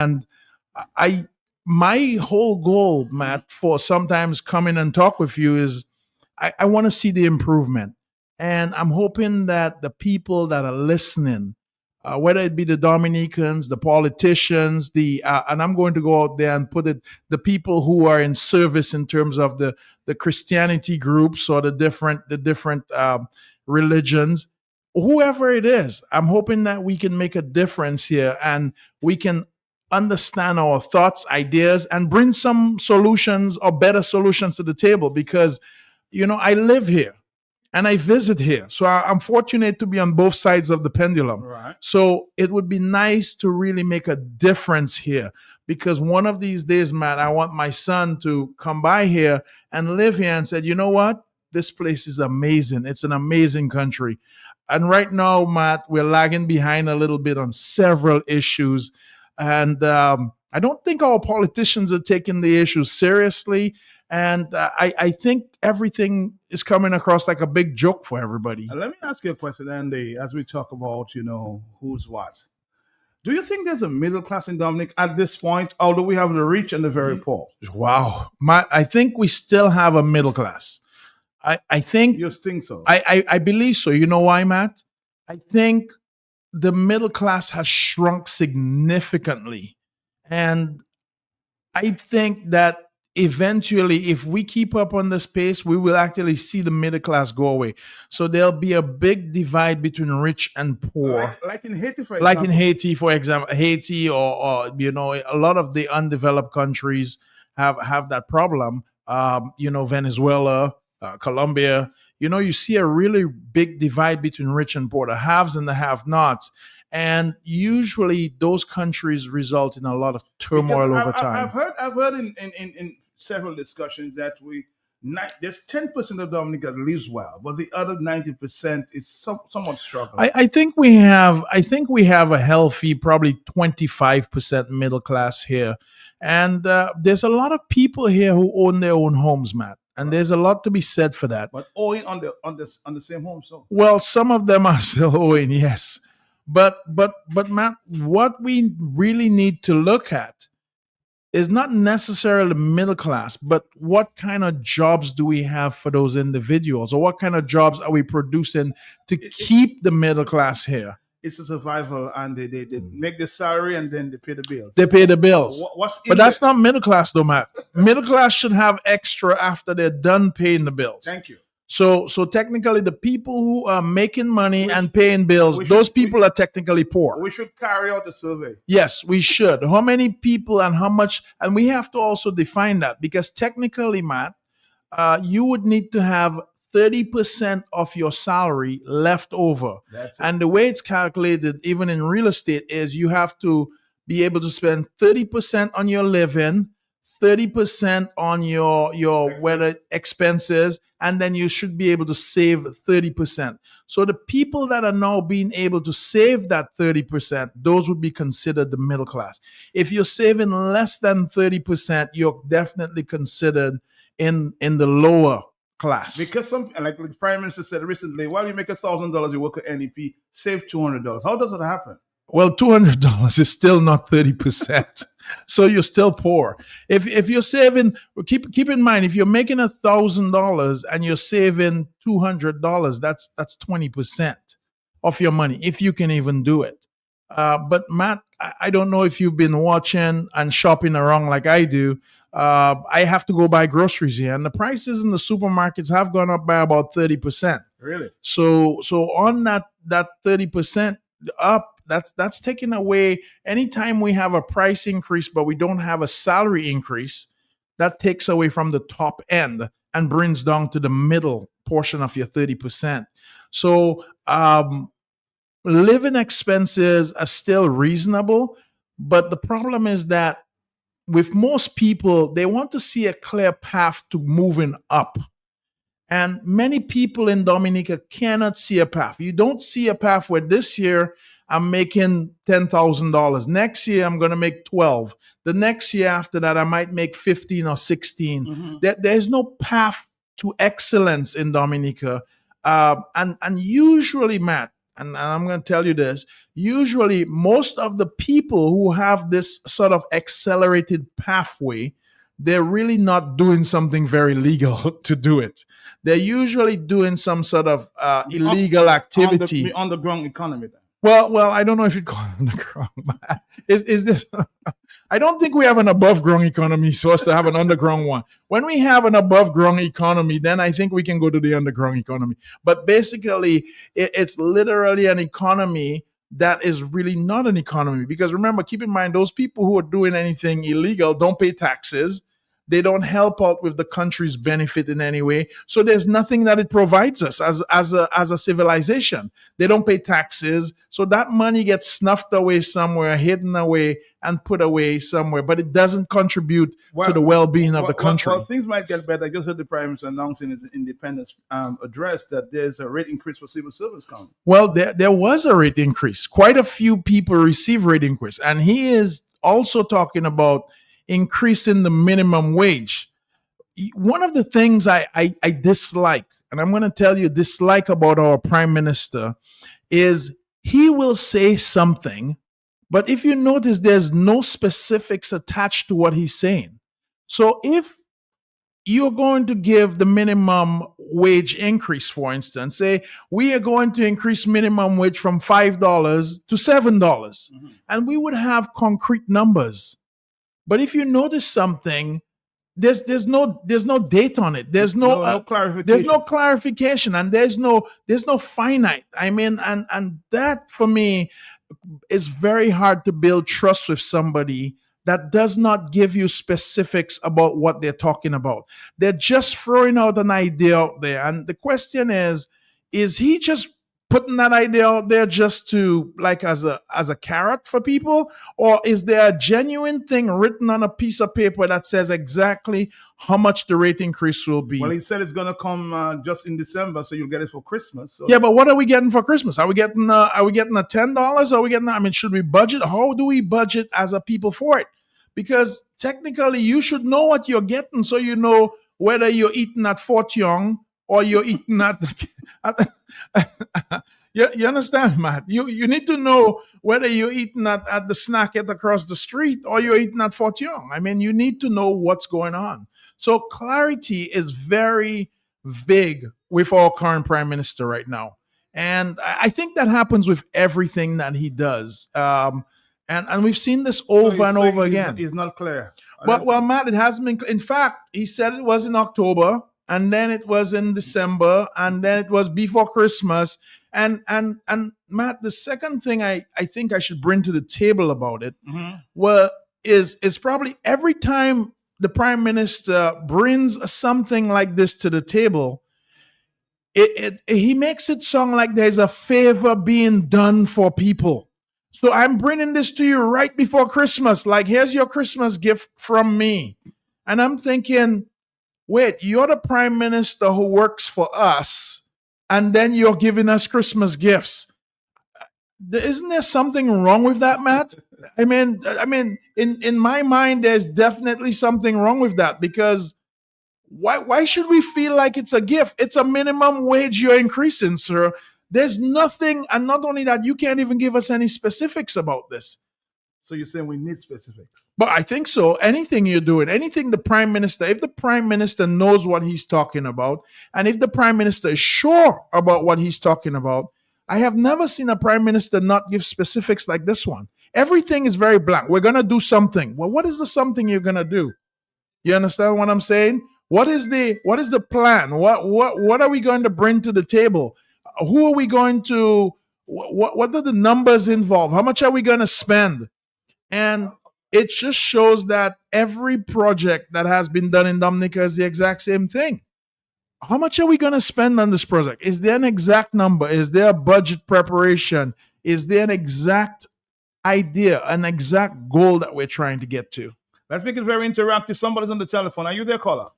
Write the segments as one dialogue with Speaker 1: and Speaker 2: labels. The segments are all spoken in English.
Speaker 1: And I my whole goal, Matt, for sometimes coming and talk with you is I want to see the improvement. And I'm hoping that the people that are listening, whether it be the Dominicans, the politicians, and I'm going to go out there and put it, the people who are in service in terms of the Christianity groups or the different religions, whoever it is, I'm hoping that we can make a difference here and we can understand our thoughts, ideas, and bring some solutions or better solutions to the table because I live here and I visit here. So I'm fortunate to be on both sides of the pendulum.
Speaker 2: Right.
Speaker 1: So it would be nice to really make a difference here because one of these days, Matt, I want my son to come by here and live here and say, you know what? This place is amazing. It's an amazing country. And right now, Matt, we're lagging behind a little bit on several issues. And I don't think our politicians are taking the issues seriously. And I think everything is coming across like a big joke for everybody.
Speaker 2: Let me ask you a question, Andy, as we talk about, who's what. Do you think there's a middle class in Dominic at this point, or do we have the rich and the very poor?
Speaker 1: Wow. I think we still have a middle class. I think
Speaker 2: You think so?
Speaker 1: I believe so. You know why, Matt? I think the middle class has shrunk significantly. And I think that eventually, if we keep up on this pace, we will actually see the middle class go away. So there'll be a big divide between rich and poor.
Speaker 2: Like in Haiti, for example.
Speaker 1: Like in Haiti, for example, Haiti or a lot of the undeveloped countries have that problem. Venezuela, Colombia, you see a really big divide between rich and poor, the haves and the have-nots. And usually those countries result in a lot of turmoil over time.
Speaker 2: I've heard in several discussions that there's 10% of Dominica that lives well, but the other 90% is somewhat struggling.
Speaker 1: I think we have a healthy, probably 25% middle class here. And there's a lot of people here who own their own homes, Matt. And there's a lot to be said for that.
Speaker 2: But owing on the same home, so
Speaker 1: well, some of them are still owing, yes. But Matt, what we really need to look at is not necessarily middle class, but what kind of jobs do we have for those individuals, or what kind of jobs are we producing to keep the middle class here?
Speaker 2: It's a survival, and they make the salary and then they pay the bills.
Speaker 1: They pay the bills. But that's not middle class, though, Matt. Middle class should have extra after they're done paying the bills.
Speaker 2: Thank you.
Speaker 1: So technically, the people who are making money and paying bills, those people are technically poor.
Speaker 2: We should carry out a survey.
Speaker 1: Yes, we should. How many people and how much? And we have to also define that because technically, Matt, you would need to have 30% of your salary left over. And the way it's calculated, even in real estate, is you have to be able to spend 30% on your living, 30% on your weather expenses, and then you should be able to save 30%. So the people that are now being able to save that 30%, those would be considered the middle class. If you're saving less than 30%, you're definitely considered in the lower class.
Speaker 2: Because like the Prime Minister said recently, while you make $1,000, you work at NEP, save $200. How does it happen?
Speaker 1: Well, $200 is still not 30%. So you're still poor. If you're saving, keep in mind, if you're making $1,000 and you're saving $200, that's 20% of your money, if you can even do it. But Matt, I don't know if you've been watching and shopping around like I do. I have to go buy groceries here, and the prices in the supermarkets have gone up by about 30%.
Speaker 2: Really?
Speaker 1: So on that 30% up, that's taken away. Anytime we have a price increase, but we don't have a salary increase, that takes away from the top end and brings down to the middle portion of your 30%. So living expenses are still reasonable, but the problem is that with most people, they want to see a clear path to moving up. And many people in Dominica cannot see a path. You don't see a path where this year I'm making $10,000. Next year, I'm going to make 12. The next year after that, I might make 15 or 16. Mm-hmm. There's no path to excellence in Dominica. And usually, Matt, and I'm going to tell you this, usually most of the people who have this sort of accelerated pathway, they're really not doing something very legal to do it. They're usually doing some sort of illegal activity.
Speaker 2: The underground economy. Then.
Speaker 1: Well, I don't know if you call it underground. But is this? I don't think we have an above ground economy so as to have an underground one. When we have an above ground economy, then I think we can go to the underground economy. But basically, it's literally an economy that is really not an economy. Because remember, keep in mind, those people who are doing anything illegal don't pay taxes. They don't help out with the country's benefit in any way. So there's nothing that it provides us as a civilization. They don't pay taxes. So that money gets snuffed away somewhere, hidden away, and put away somewhere. But it doesn't contribute to the well-being of the country.
Speaker 2: Well, things might get better. I just heard the Prime Minister announcing his independence address that there's a rate increase for civil service coming.
Speaker 1: Well, there was a rate increase. Quite a few people receive rate increase. And he is also talking about increasing the minimum wage. One of the things I dislike, and I'm going to tell you dislike about our prime minister, is he will say something, but if you notice, there's no specifics attached to what he's saying. So if you're going to give the minimum wage increase, for instance, say we are going to increase minimum wage from $5 to $7, and we would have concrete numbers. But if you notice something, there's no date on it. There's no
Speaker 2: clarification.
Speaker 1: There's no clarification, and there's no finite. I mean, and that for me is very hard to build trust with somebody that does not give you specifics about what they're talking about. They're just throwing out an idea out there, and the question is he just putting that idea out there just to like as a carrot for people, or is there a genuine thing written on a piece of paper that says exactly how much the rate increase will be?
Speaker 2: Well, he said it's going to come just in December, so you'll get it for Christmas. So.
Speaker 1: Yeah, but what are we getting for Christmas? Are we getting a $10? Are we getting? I mean, should we budget? How do we budget as a people for it? Because technically, you should know what you're getting, so you know whether you're eating at Fort Young or you're eating at you understand, Matt? You need to know whether you're eating at the snack at across the street or you're eating at Fort Young. I mean, you need to know what's going on. So clarity is very vague with our current prime minister right now. And I think that happens with everything that he does. And we've seen this over and over again.
Speaker 2: It's not clear.
Speaker 1: Well, Matt, it hasn't been. In fact, he said it was in October, and then it was in December, and then it was before Christmas. And Matt, the second thing I think I should bring to the table about it is probably every time the prime minister brings something like this to the table, he makes it sound like there's a favor being done for people. So I'm bringing this to you right before Christmas. Like, here's your Christmas gift from me. And I'm thinking, wait, you're the prime minister who works for us, and then you're giving us Christmas gifts. Isn't there something wrong with that, Matt? I mean, in my mind, there's definitely something wrong with that, because why should we feel like it's a gift? It's a minimum wage you're increasing, sir. There's nothing, and not only that, you can't even give us any specifics about this.
Speaker 2: So you're saying we need specifics?
Speaker 1: But I think so. Anything you're doing, anything the prime minister, if the prime minister knows what he's talking about, and if the prime minister is sure about what he's talking about, I have never seen a prime minister not give specifics like this one. Everything is very blank. We're going to do something. Well, what is the something you're going to do? You understand what I'm saying? What is the plan? What are we going to bring to the table? Who are we going to, what are the numbers involved? How much are we going to spend? And it just shows that every project that has been done in Dominica is the exact same thing. How much are we going to spend on this project? Is there an exact number? Is there a budget preparation? Is there an exact idea, an exact goal that we're trying to get to?
Speaker 2: Let's make it very interactive. Somebody's on the telephone. Are you there, caller?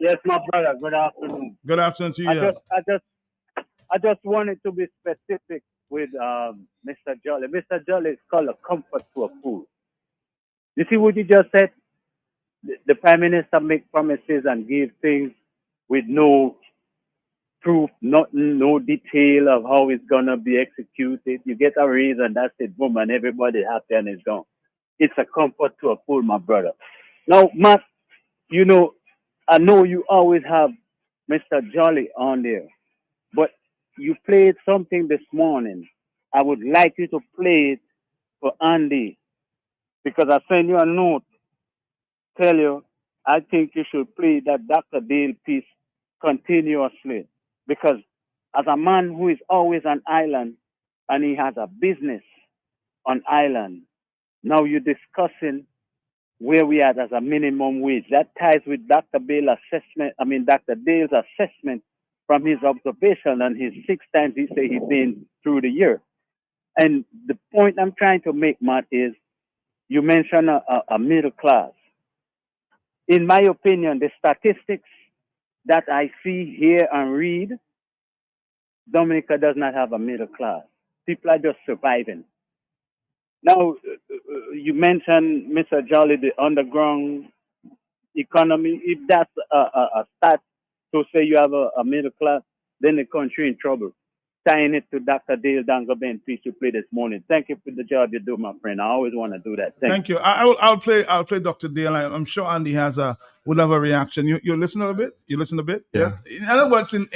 Speaker 3: Yes, my brother. Good afternoon.
Speaker 2: Good afternoon to you.
Speaker 3: I just wanted to be specific with Mr. Jolly. Mr. Jolly is called a comfort to a fool. You see what you just said? The Prime Minister make promises and give things with no proof, nothing, no detail of how it's gonna be executed. You get a raise and that's it, boom, and everybody happy and it's gone. It's a comfort to a fool, my brother. Now, Matt, you know, I know you always have Mr. Jolly on there, but you played something this morning. I would like you to play it for Andy because I sent you a note. Tell you, I think you should play that Dr. Dale piece continuously because as a man who is always on island and he has a business on island, now you're discussing where we are as a minimum wage. That ties with Dr. Dale's assessment from his observation and his 6 times he say he's been through the year. And the point I'm trying to make, Matt, is you mentioned a middle class. In my opinion, the statistics that I see, hear, and read, Dominica does not have a middle class. People are just surviving. Now, you mentioned, Mr. Jolly, the underground economy. If that's a stat to say you have a middle class, then the country in trouble. Tying it to Dr. Dale Dangoben piece you played this morning. Thank you for the job you do, my friend. I always want to do that.
Speaker 2: Thank you. I'll play Dr. Dale. I'm sure Andy would have a reaction. You listen a bit. You listen a bit.
Speaker 1: Yeah.
Speaker 2: Yes. In other words, in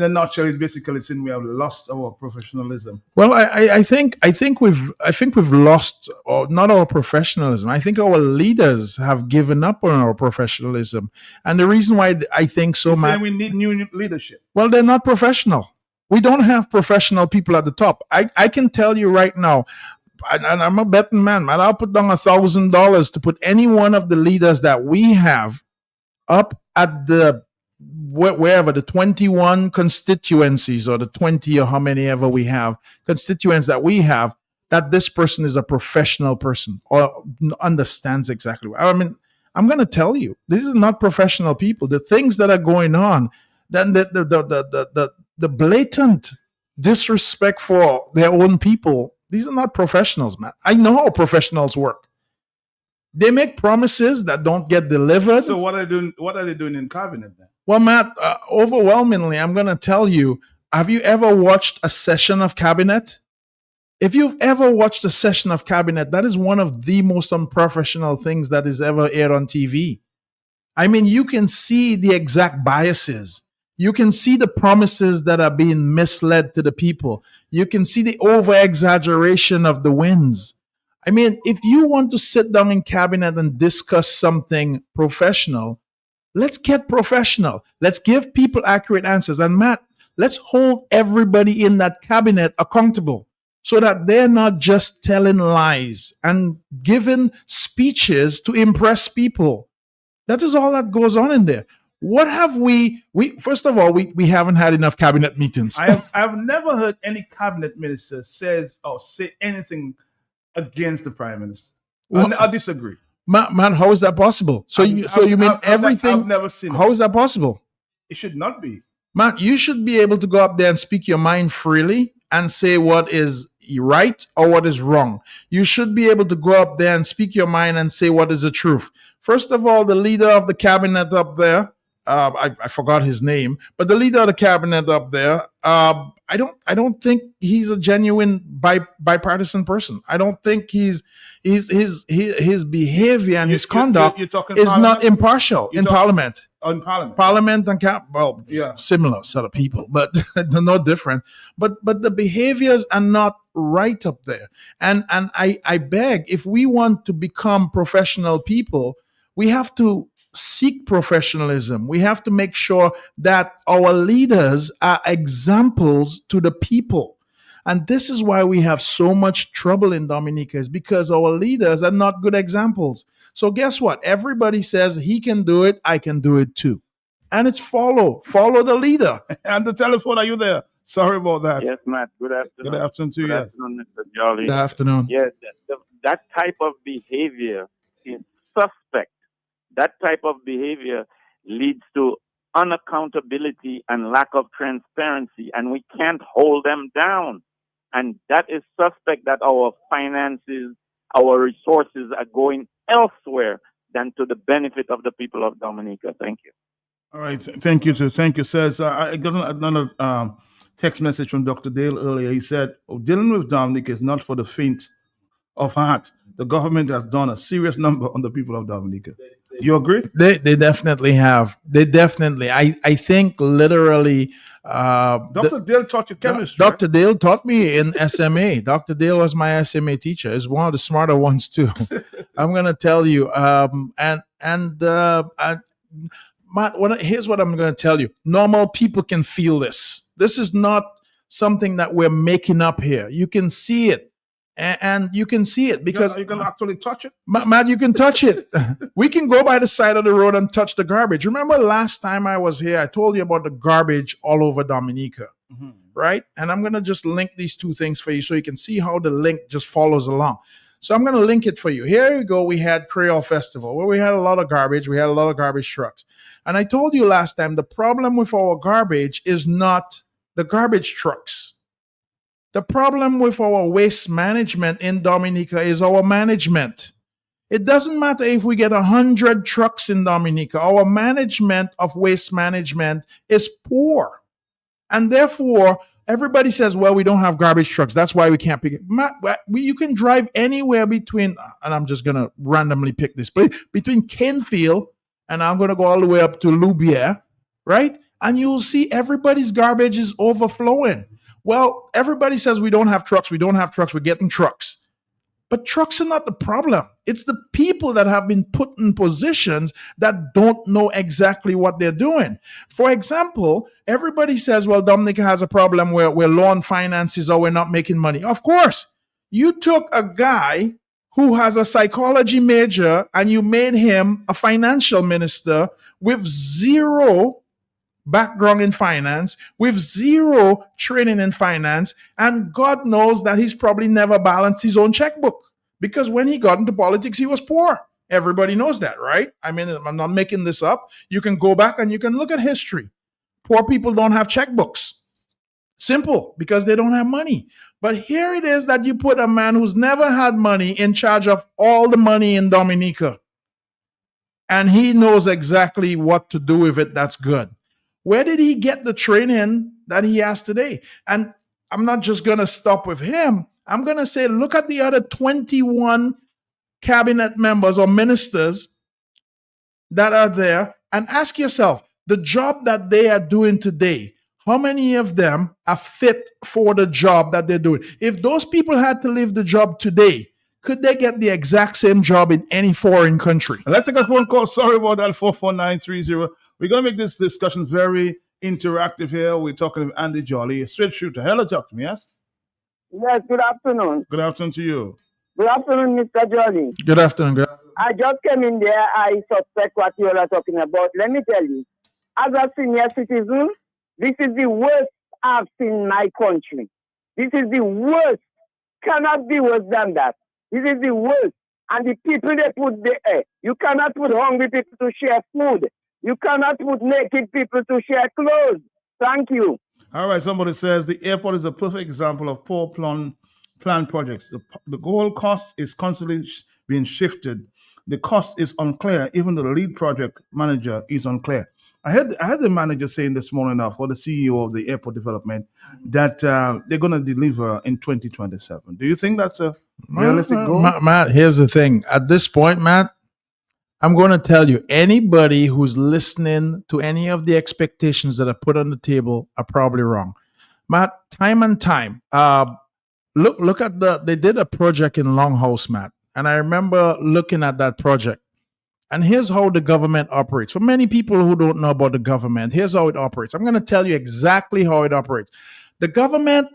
Speaker 2: a nutshell, it's basically saying we have lost our professionalism.
Speaker 1: Well, I think we've lost not our professionalism. I think our leaders have given up on our professionalism, and the reason why I think so,
Speaker 2: You're saying
Speaker 1: Matt.
Speaker 2: we need new leadership.
Speaker 1: Well, they're not professional. We don't have professional people at the top. I can tell you right now, and I'm a betting man, man. I'll put down $1,000 to put any one of the leaders that we have up at the wherever the 21 constituencies or the 20 or how many ever we have constituents that we have, that this person is a professional person or understands exactly what I mean. I'm going to tell you, these are not professional people. The things that are going on, then the blatant disrespect for their own people, these are not professionals, man. I know how professionals work. They make promises that don't get delivered.
Speaker 2: So what are they doing? What are they doing in cabinet then?
Speaker 1: Well, Matt, overwhelmingly, I'm going to tell you, have you ever watched a session of cabinet? If you've ever watched a session of cabinet, that is one of the most unprofessional things that is ever aired on TV. I mean, you can see the exact biases. You can see the promises that are being misled to the people. You can see the over-exaggeration of the wins. I mean, if you want to sit down in cabinet and discuss something professional, let's get professional. Let's give people accurate answers. And Matt, let's hold everybody in that cabinet accountable so that they're not just telling lies and giving speeches to impress people. That is all that goes on in there. What have we first of all, we haven't had enough cabinet meetings.
Speaker 2: I've never heard any cabinet minister say anything against the prime minister.
Speaker 1: Well,
Speaker 2: I disagree.
Speaker 1: Man, how is that possible? So you mean everything?
Speaker 2: I've never seen
Speaker 1: How
Speaker 2: it.
Speaker 1: is that possible?
Speaker 2: It should not be.
Speaker 1: Man, you should be able to go up there and speak your mind freely and say what is right or what is wrong. You should be able to go up there and speak your mind and say what is the truth. First of all, the leader of the cabinet up there, I forgot his name, but the leader of the cabinet up there, I don't think he's a genuine bipartisan person. I don't think his behavior and his conduct
Speaker 2: you're talking
Speaker 1: is
Speaker 2: parliament?
Speaker 1: not impartial in Parliament.
Speaker 2: On Parliament.
Speaker 1: Parliament and
Speaker 2: Yeah.
Speaker 1: similar set of people, but they're not different. But the behaviors are not right up there. And I beg, if we want to become professional people, we have to seek professionalism. We have to make sure that our leaders are examples to the people. And this is why we have so much trouble in Dominica, is because our leaders are not good examples. So guess what? Everybody says he can do it, I can do it too. And it's follow the leader.
Speaker 2: And the telephone, are you there? Sorry about that.
Speaker 3: Yes, Matt. Good afternoon.
Speaker 2: Good afternoon to you.
Speaker 3: Good
Speaker 2: Yes.
Speaker 3: afternoon, Mr. Jolly.
Speaker 1: Good afternoon.
Speaker 3: Yes, that type of behavior is suspect. That type of behavior leads to unaccountability and lack of transparency, and we can't hold them down. And that is suspect that our finances, our resources are going elsewhere than to the benefit of the people of Dominica. Thank you.
Speaker 2: All right. Thank you, sir. Thank you, sir. So I got another text message from Dr. Dale earlier. He said, "Oh, dealing with Dominic is not for the faint of heart. The government has done a serious number on the people of Dominica." You agree?
Speaker 1: They definitely have. They definitely. I think literally.
Speaker 2: Dr. Dale taught you chemistry.
Speaker 1: Dr. Dale taught me in SMA. Dr. Dale was my SMA teacher. He's one of the smarter ones too. I'm gonna tell you. Matt, here's what I'm gonna tell you. Normal people can feel this. This is not something that we're making up here. You can see it, and you can see it because
Speaker 2: you can actually touch it.
Speaker 1: Matt, you can touch it. We can go by the side of the road and touch the garbage. Remember last time I was here, I told you about the garbage all over Dominica, right? And I'm going to just link these two things for you so you can see how the link just follows along. So I'm going to link it for you. Here you go. We had Creole Festival where we had a lot of garbage. We had a lot of garbage trucks. And I told you last time, the problem with our garbage is not the garbage trucks. The problem with our waste management in Dominica is our management. It doesn't matter if we get 100 trucks in Dominica. Our management of waste management is poor. And therefore, everybody says, well, we don't have garbage trucks. That's why we can't pick it. You can drive anywhere between, and I'm just going to randomly pick this place, between Kenfield, and I'm going to go all the way up to Loubier, right? And you'll see everybody's garbage is overflowing. Well, everybody says we don't have trucks. We don't have trucks. We're getting trucks. But trucks are not the problem. It's the people that have been put in positions that don't know exactly what they're doing. For example, everybody says, well, Dominica has a problem where loan finances or we're not making money. Of course, you took a guy who has a psychology major and you made him a financial minister with zero background in finance, with zero training in finance, and God knows that he's probably never balanced his own checkbook because when he got into politics, he was poor. Everybody knows that, right? I mean, I'm not making this up. You can go back and you can look at history. Poor people don't have checkbooks. Simple, because they don't have money. But here it is that you put a man who's never had money in charge of all the money in Dominica. And he knows exactly what to do with it that's good. Where did he get the training that he has today? And I'm not just going to stop with him. I'm going to say, look at the other 21 cabinet members or ministers that are there and ask yourself, the job that they are doing today, how many of them are fit for the job that they're doing? If those people had to leave the job today, could they get the exact same job in any foreign country?
Speaker 2: Let's take a phone call. Sorry about that, 44930. We're going to make this discussion very interactive here. We're talking with Andy Jolly, a straight shooter. Hello, talk to me, yes?
Speaker 4: Yes, good afternoon.
Speaker 2: Good afternoon to you.
Speaker 4: Good afternoon, Mr. Jolly.
Speaker 1: Good afternoon.
Speaker 4: I just came in there. I suspect what you all are talking about. Let me tell you, as a senior citizen, this is the worst I've seen in my country. This is the worst. Cannot be worse than that. This is the worst. And the people they put there, you cannot put hungry people to share food. You cannot put naked people to share clothes. Thank you.
Speaker 2: All right, somebody says the airport is a perfect example of poor planned projects. The goal cost is constantly being shifted. The cost is unclear. Even the lead project manager is unclear. I had the manager saying this morning for the CEO of the airport development that they're going to deliver in 2027. Do you think that's a realistic goal?
Speaker 1: Matt, here's the thing. At this point, Matt, I'm going to tell you, anybody who's listening to any of the expectations that are put on the table are probably wrong. Matt, time and time, look at they did a project in Longhouse, Matt, and I remember looking at that project. And here's how the government operates. For many people who don't know about the government, here's how it operates. I'm going to tell you exactly how it operates. The government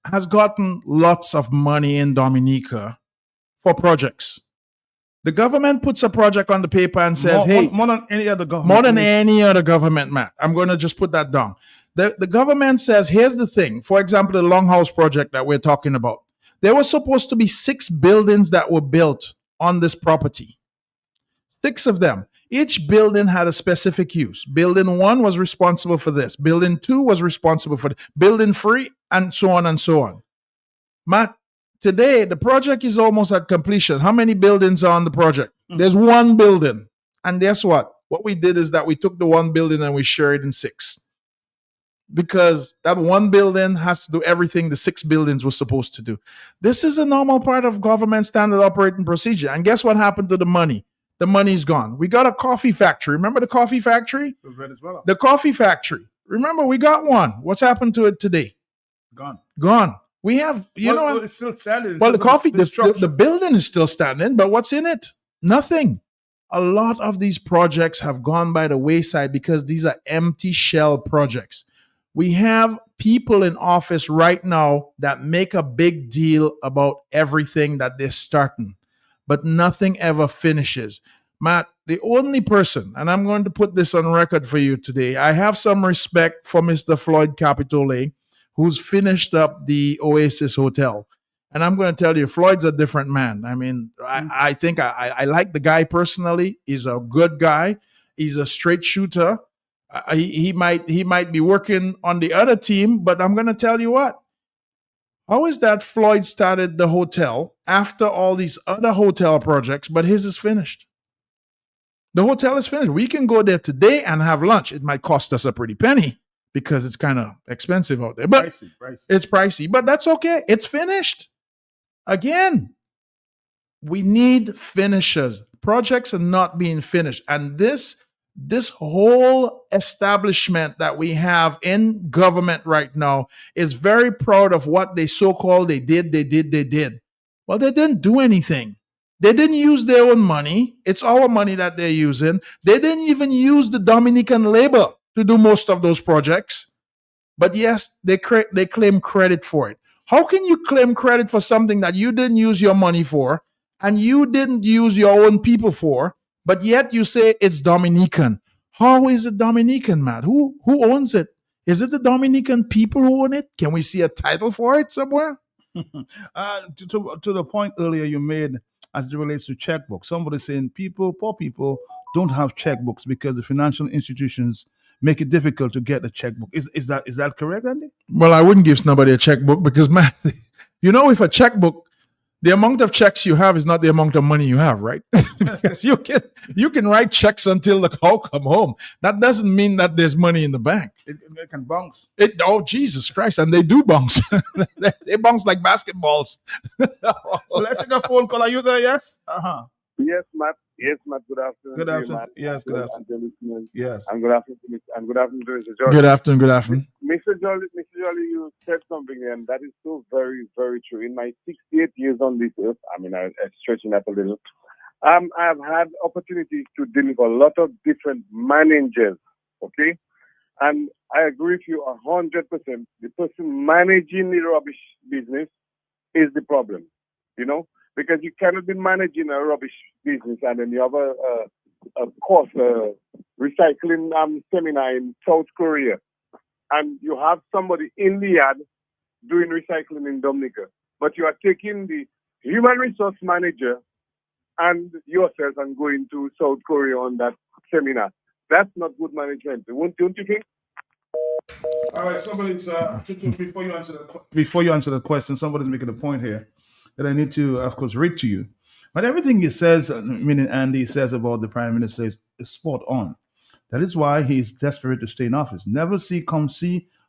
Speaker 1: has gotten lots of money in Dominica for projects. The government puts a project on the paper and says,
Speaker 2: more than any other government.
Speaker 1: More than any other government, Matt. I'm going to just put that down. The government says, here's the thing. For example, the Longhouse project that we're talking about. There were supposed to be 6 buildings that were built on this property. 6 of them. Each building had a specific use. Building 1 was responsible for this. Building 2 was responsible for this. Building 3, and so on and so on. Matt, today, the project is almost at completion. How many buildings are on the project? There's 1 building. And guess what? What we did is that we took the one building and we shared it in 6. Because that one building has to do everything the 6 buildings were supposed to do. This is a normal part of government standard operating procedure. And guess what happened to the money? The money's gone. We got a coffee factory. Remember the coffee factory?
Speaker 2: Venezuela.
Speaker 1: The coffee factory. Remember, we got one. What's happened to it today?
Speaker 2: Gone.
Speaker 1: We have,
Speaker 2: It's still standing.
Speaker 1: well, the
Speaker 2: structure.
Speaker 1: building is still standing, but what's in it? Nothing. A lot of these projects have gone by the wayside because these are empty shell projects. We have people in office right now that make a big deal about everything that they're starting, but nothing ever finishes. Matt, the only person, and I'm going to put this on record for you today, I have some respect for Mr. Floyd Capitole, who's finished up the Oasis Hotel. And I'm going to tell you, Floyd's a different man. I mean, I think I like the guy personally. He's a good guy. He's a straight shooter. He might be working on the other team, but I'm going to tell you what. How is that Floyd started the hotel after all these other hotel projects, but his is finished? The hotel is finished. We can go there today and have lunch. It might cost us a pretty penny because it's kind of expensive out there, but
Speaker 2: Pricey.
Speaker 1: it's pricey, but that's okay. It's finished. Again, we need finishers. Projects are not being finished. And this whole establishment that we have in government right now is very proud of what they so-called they did. Well, they didn't do anything. They didn't use their own money. It's our money that they're using. They didn't even use the Dominican labor to do most of those projects. But yes, they claim credit for it. How can you claim credit for something that you didn't use your money for and you didn't use your own people for, but yet you say it's Dominican? How is it Dominican, Matt? Who owns it? Is it the Dominican people who own it? Can we see a title for it somewhere?
Speaker 2: To the point earlier you made as it relates to checkbooks, somebody saying poor people don't have checkbooks because the financial institutions make it difficult to get a checkbook. Is that correct, Andy?
Speaker 1: Well, I wouldn't give somebody a checkbook because, man, if a checkbook, the amount of checks you have is not the amount of money you have, right? Because you can write checks until the cow come home. That doesn't mean that there's money in the bank.
Speaker 2: It can bounce.
Speaker 1: Oh, Jesus Christ. And they do bounce. They bounce like basketballs.
Speaker 2: Let's take a phone call. Are you there? Yes?
Speaker 5: Yes, Matt. Good afternoon.
Speaker 2: Good
Speaker 5: to you,
Speaker 2: afternoon.
Speaker 5: Matt.
Speaker 2: Yes, good afternoon. Yes.
Speaker 5: And good afternoon to Mr. Jolly.
Speaker 1: Good afternoon.
Speaker 5: Mr. Jolly, you said something, and that is so very, very true. In my 68 years on this earth, I'm stretching up a little. I've had opportunities to deal with a lot of different managers. Okay, and I agree with you 100%. The person managing the rubbish business is the problem. Because you cannot be managing a rubbish business and then you have a course, recycling seminar in South Korea, and you have somebody in the yard doing recycling in Dominica, but you are taking the human resource manager and yourself and going to South Korea on that seminar. That's not good management, don't you think?
Speaker 2: All right, somebody's before you answer the question, somebody's making a point here that I need to, of course, read to you. But everything he says, meaning Andy says about the Prime Minister, is spot on. That is why he is desperate to stay in office. Never see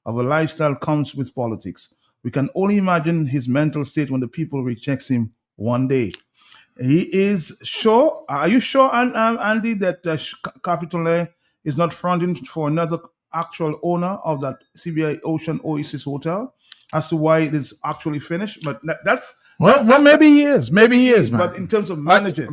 Speaker 2: of a lifestyle comes with politics. We can only imagine his mental state when the people rejects him one day. He is sure. Are you sure, Andy, that Capitole is not fronting for another actual owner of that CBI Ocean Oasis Hotel as to why it is actually finished? But that's
Speaker 1: maybe he is. Maybe he is, man.
Speaker 2: But in terms of managing,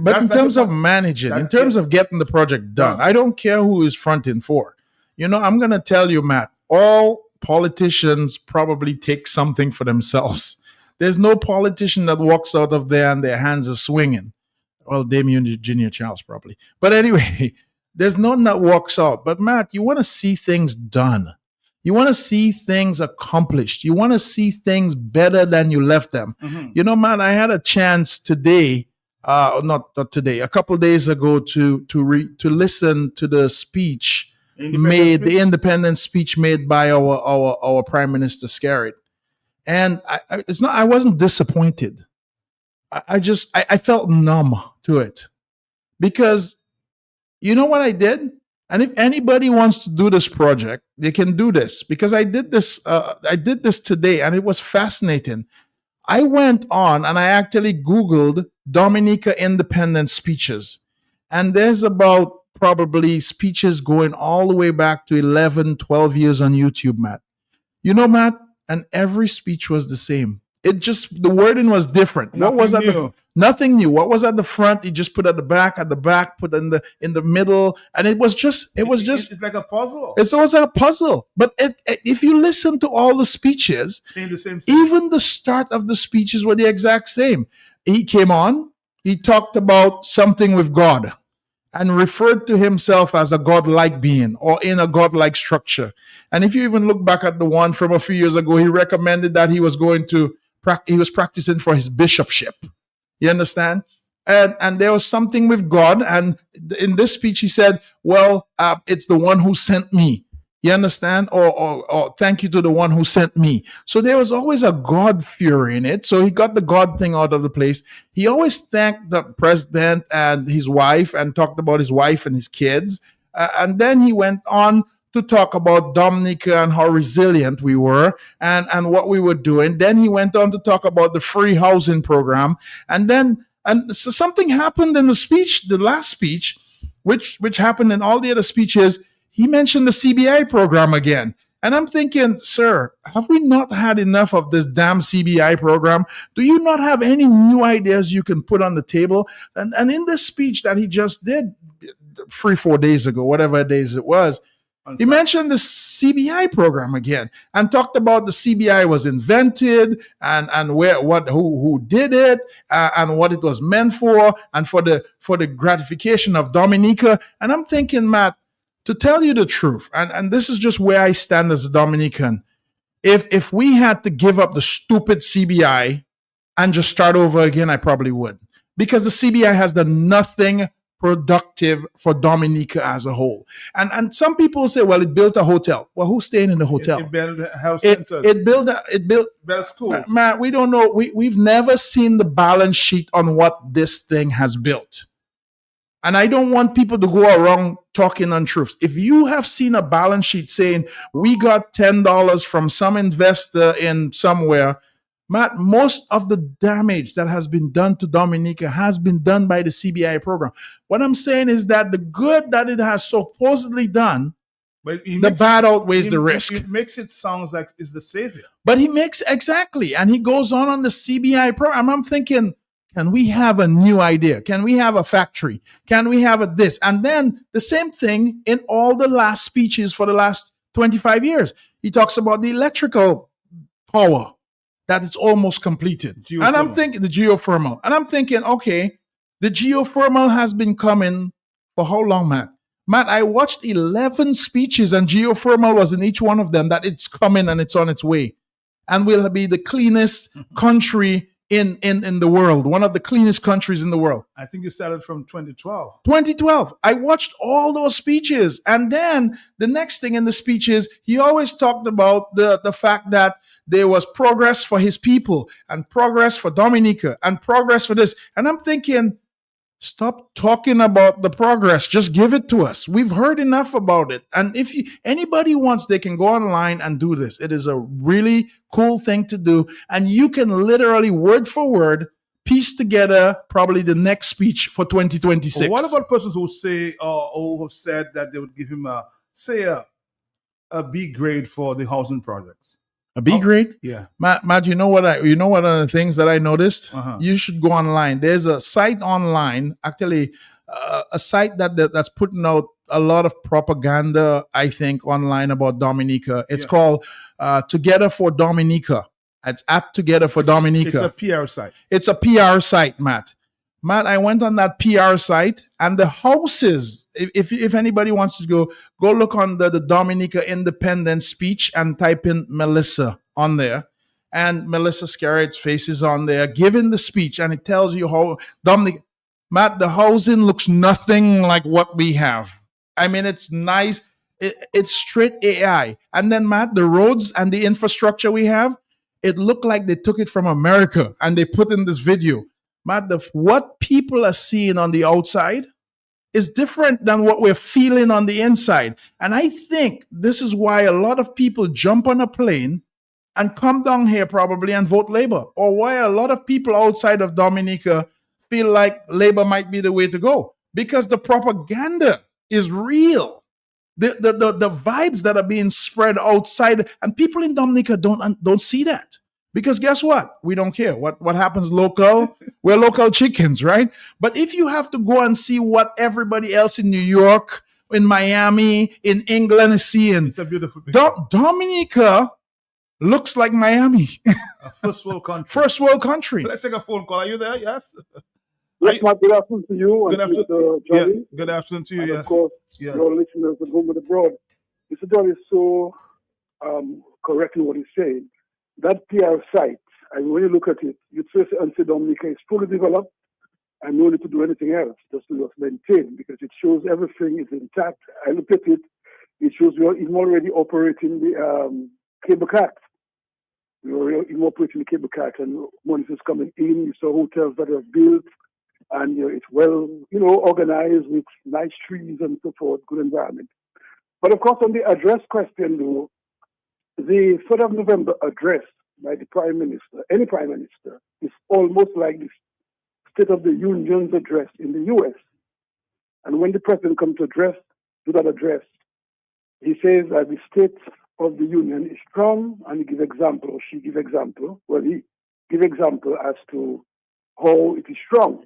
Speaker 1: in terms of getting the project done, I don't care who is fronting for. I'm going to tell you, Matt, all politicians probably take something for themselves. There's no politician that walks out of there and their hands are swinging. Well, Damien Junior Charles probably. But anyway, there's none that walks out. But Matt, you want to see things done. You want to see things accomplished. You want to see things better than you left them. Mm-hmm. Matt, I had a chance today, not today, a couple of days ago to listen to the speech the independent speech made by our Prime Minister Skerritt. And I wasn't disappointed. I felt numb to it because you know what I did? And if anybody wants to do this project, they can do this because I did this. I did this today, and it was fascinating. I went on and I actually Googled Dominica independence speeches. And there's about probably speeches going all the way back to 11, 12 years on YouTube, Matt. You know, Matt, and every speech was the same. It just, the wording was different. What was at the, nothing new. What was at the front, he just put at the back, put in the middle. And it was just,
Speaker 2: It's like a puzzle.
Speaker 1: it's also a puzzle. But if you listen to all the speeches,
Speaker 2: Saying the same thing.
Speaker 1: even the start of the speeches were the exact same. He came on, he talked about something with God and referred to himself as a godlike being or in a godlike structure. And if you even look back at the one from a few years ago, he recommended that he was going to he was practicing for his bishopship. You understand? And there was something with God. And in this speech, he said, well, it's the one who sent me. You understand? Or thank you to the one who sent me. So there was always a God fear in it. So he got the God thing out of the place. He always thanked the president and his wife and talked about his wife and his kids. And then he went on to talk about Dominica and how resilient we were and what we were doing. Then he went on to talk about the free housing program. And so something happened in the speech, the last speech, which happened in all the other speeches. He mentioned the CBI program again. And I'm thinking, sir, have we not had enough of this damn CBI program? Do you not have any new ideas you can put on the table? And in this speech that he just did 3-4 days ago, whatever days it was, he mentioned the CBI program again and talked about the CBI was invented and who did it and what it was meant for and for the gratification of Dominica. And I'm thinking, Matt, to tell you the truth, and this is just where I stand as a Dominican, if we had to give up the stupid CBI and just start over again, I probably would. Because the CBI has done nothing productive for Dominica as a whole. And some people say, well, it built a hotel. Well, who's staying in the hotel?
Speaker 2: It built health centers.
Speaker 1: It built
Speaker 2: schools.
Speaker 1: Man, we don't know. We've never seen the balance sheet on what this thing has built. And I don't want people to go around talking untruths. If you have seen a balance sheet saying we got $10 from some investor in somewhere, Matt, most of the damage that has been done to Dominica has been done by the CBI program. What I'm saying is that the good that it has supposedly done,
Speaker 2: but
Speaker 1: the bad outweighs the risk.
Speaker 2: It makes it sound like it's the savior.
Speaker 1: But he makes exactly, and he goes on the CBI program. I'm thinking, can we have a new idea? Can we have a factory? Can we have this? And then the same thing in all the last speeches for the last 25 years. He talks about the electrical power that it's almost completed.
Speaker 2: Geothermal.
Speaker 1: And I'm thinking the geothermal. And I'm thinking, okay, the geothermal has been coming for how long, Matt? Matt, I watched 11 speeches and geothermal was in each one of them that it's coming and it's on its way. And will be the cleanest country in the world, one of the cleanest countries in the world.
Speaker 2: I think it started from 2012.
Speaker 1: 2012. I watched all those speeches. And then the next thing in the speeches, he always talked about the fact that there was progress for his people and progress for Dominica and progress for this. And I'm thinking, stop talking about the progress. Just give it to us. We've heard enough about it. And if anybody wants, they can go online and do this. It is a really cool thing to do. And you can literally word for word piece together probably the next speech for 2026.
Speaker 2: Well, what about persons who say or who have said that they would give him a B grade for the housing projects?
Speaker 1: A B grade?
Speaker 2: Yeah.
Speaker 1: Matt, you know what are the things that I noticed?
Speaker 2: Uh-huh.
Speaker 1: You should go online. There's a site online, actually, a site that's putting out a lot of propaganda, I think, online about Dominica. It's called Together for Dominica. It's at Together for Dominica.
Speaker 2: It's a PR site.
Speaker 1: It's a PR site, Matt. Matt, I went on that PR site and the houses, if anybody wants to go look on the Dominica Independence speech and type in Melissa on there. And Melissa Scarrett's face is on there giving the speech and it tells you how Dominica, Matt, the housing looks nothing like what we have. I mean, it's nice. It's straight AI. And then, Matt, the roads and the infrastructure we have, it looked like they took it from America and they put in this video. Matt, what people are seeing on the outside is different than what we're feeling on the inside. And I think this is why a lot of people jump on a plane and come down here probably and vote Labour, or why a lot of people outside of Dominica feel like Labour might be the way to go, because the propaganda is real. The vibes that are being spread outside, and people in Dominica don't see that. Because guess what? We don't care. What happens local? We're local chickens, right? But if you have to go and see what everybody else in New York, in Miami, in England is seeing,
Speaker 2: It's a beautiful picture.
Speaker 1: Dominica looks like Miami.
Speaker 2: A first world country.
Speaker 1: First world country.
Speaker 2: Let's take a phone call. Are you there? Yes.
Speaker 5: Yes, Matt, good afternoon to you.
Speaker 2: Good
Speaker 5: and
Speaker 2: afternoon.
Speaker 5: Mr.
Speaker 2: Yeah.
Speaker 5: Jolly.
Speaker 2: Good afternoon to you.
Speaker 5: And
Speaker 2: Yes.
Speaker 5: of course,
Speaker 2: Yes.
Speaker 5: your listeners at home and abroad. Mr. Jolly is so correctly what he's saying. That PR site, and when you look at it, you'd say NC Dominica is fully developed and no need to do anything else, just to maintain, because it shows everything is intact. I looked at it, it shows we are even already operating the cable car. We are even operating the cable car, and money is coming in. You saw hotels that are built, and it's well, organized with nice trees and so forth, good environment. But of course, on the address question, though, the 3rd of November address by the Prime Minister, any Prime Minister, is almost like the State of the Union's address in the U.S. And when the President comes to that address, he says that the State of the Union is strong, and he gives example, or she gives example. Well, he gives example as to how it is strong.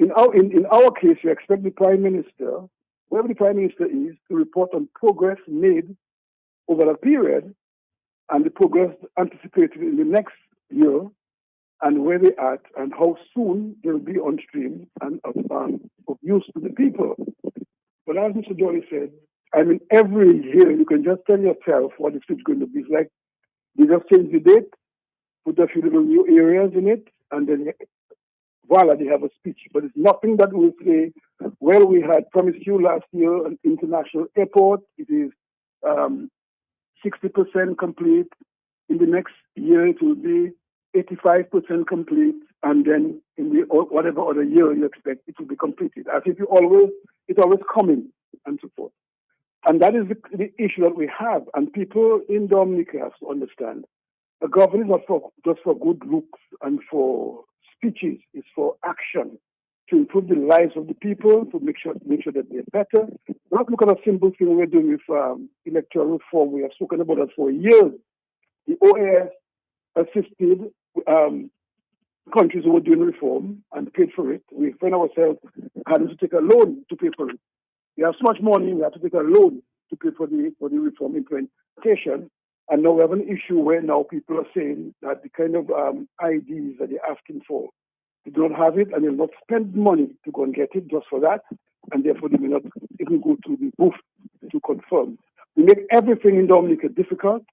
Speaker 5: In our case, you expect the Prime Minister, wherever the Prime Minister is, to report on progress made over that period and the progress anticipated in the next year and where they are at and how soon they'll be on stream and of use to the people. But as Mr. Jolly said, every year you can just tell yourself what the street's going to be. It's like they just change the date, put a few little new areas in it, and then voila, they have a speech. But it's nothing that will say, well, we had promised you last year an international airport. It is 60% complete. In the next year, it will be 85% complete. And then in the whatever other year you expect, it will be completed. As if it's always coming and so forth. And that is the issue that we have. And people in Dominica have to understand. The government is not just for good looks and for speeches. It's for action to improve the lives of the people, to make sure that they're better. Not look at a simple thing we're doing with electoral reform. We have spoken about that for years. The OAS assisted countries who were doing reform and paid for it. We find ourselves having to take a loan to pay for it. We have so much money, we have to take a loan to pay for the reform implementation. And now we have an issue where now people are saying that the kind of IDs that they're asking for, they don't have it and they'll not spend money to go and get it just for that. And therefore they may not even go to the booth to confirm. We make everything in Dominica difficult.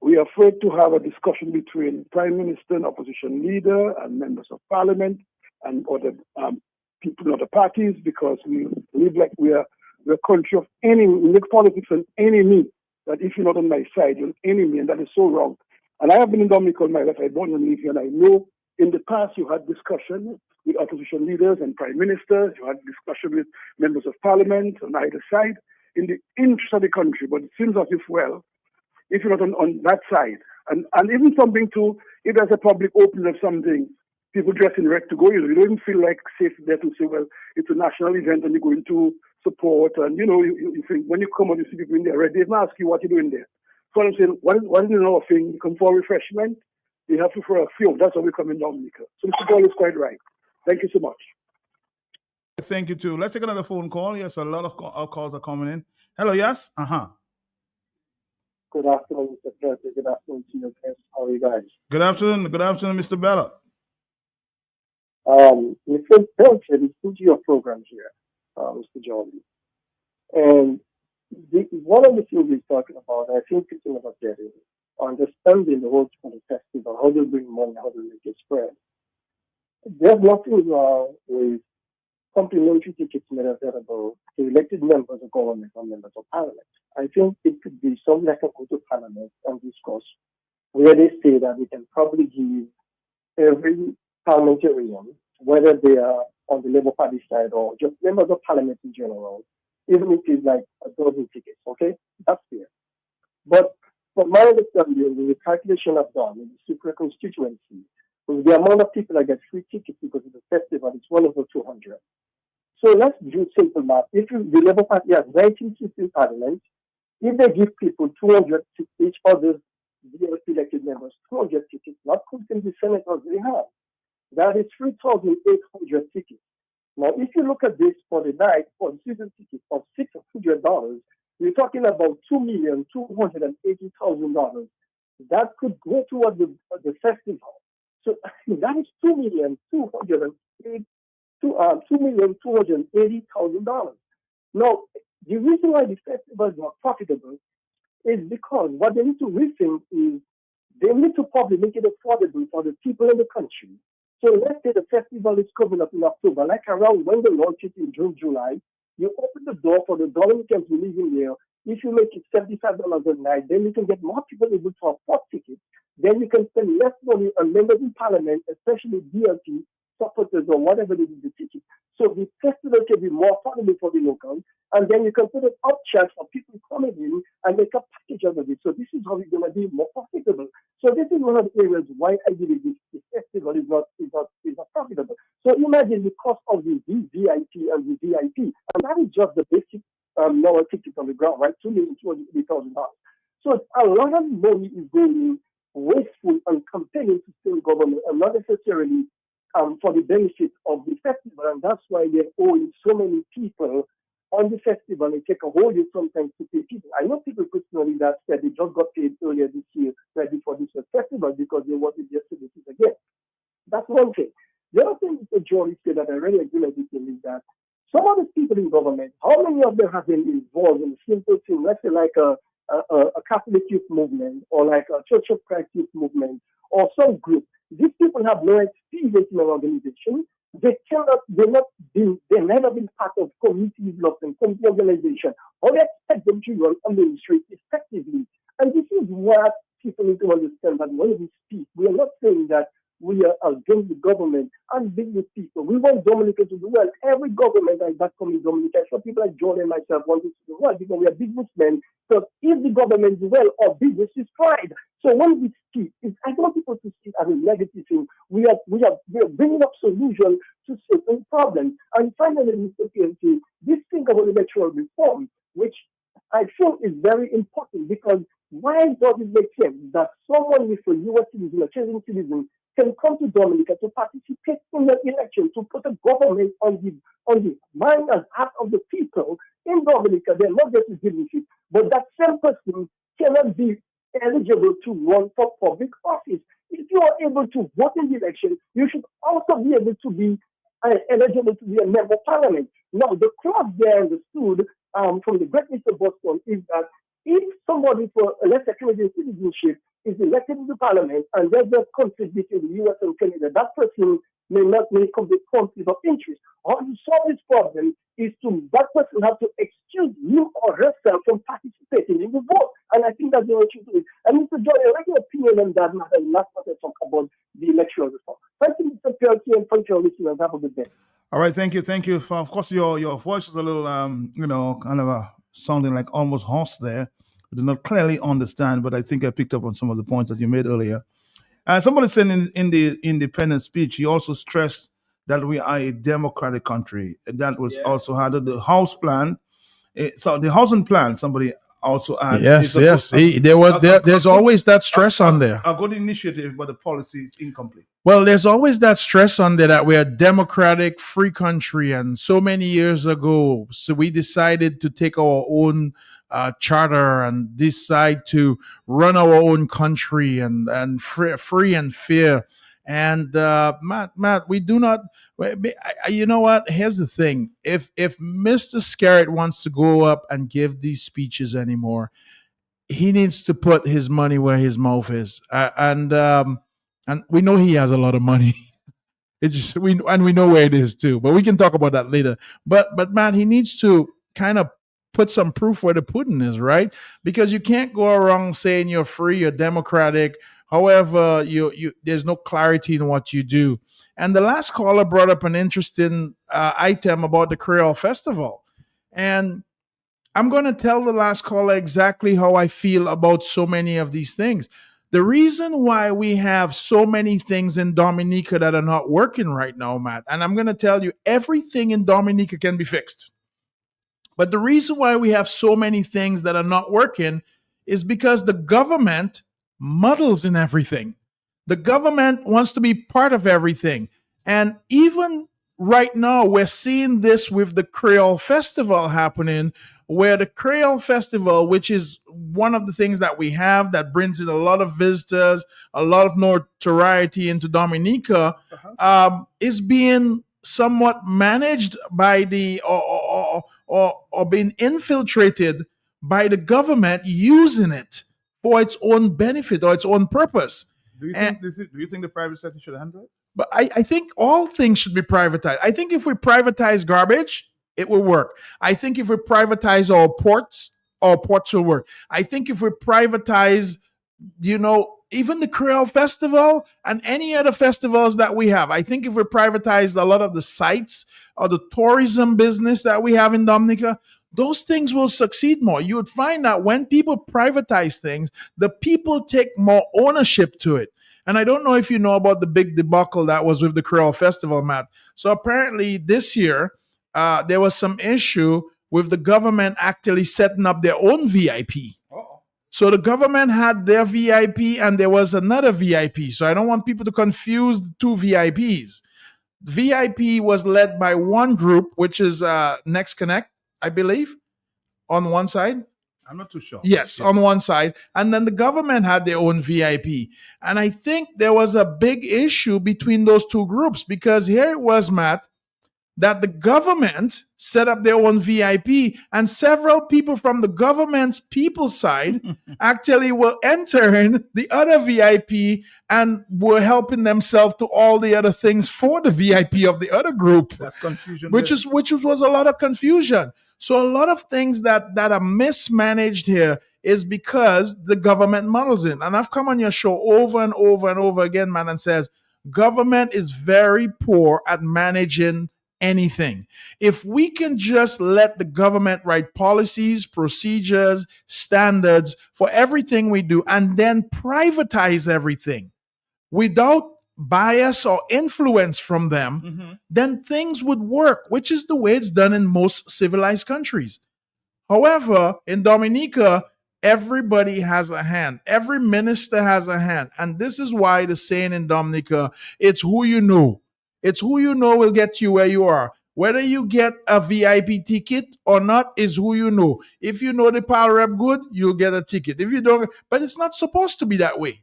Speaker 5: We are afraid to have a discussion between Prime Minister and opposition leader and members of parliament and other people in other parties because we live like we're a country of enemy. We make politics an enemy. That if you're not on my side, you're an enemy, and that is so wrong. And I have been in Dominica all my life. I born and live here, and I know in the past you had discussion with opposition leaders and prime ministers. You had discussion with members of parliament on either side in the interest of the country. But it seems as if, well, if you're not on that side, and even something to, if there's a public opening of something, people dress in red to go. You don't even feel like safe there to say, well, it's a national event and you're going to support. And, you think when you come out, you see people in there, right? They even ask you what you're doing there. So I'm saying, what is another thing? You come for refreshment, you have to for a few. That's how we come in Dominica. So Mr. Paul is quite right. Thank you so much.
Speaker 2: Thank you, too. Let's take another phone call. Yes, a lot of calls are coming in. Hello, yes?
Speaker 6: Good afternoon, Mr. President. Good afternoon to your guests. How are you guys?
Speaker 2: Good afternoon. Good afternoon, Mr. Bella.
Speaker 6: Mr. Belcher, listen to your programs here, Mr. Jordan. And one of the things we're talking about, I think people never get it, understanding the road to the festival, how to bring money, how to make it spread. There's nothing wrong with complimentary tickets made available to elected members of government or members of parliament. I think it could be something that can go to parliament and discuss where they say that we can probably give every parliamentarian, whether they are on the Labour Party side or just members of parliament in general, even if it's like a dozen tickets, okay? That's fair. But from my understanding, with the calculation I've done in the super constituency, with the amount of people that get free tickets because of the festival, it's 1/200. So let's do simple math. If the Labour Party has 19 seats in parliament, if they give people 200 to each other's elected members, 200 tickets, not counting the senators they have, that is 3,800 tickets. Now, if you look at this for the night, for the season ticket of $600, you're talking about $2,280,000. That could go toward the festival. So that is $2,280,000. Now, the reason why the festival is not profitable is because what they need to rethink is they need to probably make it affordable for the people in the country. So let's say the festival is coming up in October, like around when they launch it in June, July, you open the door for the Dominicans who live in there. If you make it $75 a night, then you can get more people able to afford tickets. Then you can spend less money on members in parliament, especially DLP supporters or whatever they do the ticket. So the festival can be more affordable for the locals, and then you can put an upcharge for people coming in and make a package out of it. So this is how it's going to be more profitable. So this is one of the areas why I believe this festival is not profitable. So imagine the cost of the VVIP and the VIP, and that is just the basic lower ticket on the ground, right? $2,280,000. So a lot of money is going wasteful and compelling to state government, and not necessarily for the benefit of the festival, and that's why they're owing so many people on the festival and take a whole year sometimes to pay people. I know people personally that said they just got paid earlier this year right before this festival because they wanted yesterday again. That's one thing. The other thing Mr. Jory said that I really agree with him is that some of the people in government, how many of them have been involved in a simple thing, let's say like a Catholic youth movement or like a Church of Christ youth movement or some group? These people have no experience in an organization. They've never been part of community development, community organization, or they expect them to run and administrate effectively. And this is what people need to understand, that when we speak, we are not saying that we are against the government and business people. We want Dominica to do well. Every government like that coming Dominica, so people like John and myself want to do well because we are businessmen. So if the government do well, our business is pride. So when we speak, I don't want people to see it as a negative thing. We are bringing up solutions to certain problems. And finally, Mr. PNC, this thing about electoral reform, which I feel is very important, because why does it make sense that someone with a U.S. citizen, a Chilean citizen, can come to Dominica to participate in the election, to put a government on the mind and heart of the people in Dominica? They're not just a benefit, but that same person cannot be eligible to run for public office. If you are able to vote in the election, you should also be able to be eligible to be a member of parliament. Now, the clause there understood from the great Mr. Boston is that if somebody for, let's say, Canadian citizenship is elected into parliament and there's a conflict between the U.S. and Canada, that person may not make up the conflict of interest. How to solve this problem is that person have to excuse him or herself from participating in the vote. And I think that's the way to do it. And Mr. Joy, I like your opinion on that matter. Last time I talk about the electoral reform. Thank you, Mr. Peltier, and thank you, listeners. Have a good day.
Speaker 2: All right, thank you. Of course, your voice is a little, kind of sounding like almost hoarse there. I did not clearly understand, but I think I picked up on some of the points that you made earlier. Somebody said in the independence speech, he also stressed that we are a democratic country. That was also had the house plan. So the housing plan, somebody also added.
Speaker 1: Yes. There's always that stress on there.
Speaker 2: A good initiative, but the policy is incomplete.
Speaker 1: Well, there's always that stress on there that we're a democratic, free country. And so many years ago, so we decided to take our own charter and decide to run our own country and free and fair. And Matt, we do not. You know what? Here's the thing: if Mr. Scarrett wants to go up and give these speeches anymore, he needs to put his money where his mouth is. And we know he has a lot of money. We know where it is too. But we can talk about that later. But Matt, he needs to kind of put some proof where the pudding is, right? Because you can't go around saying you're free, you're democratic. However, you there's no clarity in what you do. And the last caller brought up an interesting item about the Creole Festival. And I'm going to tell the last caller exactly how I feel about so many of these things. The reason why we have so many things in Dominica that are not working right now, Matt, and I'm going to tell you, everything in Dominica can be fixed. But the reason why we have so many things that are not working is because the government muddles in everything. The government wants to be part of everything. And even right now, we're seeing this with the Creole Festival happening, where the Creole Festival, which is one of the things that we have that brings in a lot of visitors, a lot of notoriety into Dominica, is being somewhat managed by the or being infiltrated by the government, using it for its own benefit or its own purpose.
Speaker 2: Do you think the private sector should handle it?
Speaker 1: But I think all things should be privatized. I think if we privatize garbage, it will work. I think if we privatize our ports will work. I think if we privatize, even the Creole Festival and any other festivals that we have, I think if we privatize a lot of the sites or the tourism business that we have in Dominica, those things will succeed more. You would find that when people privatize things, the people take more ownership to it. And I don't know if you know about the big debacle that was with the Creole Festival, Matt. So apparently this year, there was some issue with the government actually setting up their own VIP. Uh-oh. So the government had their VIP and there was another VIP. So I don't want people to confuse the two VIPs. VIP was led by one group, which is Next Connect, I believe, on one side.
Speaker 2: I'm not too sure.
Speaker 1: Yes, on one side. And then the government had their own VIP. And I think there was a big issue between those two groups, because here it was, Matt, that the government set up their own VIP, and several people from the government's people side actually were entering the other VIP and were helping themselves to all the other things for the VIP of the other group.
Speaker 2: That's confusion.
Speaker 1: Which was a lot of confusion. So a lot of things that are mismanaged here is because the government muddles in. And I've come on your show over and over and over again, man, and says government is very poor at managing anything. If we can just let the government write policies, procedures, standards for everything we do, and then privatize everything without bias or influence from them, then things would work, which is the way it's done in most civilized countries. However, in Dominica, everybody has a hand. Every minister has a hand. And this is why the saying in Dominica, it's who you know. It's who you know will get you where you are. Whether you get a VIP ticket or not is who you know. If you know the power rep good, you'll get a ticket. If you don't, but it's not supposed to be that way.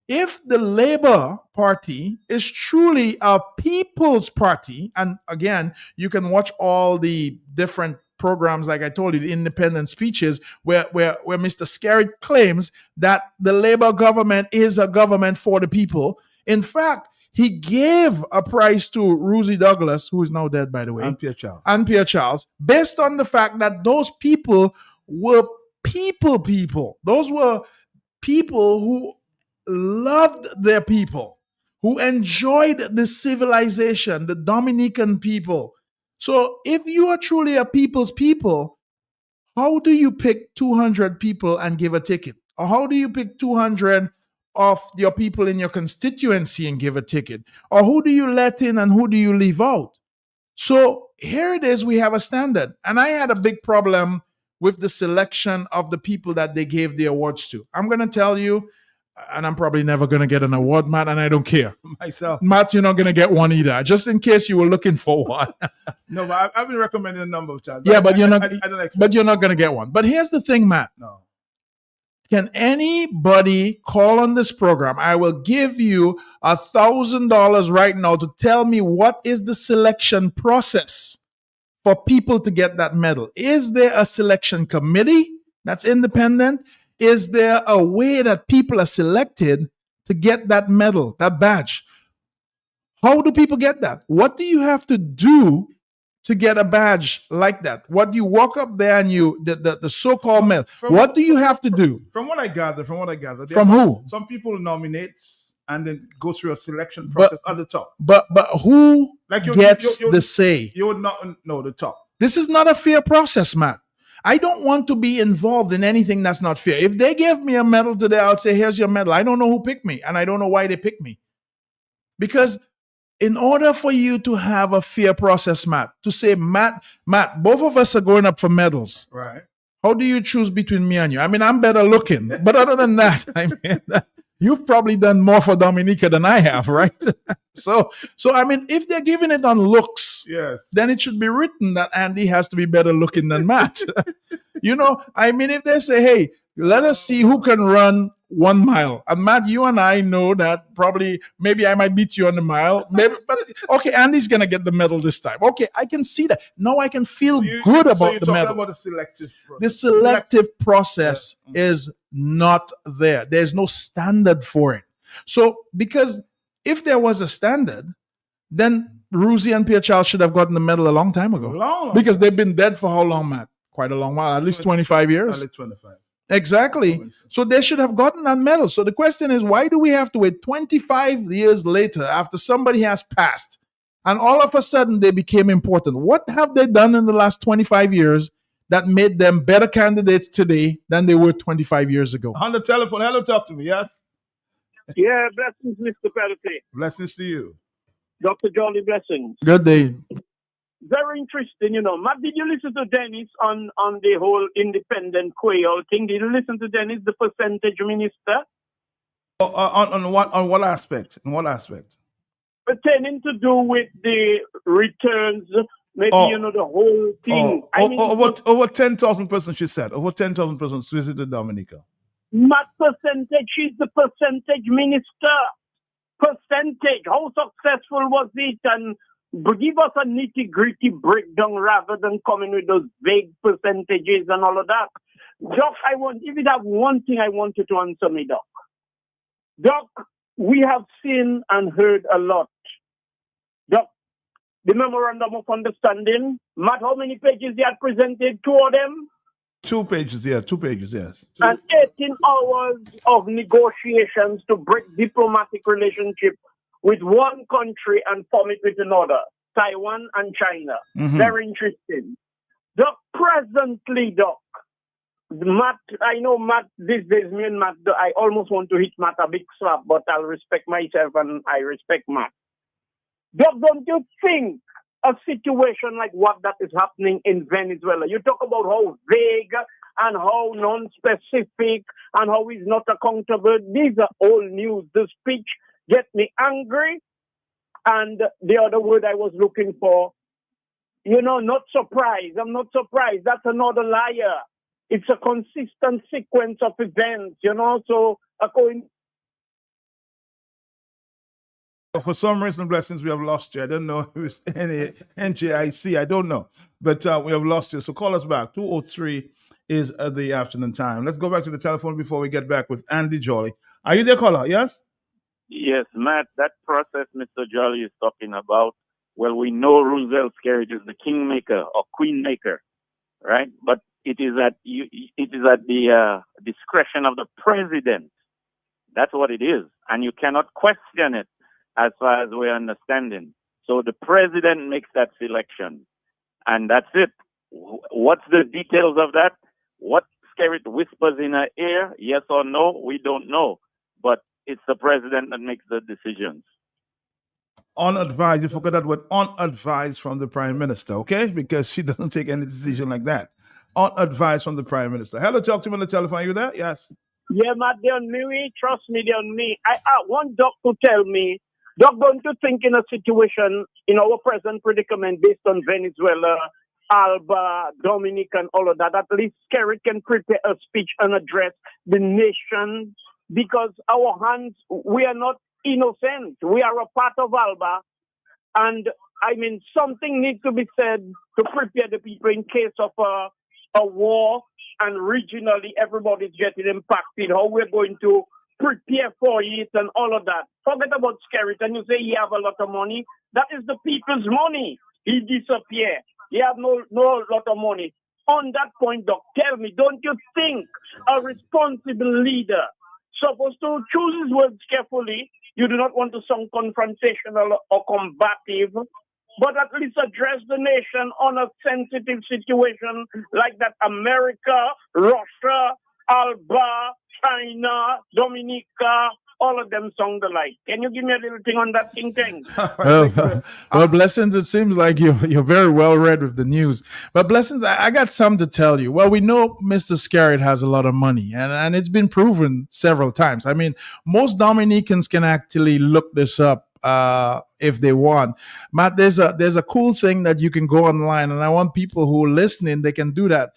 Speaker 1: If the Labour Party is truly a people's party, and again, you can watch all the different programs, like I told you, the independent speeches, where Mr. Skerritt claims that the Labour government is a government for the people. In fact, he gave a prize to Rosie Douglas, who is now dead, by the way,
Speaker 2: and Pierre
Speaker 1: Charles, based on the fact that those people were people. Those were people who loved their people, who enjoyed the civilization, the Dominican people. So if you are truly a people's people, how do you pick 200 people and give a ticket? Or how do you pick 200 of your people in your constituency and give a ticket? Or who do you let in and who do you leave out? So here it is, we have a standard. And I had a big problem with the selection of the people that they gave the awards to. I'm going to tell you, and I'm probably never going to get an award, Matt, and I don't care.
Speaker 2: Myself.
Speaker 1: Matt, you're not going to get one either, just in case you were looking for one.
Speaker 2: No, but I've been recommending a number of times.
Speaker 1: Yeah, but you're not going to get one. But here's the thing, Matt.
Speaker 2: No.
Speaker 1: Can anybody call on this program? I will give you $1,000 right now to tell me what is the selection process for people to get that medal. Is there a selection committee that's independent? Is there a way that people are selected to get that medal, that badge? How do people get that? What do you have to do to get a badge like that? What do you walk up there and the so-called medal? What do you have to do?
Speaker 2: From what I gather,
Speaker 1: from who?
Speaker 2: Some people nominate and then go through a selection
Speaker 1: But-
Speaker 2: process at the top.
Speaker 1: But who
Speaker 2: Like
Speaker 1: gets the say?
Speaker 2: You would not know the top.
Speaker 1: This is not a fair process, Matt. I don't want to be involved in anything that's not fair. If they give me a medal today, I would say, here's your medal. I don't know who picked me, and I don't know why they picked me. Because in order for you to have a fair process, Matt, to say, Matt, both of us are going up for medals.
Speaker 2: Right.
Speaker 1: How do you choose between me and you? I mean, I'm better looking. But other than that, I mean, you've probably done more for Dominica than I have, right? So I mean, if they're giving it on looks,
Speaker 2: Yes.
Speaker 1: then it should be written that Andy has to be better looking than Matt. You know, I mean, if they say, hey, let us see who can run 1 mile. And Matt, you and I know that probably maybe I might beat you on the mile. Maybe, but okay, Andy's gonna get the medal this time. Okay, I can see that. Now I can feel good
Speaker 2: So
Speaker 1: about
Speaker 2: you're
Speaker 1: the
Speaker 2: talking
Speaker 1: medal.
Speaker 2: about the selective process.
Speaker 1: The selective process is not there. There's no standard for it. So, because if there was a standard, then Ruzi and Pierre Charles should have gotten the medal a long time ago.
Speaker 2: Long.
Speaker 1: Because they've been dead for how long, Matt? Quite a long while, at least 25 years.
Speaker 2: Only 25.
Speaker 1: Exactly. So they should have gotten that medal. So the question is, why do we have to wait 25 years later after somebody has passed and all of a sudden they became important? What have they done in the last 25 years that made them better candidates today than they were 25 years ago?
Speaker 2: On the telephone. Hello, talk to me. Yes.
Speaker 7: Yeah, blessings, Mr. Pelosi.
Speaker 2: Blessings to you.
Speaker 7: Dr. Jolly, blessings.
Speaker 1: Good day.
Speaker 7: Very interesting, you know. Matt, did you listen to Dennis on the whole independent Quayle thing? Did you listen to Dennis, the percentage minister?
Speaker 2: On what aspect? In what aspect?
Speaker 7: Pertaining to do with the returns, maybe,
Speaker 2: Oh.
Speaker 7: you know, the whole thing.
Speaker 2: Over 10,000 persons, she said. Over 10,000 persons visited Dominica.
Speaker 7: Matt percentage, she's the percentage minister. Percentage, how successful was it? And give us a nitty-gritty breakdown rather than coming with those vague percentages and all of that. Doc, if you have one thing I want you to answer me, Doc. Doc, we have seen and heard a lot. Doc, the memorandum of understanding, Matt, how many pages they had presented? 2 of them?
Speaker 2: 2 pages, yeah. 2 pages, yes.
Speaker 7: And 18 hours of negotiations to break diplomatic relationship with one country and form it with another, Taiwan and China.
Speaker 2: Mhm.
Speaker 7: Very interesting. Doc, presently, Doc, Matt, I know Matt, these days, me and Matt, I almost want to hit Matt a big slap, but I'll respect myself and I respect Matt. Doc, don't you think a situation like what that is happening in Venezuela, you talk about how vague and how non-specific and how he's not accountable. These are old news. The speech get me angry. And the other word I was looking for, you know, not surprised. I'm not surprised. That's another liar. It's a consistent sequence of events, you know. So according
Speaker 2: For some reason, blessings, we have lost you. I don't know if it's any NJIC. I don't know. But we have lost you. So call us back. 2:03 is the afternoon time. Let's go back to the telephone before we get back with Andy Jolly. Are you there, caller? Yes?
Speaker 8: Yes, Matt, that process Mr. Jolly is talking about, well, we know Roosevelt Skerrit is the kingmaker or queenmaker, right? But it is at the discretion of the president. That's what it is. And you cannot question it as far as we're understanding. So the president makes that selection. And that's it. What's the details of that? What Skerrit whispers in her ear, yes or no, we don't know. But it's the president that makes the decisions.
Speaker 2: Unadvised. You forgot that word, unadvised from the prime minister, okay? Because she doesn't take any decision like that. Unadvised from the prime minister. Hello, talk to me on the telephone. Are you there? Yes.
Speaker 7: Yeah, Matt, they're on me. Trust me, they're on me. I want Doc to tell me, Doc, don't you think in a situation, in our present predicament based on Venezuela, Alba, Dominica, and all of that, at least Skerrit can prepare a speech and address the nation, because our hands, we are not innocent. We are a part of Alba. And, I mean, something needs to be said to prepare the people in case of a war, and regionally everybody's getting impacted, how we're going to prepare for it and all of that. Forget about Skerrit, and you say he have a lot of money. That is the people's money. He disappear. He have no lot of money. On that point, Doc, tell me, don't you think a responsible leader supposed to choose his words carefully? You do not want to sound confrontational or combative, but at least address the nation on a sensitive situation like that. America, Russia, Alba, China, Dominica, all of them sound alike. Can you give me a little thing on that, King Tang?
Speaker 1: Well, Blessings, it seems like you're very well read with the news. But Blessings, I got something to tell you. Well, we know Mr. Skerritt has a lot of money, and it's been proven several times. I mean, most Dominicans can actually look this up if they want. Matt, there's a cool thing that you can go online, and I want people who are listening, they can do that.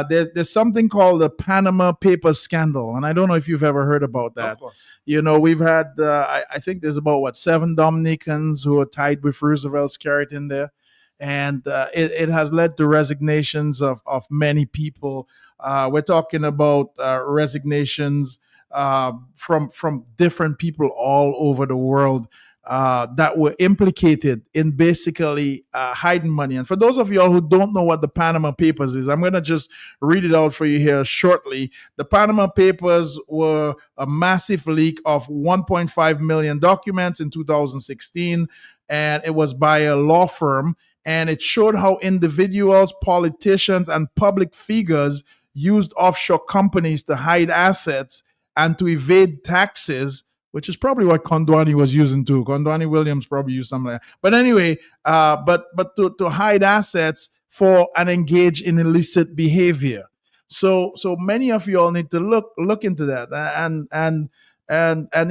Speaker 1: There's something called the Panama Papers scandal, and I don't know if you've ever heard about that. You know, we've had I think there's about 7 Dominicans who are tied with Roosevelt Skerritt in there, and it has led to resignations of many people. We're talking about resignations from different people all over the world that were implicated in basically hiding money. And for those of y'all who don't know what the Panama Papers is, I'm going to just read it out for you here shortly. The Panama Papers were a massive leak of 1.5 million documents in 2016, and it was by a law firm, and it showed how individuals, politicians, and public figures used offshore companies to hide assets and to evade taxes, which is probably what Kondwani was using too. Kondwani Williams probably used something like that. But anyway, but to hide assets for and engage in illicit behavior. So many of you all need to look into that. And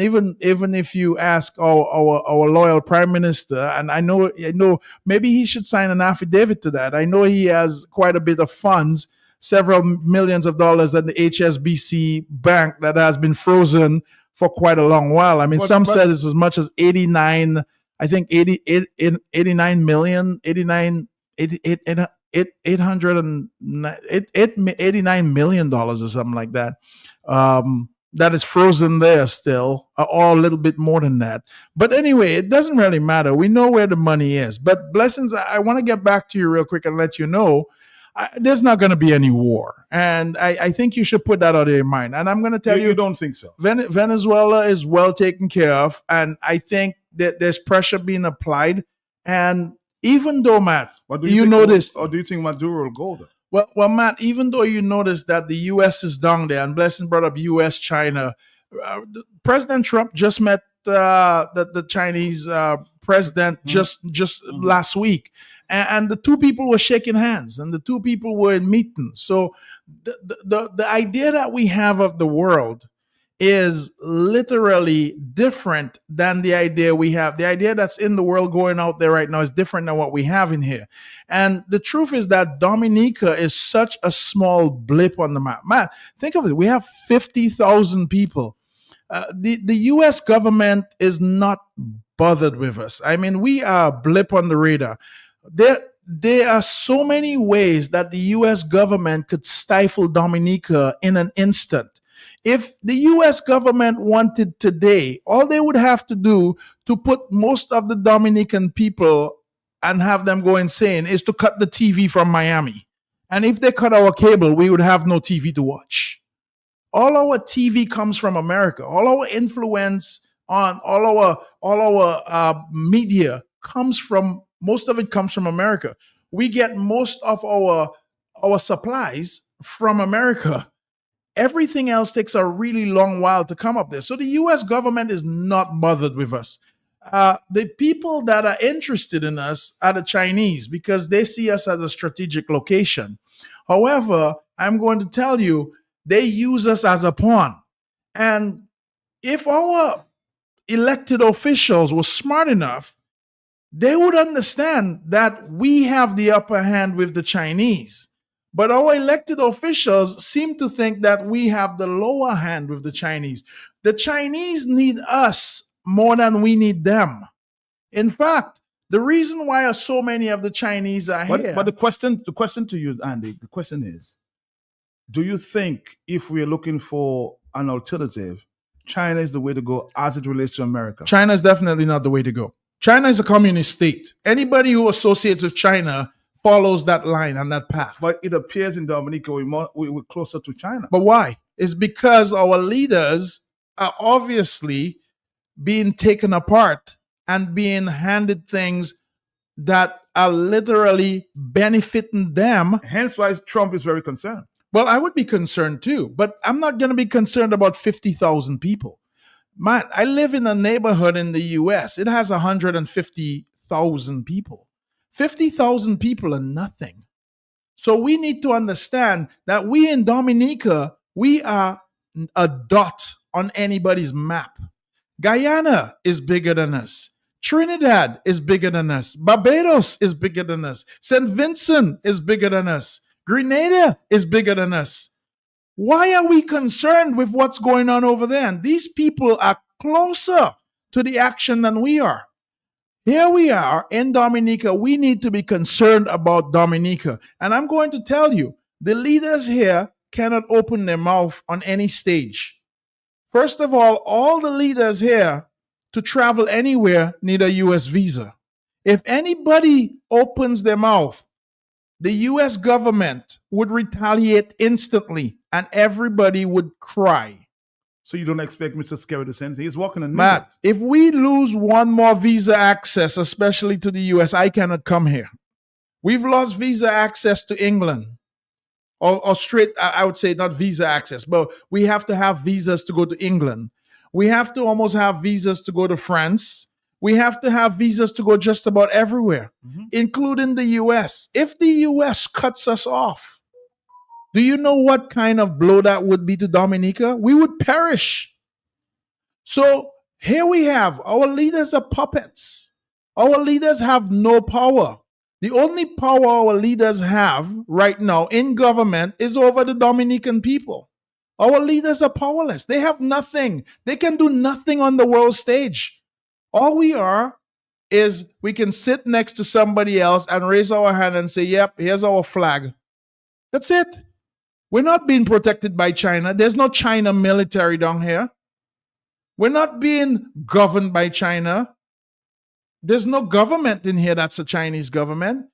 Speaker 1: even if you ask our loyal Prime Minister, and I know maybe he should sign an affidavit to that. I know he has quite a bit of funds, several millions of dollars at the HSBC bank that has been frozen for quite a long while. I mean, some said it's as much as 89 million, 89 million dollars or something like that. That is frozen there still, or a little bit more than that. But anyway, it doesn't really matter. We know where the money is. But Blessings, I want to get back to you real quick and let you know there's not going to be any war. And I think you should put that out of your mind. And I'm going to tell you.
Speaker 2: You don't think so?
Speaker 1: Venezuela is well taken care of. And I think that there's pressure being applied. And even though, Matt, do you notice?
Speaker 2: Or do you think Maduro will go there?
Speaker 1: Well, Matt, even though you notice that the U.S. is down there, and Blessing brought up U.S., China, President Trump just met the Chinese president just last week. And the two people were shaking hands, and the two people were in meetings. So the idea that we have of the world is literally different than the idea we have. The idea that's in the world going out there right now is different than what we have in here. And the truth is that Dominica is such a small blip on the map. Man, think of it. We have 50,000 people. The U.S. government is not bothered with us. I mean, we are a blip on the radar. There are so many ways that the U.S. government could stifle Dominica in an instant. If the U.S. government wanted today, all they would have to do to put most of the Dominican people and have them go insane is to cut the TV from Miami. And if they cut our cable, we would have no TV to watch. All our TV comes from America. All our influence on all our media comes from, most of it comes from America. We get most of our supplies from America. Everything else takes a really long while to come up there. So the U.S. government is not bothered with us. The people that are interested in us are the Chinese because they see us as a strategic location. However, I'm going to tell you, they use us as a pawn. And if our elected officials were smart enough, they would understand that we have the upper hand with the Chinese. But our elected officials seem to think that we have the lower hand with the Chinese. The Chinese need us more than we need them. In fact, the reason why so many of the Chinese are here.
Speaker 2: But the question to you, Andy, the question is, do you think if we're looking for an alternative, China is the way to go as it relates to America?
Speaker 1: China is definitely not the way to go. China is a communist state. Anybody who associates with China follows that line and that path.
Speaker 2: But it appears in Dominica we're closer to China.
Speaker 1: But why? It's because our leaders are obviously being taken apart and being handed things that are literally benefiting them.
Speaker 2: Hence why Trump is very concerned.
Speaker 1: Well, I would be concerned too, but I'm not going to be concerned about 50,000 people. I live in a neighborhood in the US. It has 150,000 people. 50,000 people are nothing. So we need to understand that we in Dominica, we are a dot on anybody's map. Guyana is bigger than us. Trinidad is bigger than us. Barbados is bigger than us. St. Vincent is bigger than us. Grenada is bigger than us. Why are we concerned with what's going on over there? And these people are closer to the action than we are. Here we are in Dominica. We need to be concerned about Dominica. And I'm going to tell you, the leaders here cannot open their mouth on any stage. First of all the leaders here to travel anywhere need a U.S. visa. If anybody opens their mouth, the U.S. government would retaliate instantly and everybody would cry.
Speaker 2: So you don't expect Mr. Scary to send? He's walking in
Speaker 1: Matt, if we lose one more visa access, especially to the U.S., I cannot come here. We've lost visa access to England. Or straight, I would say not visa access, but we have to have visas to go to England. We have to almost have visas to go to France. We have to have visas to go just about everywhere, including the U.S. If the U.S. cuts us off, do you know what kind of blow that would be to Dominica? We would perish. So here we have our leaders are puppets. Our leaders have no power. The only power our leaders have right now in government is over the Dominican people. Our leaders are powerless. They have nothing. They can do nothing on the world stage. All we are is we can sit next to somebody else and raise our hand and say, yep, here's our flag. That's it. We're not being protected by China. There's no China military down here. We're not being governed by China. There's no government in here that's a Chinese government.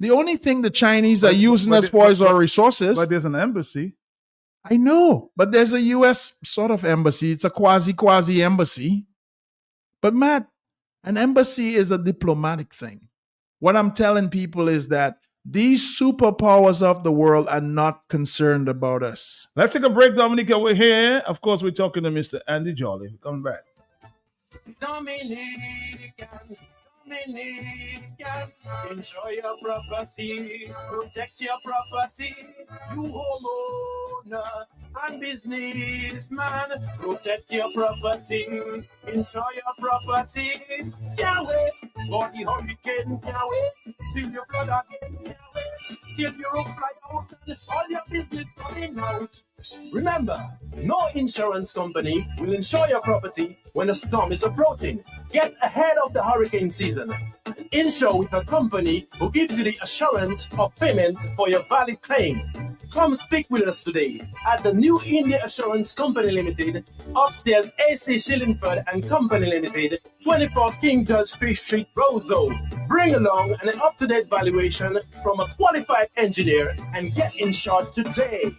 Speaker 1: The only thing the Chinese are using us for is our resources.
Speaker 2: But there's an embassy.
Speaker 1: I know, but there's a U.S. sort of embassy. It's a quasi embassy. But Matt, an embassy is a diplomatic thing. What I'm telling people is that these superpowers of the world are not concerned about us.
Speaker 2: Let's take a break, Dominica. We're here. Of course, we're talking to Mr. Andy Jolly. Come back.
Speaker 9: Dominicans, enjoy your property, protect your property. You homeowner and businessman, protect your property, enjoy your property. Can't wait for the hurricane, can't wait till your flood again, can't wait till your roof fly out and all your business coming out. Remember, no insurance company will insure your property when a storm is approaching. Get ahead of the hurricane season and insure with a company who gives you the assurance of payment for your valid claim. Come speak with us today at the New India Assurance Company Limited, upstairs AC Shillingford and Company Limited, 24 King George Street, Roseau. Bring along an up-to-date valuation from a qualified engineer and get insured today.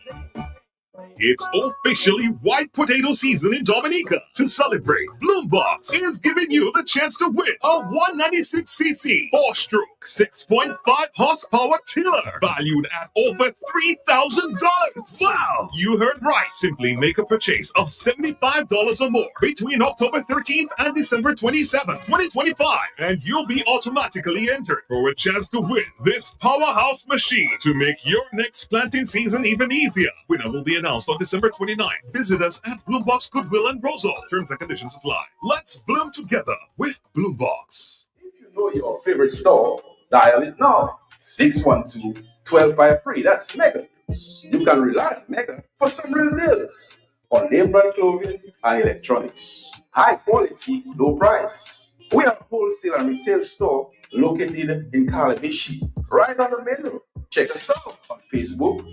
Speaker 10: It's officially white potato season in Dominica. To celebrate, Bloombox is giving you the chance to win a 196cc 4-stroke, 6.5 horsepower tiller, valued at over $3,000. Wow! You heard right. Simply make a purchase of $75 or more between October 13th and December 27th, 2025, and you'll be automatically entered for a chance to win this powerhouse machine to make your next planting season even easier. Winner will be announced on December 29th. Visit us at Bloombox Goodwill and Roseau. Terms and conditions apply. Let's bloom together with Bloombox.
Speaker 11: If you know your favorite store, dial it now. 612-1253. That's Mega Deals. You can rely on Mega for some real deals on name brand clothing and electronics. High quality, low price. We are a wholesale and retail store located in Calabishi, right on the main road. Check us out on Facebook,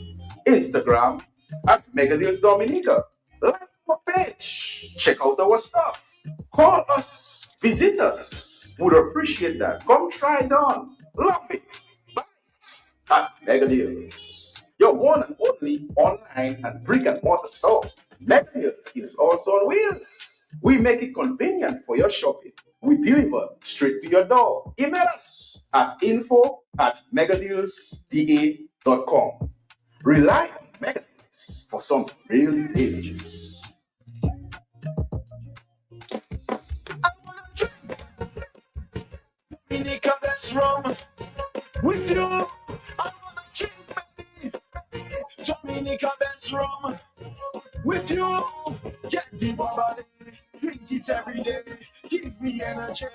Speaker 11: Instagram at Mega Deals Dominica. Like our page. Check out our stuff. Call us. Visit us. Would appreciate that. Come try it on. Love it. Buy it at Mega Deals. Yo, your one and only online and brick and mortar store. Mega Deals is also on wheels. We make it convenient for your shopping. We deliver straight to your door. Email us at info@megadealsda.com. Rely on Mega Deals for some real deals.
Speaker 9: Dominica, that's rum with you. I wanna drink, baby. Dominica, that's rum with you. Get the body, drink it every day. Give me energy.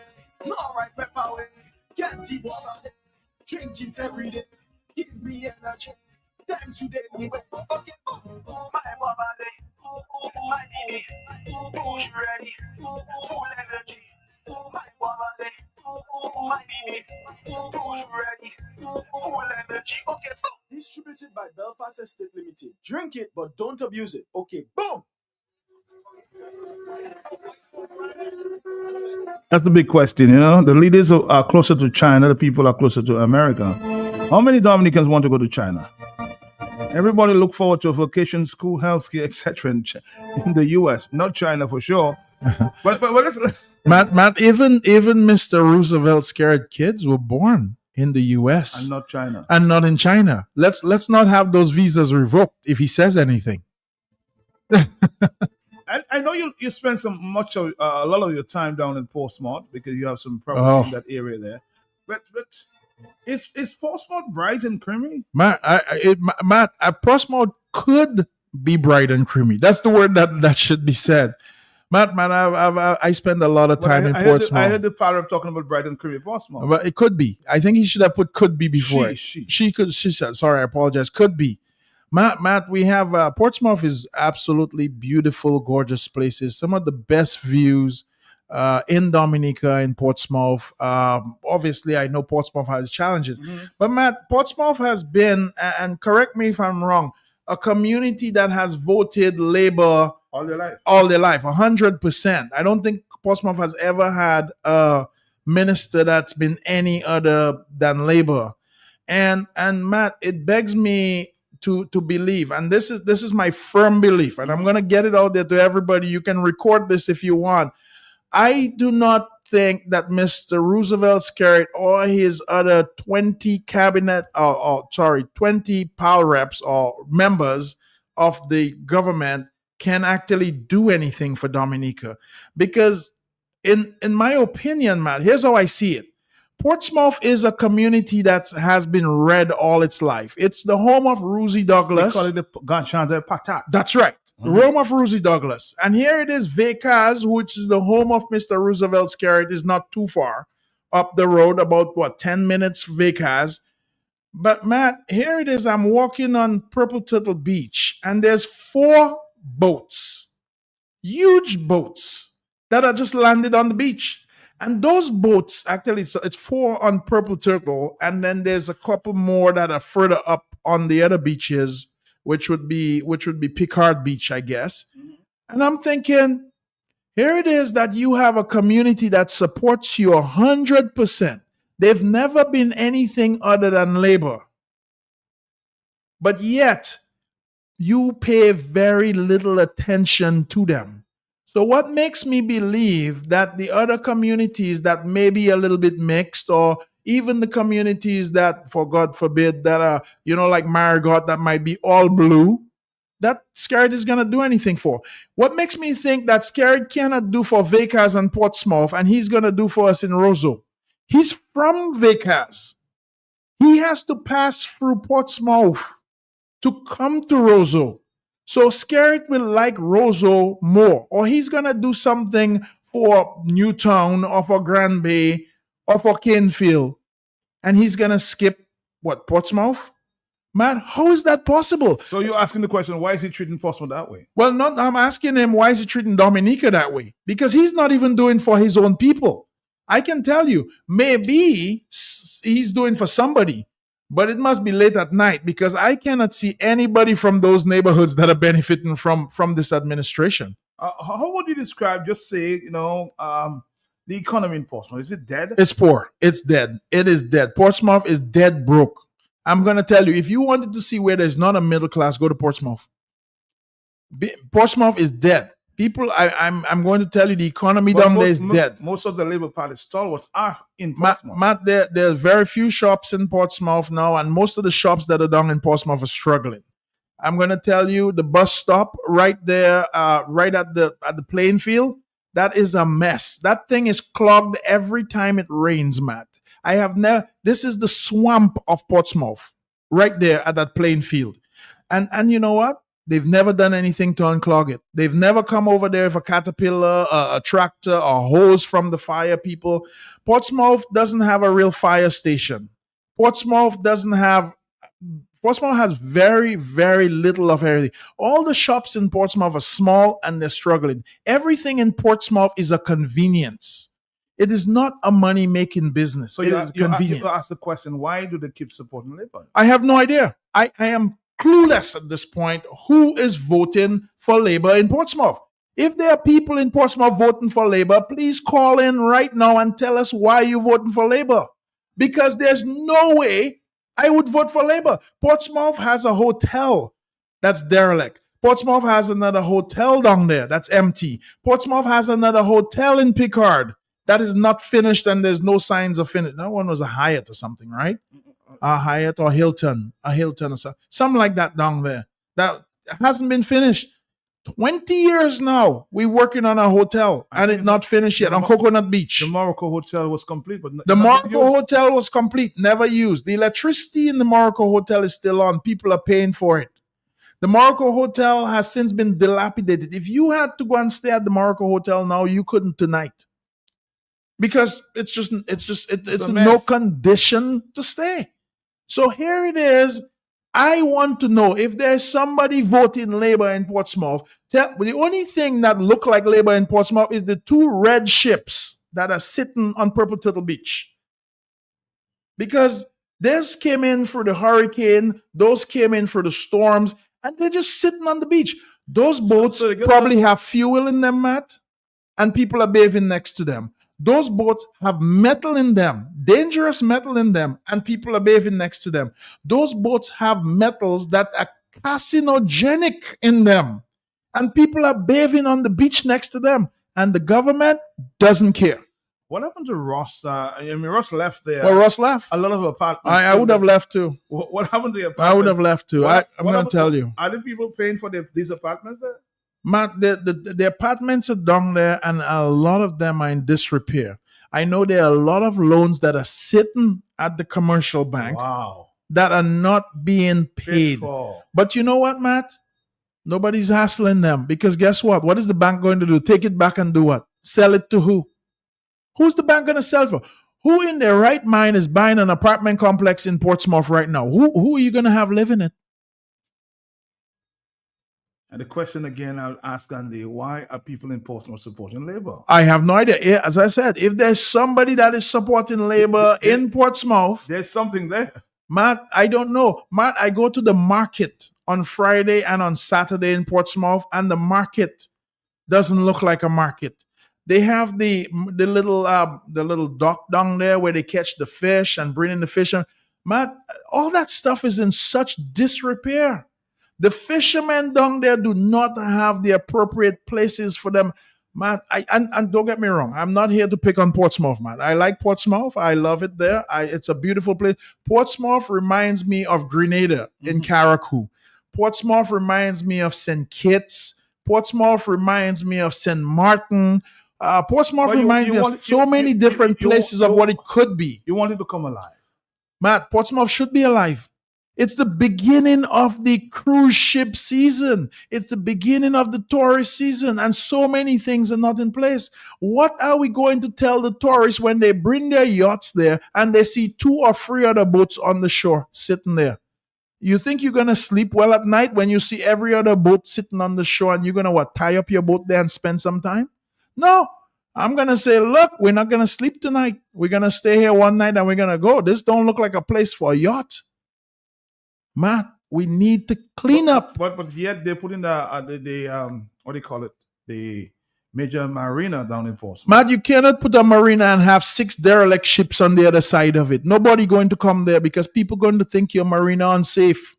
Speaker 9: Alright, pepper way. Get the body, drink it every day. Give me energy. Time today, we went. Okay, my body, my knee, who's ready, full energy. My body, my knee, who's ready, full energy. Okay, boom. Distributed by Belfast Estate Limited. Drink it, but don't abuse it. Okay, boom.
Speaker 2: That's the big question, you know. The leaders are closer to China, the people are closer to America. How many Dominicans want to go to China? Everybody look forward to a vacation, school, healthcare, etc. in the U.S., not China for sure. But let's
Speaker 1: Matt, even Mr. Roosevelt scared kids were born in the U.S.
Speaker 2: and not China.
Speaker 1: and not in China. Let's not have those visas revoked if he says anything.
Speaker 2: I know you spend a lot of your time down in Portsmouth because you have some property in that area there. But is Portsmouth bright and creamy?
Speaker 1: Matt, Portsmouth could be bright and creamy. That's the word that should be said. Matt, I spend a lot of time in Portsmouth.
Speaker 2: I heard the power talking about bright and creamy Portsmouth.
Speaker 1: But it could be. I think he should have put could be before. She said, sorry, I apologize. Could be. Matt, we have Portsmouth is absolutely beautiful, gorgeous places. Some of the best views in Dominica, in Portsmouth. Obviously, I know Portsmouth has challenges. But Matt, Portsmouth has been, and correct me if I'm wrong, a community that has voted Labour
Speaker 2: all their life,
Speaker 1: 100%. I don't think Portsmouth has ever had a minister that's been any other than Labour. And Matt, it begs me to believe, and this is my firm belief, and I'm gonna get it out there to everybody. You can record this if you want. I do not think that Mr. Roosevelt Skerritt or his other 20 20 PAL reps or members of the government can actually do anything for Dominica. Because in my opinion, Matt, here's how I see it. Portsmouth is a community that has been red all its life. It's the home of Rosie Douglas.
Speaker 2: They call it the Ganchanda Patat.
Speaker 1: That's right. The home of Rosie Douglas. And here it is, Vacaz, which is the home of Mr. Roosevelt Skerritt, is not too far up the road, about 10 minutes Vacaz. But Matt, here it is. I'm walking on Purple Turtle Beach, and there's 4 boats, huge boats, that are just landed on the beach. And those boats, actually, so it's 4 on Purple Turtle, and then there's a couple more that are further up on the other beaches, which would be Picard Beach, I guess. And I'm thinking, here it is that you have a community that supports you 100%. They've never been anything other than Labour. But yet, you pay very little attention to them. So what makes me believe that the other communities that may be a little bit mixed, or even the communities that, for God forbid, that are, like Marigot, that might be all blue, that Skerritt is going to do anything for. What makes me think that Skerritt cannot do for Vacaz and Portsmouth, and he's going to do for us in Roseau? He's from Vacaz. He has to pass through Portsmouth to come to Roseau. So Skerritt will like Roseau more, or he's going to do something for Newtown or for Grand Bay or for Canefield, and he's going to skip, Portsmouth? Man, how is that possible?
Speaker 2: So you're asking the question, why is he treating Portsmouth that way?
Speaker 1: Well, I'm asking him, why is he treating Dominica that way? Because he's not even doing for his own people. I can tell you, maybe he's doing for somebody, but it must be late at night, because I cannot see anybody from those neighborhoods that are benefiting from this administration.
Speaker 2: How would you describe, just say, the economy in Portsmouth? Is it dead?
Speaker 1: It's poor. It's dead. It is dead. Portsmouth is dead broke. I'm going to tell you, if you wanted to see where there's not a middle class, go to Portsmouth. Portsmouth is dead. People, I'm going to tell you, the economy down there is dead.
Speaker 2: Most of the Labour Party stalwarts are in
Speaker 1: Matt,
Speaker 2: Portsmouth.
Speaker 1: there are very few shops in Portsmouth now, and most of the shops that are down in Portsmouth are struggling. I'm going to tell you, the bus stop right there, right at the playing field, that is a mess. That thing is clogged every time it rains, Matt. This is the swamp of Portsmouth, right there at that playing field. And you know what? They've never done anything to unclog it. They've never come over there with a caterpillar, a tractor, a hose from the fire people. Portsmouth doesn't have a real fire station. Portsmouth has very, very little of everything. All the shops in Portsmouth are small and they're struggling. Everything in Portsmouth is a convenience. It is not a money-making business. So it is convenient.
Speaker 2: You ask the question, why do they keep supporting Labour?
Speaker 1: I have no idea. I am clueless at this point who is voting for Labour in Portsmouth. If there are people in Portsmouth voting for Labour, please call in right now and tell us why you're voting for Labour. Because there's no way I would vote for Labour. Portsmouth has a hotel that's derelict. Portsmouth has another hotel down there that's empty. Portsmouth has another hotel in Picard that is not finished and there's no signs of finish. That one was a Hyatt or something, right? A Hyatt or Hilton or something like that down there. That hasn't been finished. 20 years now, we're working on a hotel and it's not finished yet on Coconut Beach.
Speaker 2: The Morocco Hotel was complete, but
Speaker 1: the Morocco Hotel was complete, never used. The electricity in the Morocco Hotel is still on. People are paying for it. The Morocco Hotel has since been dilapidated. If you had to go and stay at the Morocco Hotel now, you couldn't tonight. Because it's in no condition to stay. So here it is. I want to know if there's somebody voting Labour in Portsmouth. The only thing that look like Labour in Portsmouth is the two red ships that are sitting on Purple Turtle Beach. Because those came in for the hurricane, those came in for the storms, and they're just sitting on the beach. Those boats probably have fuel in them, Matt, and people are bathing next to them. Those boats have metal in them, dangerous metal in them, and people are bathing next to them. Those boats have metals that are carcinogenic in them, and people are bathing on the beach next to them, and the government doesn't care.
Speaker 2: What happened to Ross? Ross left there.
Speaker 1: Well, Ross left.
Speaker 2: A lot of apartments.
Speaker 1: I would have left too.
Speaker 2: What happened to the apartments?
Speaker 1: I would have left too. I'm going to tell you.
Speaker 2: Are the people paying for these apartments there?
Speaker 1: Matt, the apartments are down there, and a lot of them are in disrepair. I know there are a lot of loans that are sitting at the commercial bank that are not being paid. But you know what, Matt? Nobody's hassling them because guess what? What is the bank going to do? Take it back and do what? Sell it to who? Who's the bank going to sell for? Who in their right mind is buying an apartment complex in Portsmouth right now? Who are you going to have live in it?
Speaker 2: And the question again, I'll ask Andy, why are people in Portsmouth supporting Labour?
Speaker 1: I have no idea. As I said, if there's somebody that is supporting Labour in Portsmouth,
Speaker 2: there's something there.
Speaker 1: Matt, I don't know. Matt, I go to the market on Friday and on Saturday in Portsmouth, and the market doesn't look like a market. They have the little dock down there where they catch the fish and bring in the fish. Matt, all that stuff is in such disrepair. The fishermen down there do not have the appropriate places for them. Man, and don't get me wrong, I'm not here to pick on Portsmouth, man. I like Portsmouth. I love it there. It's a beautiful place. Portsmouth reminds me of Grenada in Carriacou. Portsmouth reminds me of St. Kitts. Portsmouth reminds me of St. Martin. Portsmouth reminds me of so many different places of what it could be.
Speaker 2: You want it to come alive.
Speaker 1: Matt, Portsmouth should be alive. It's the beginning of the cruise ship season. It's the beginning of the tourist season, and so many things are not in place. What are we going to tell the tourists when they bring their yachts there and they see 2 or 3 other boats on the shore sitting there? You think you're going to sleep well at night when you see every other boat sitting on the shore and you're going to tie up your boat there and spend some time? No. I'm going to say, look, we're not going to sleep tonight. We're going to stay here one night and we're going to go. This don't look like a place for a yacht. Matt, we need to clean up.
Speaker 2: But yet they put in the what do you call it? The major marina down in Portsmouth.
Speaker 1: Matt, you cannot put a marina and have 6 derelict ships on the other side of it. Nobody going to come there because people going to think your marina unsafe.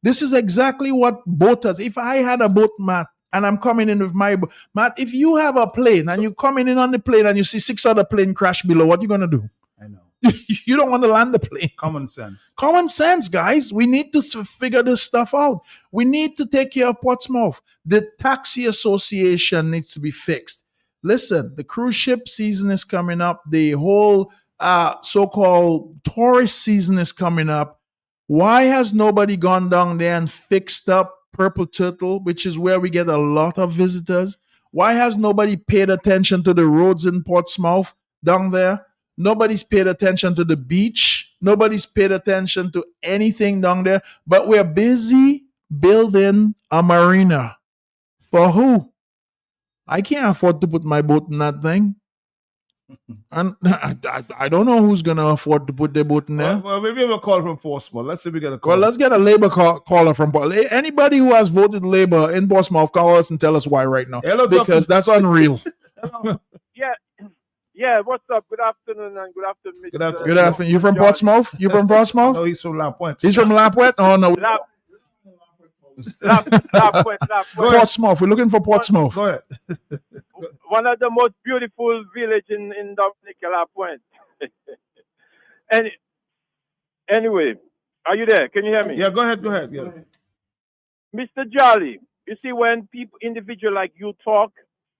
Speaker 1: This is exactly what boaters. If I had a boat, Matt, and I'm coming in with my boat, Matt, if you have a plane and you're coming in on the plane and you see 6 other planes crash below, what you going to do?
Speaker 2: I know.
Speaker 1: You don't want to land the plane.
Speaker 2: Common sense.
Speaker 1: Common sense, guys. We need to figure this stuff out. We need to take care of Portsmouth. The taxi association needs to be fixed. Listen, the cruise ship season is coming up. The whole so-called tourist season is coming up. Why has nobody gone down there and fixed up Purple Turtle, which is where we get a lot of visitors? Why has nobody paid attention to the roads in Portsmouth down there? Nobody's paid attention to the beach. Nobody's paid attention to anything down there. But we're busy building a marina. For who? I can't afford to put my boat in that thing. And I don't know who's going to afford to put their boat in there.
Speaker 2: Well, maybe we have a call from Portsmouth. Let's see if we get a call.
Speaker 1: Well, let's get a Labour caller from Portsmouth. Anybody who has voted Labour in Portsmouth, call us and tell us why right now.
Speaker 2: Hello,
Speaker 1: because that's unreal.
Speaker 12: Yeah, what's up? Good afternoon and good afternoon, Mr.
Speaker 2: Good afternoon.
Speaker 1: Good afternoon. You from Portsmouth? You from Portsmouth?
Speaker 2: No, he's from La Pointe.
Speaker 1: He's from La Pointe? Oh, no.
Speaker 12: La Pointe.
Speaker 1: Portsmouth. We're looking for Portsmouth.
Speaker 2: Go ahead.
Speaker 12: One of the most beautiful village in Dominica, La Pointe. Anyway, are you there? Can you hear me?
Speaker 2: Yeah, go ahead. Yeah.
Speaker 12: Mr. Jolly, you see, when individuals like you talk,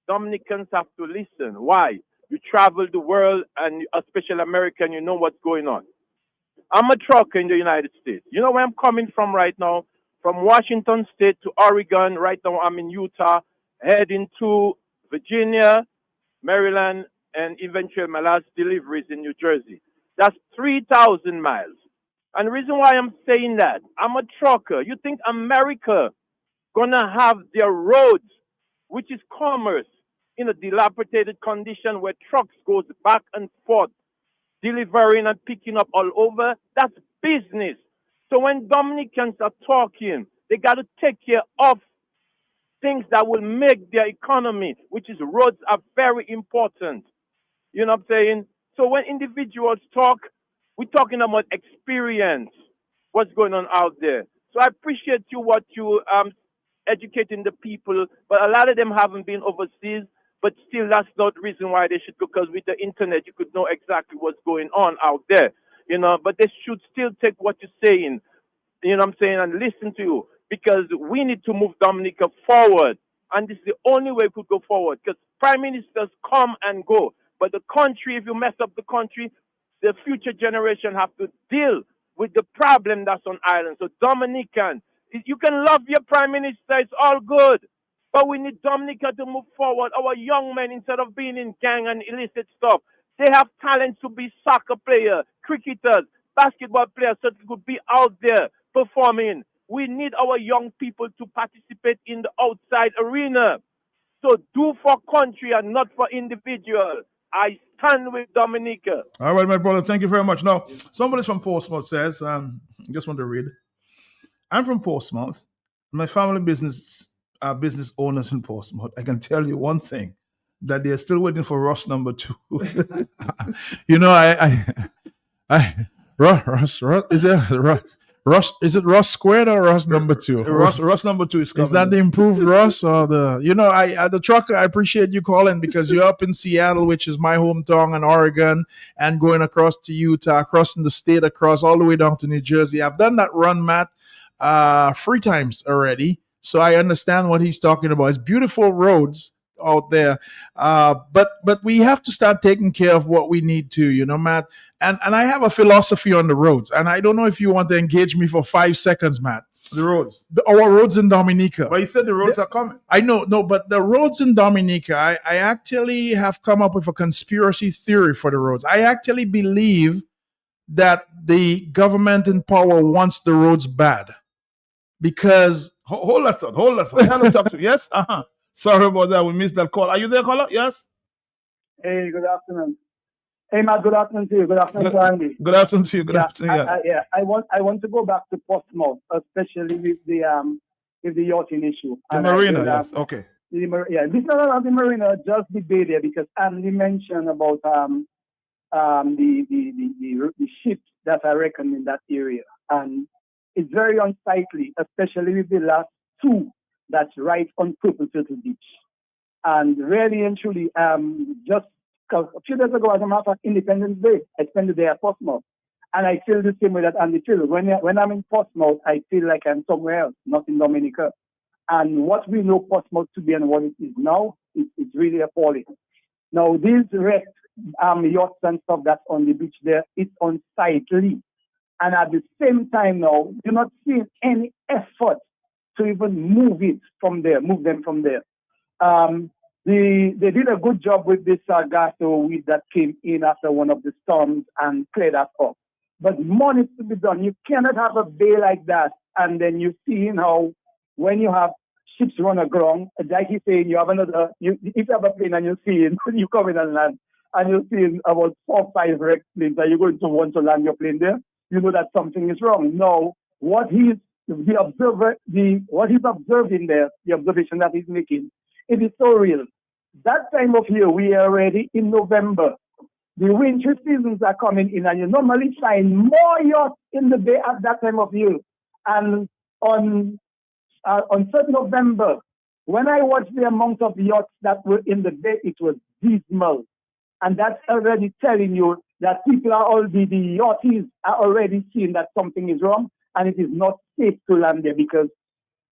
Speaker 12: Dominicans have to listen. Why? You travel the world, and especially America, and you know what's going on. I'm a trucker in the United States. You know where I'm coming from right now? From Washington State to Oregon. Right now I'm in Utah, heading to Virginia, Maryland, and eventually my last delivery is in New Jersey. That's 3,000 miles. And the reason why I'm saying that, I'm a trucker. You think America gonna have their roads, which is commerce, in a dilapidated condition where trucks goes back and forth, delivering and picking up all over? That's business. So when Dominicans are talking, they got to take care of things that will make their economy, which is roads are very important. You know what I'm saying? So when individuals talk, we're talking about experience, what's going on out there. So I appreciate what you educating the people, but a lot of them haven't been overseas, but still that's not the reason why they should go, because with the internet you could know exactly what's going on out there. You know, but they should still take what you're saying, you know what I'm saying, and listen to you, because we need to move Dominica forward. And this is the only way we could go forward, because prime ministers come and go. But the country, if you mess up the country, the future generation have to deal with the problem that's on island. So Dominican, you can love your prime minister, it's all good. But we need Dominica to move forward. Our young men, instead of being in gang and illicit stuff, they have talent to be soccer players, cricketers, basketball players, so they could be out there performing. We need our young people to participate in the outside arena. So do for country and not for individual. I stand with Dominica.
Speaker 2: All right, my brother. Thank you very much. Now, somebody from Portsmouth says, I just want to read. I'm from Portsmouth. My family business are business owners in Portsmouth. I can tell you one thing, that they're still waiting for Ross number 2.
Speaker 1: You know, Ross, is it Ross? Is it Ross squared or Ross number 2?
Speaker 2: Ross number 2 is coming.
Speaker 1: Is that the improved Ross or the? You know, the trucker. I appreciate you calling, because you're up in Seattle, which is my hometown, in Oregon, and going across to Utah, crossing the state, across all the way down to New Jersey. I've done that run, Matt, 3 times already, so I understand what he's talking about. It's beautiful roads out there, but we have to start taking care of what we need to, you know, Matt. And I have a philosophy on the roads, and I don't know if you want to engage me for 5 seconds, Matt.
Speaker 2: The roads,
Speaker 1: our roads in Dominica.
Speaker 2: But you said the roads are coming.
Speaker 1: I know, no, but the roads in Dominica, I actually have come up with a conspiracy theory for the roads. I actually believe that the government in power wants the roads bad, because
Speaker 2: hold that thought. Yes. Sorry about that. We missed that call. Are you there, caller? Yes.
Speaker 13: Hey, good afternoon. Hey, Matt. Good afternoon to you. Good afternoon to Andy.
Speaker 2: Good afternoon to you. Good afternoon.
Speaker 13: I want to go back to Portsmouth, especially with the yachting issue.
Speaker 2: The marina. Yes. Okay.
Speaker 13: this is not about the marina, just the bay there, because Andy mentioned about the ships that are reckoned in that area, and it's very unsightly, especially with the last two that's right on Purple Turtle Beach. And really and truly, just a few days ago, as a matter of fact, Independence Day, I spent the day at Portsmouth. And I feel the same way that Andy feels. When I'm in Portsmouth, I feel like I'm somewhere else, not in Dominica. And what we know Portsmouth to be and what it is now, it's really appalling. Now, these wrecked yachts and stuff that's on the beach there, it's unsightly. And at the same time now, you're not seeing any effort to even move them from there. They did a good job with this Sargasso weed that came in after one of the storms and cleared that up. But more needs to be done. You cannot have a bay like that and then you see how when you have ships run aground, like he's saying, you have if you have a plane and you see it, you come in and land, and you see about 4 or 5 wrecked planes, are you going to want to land your plane there? You know that something is wrong. No, what he's observing there, the observation that he's making, it is so real. That time of year, we are already in November. The winter seasons are coming in, and you normally find more yachts in the bay at that time of year. And on 3rd November, when I watched the amount of yachts that were in the bay, it was dismal. And that's already telling you that the yachties are already seeing that something is wrong, and it is not safe to land there, because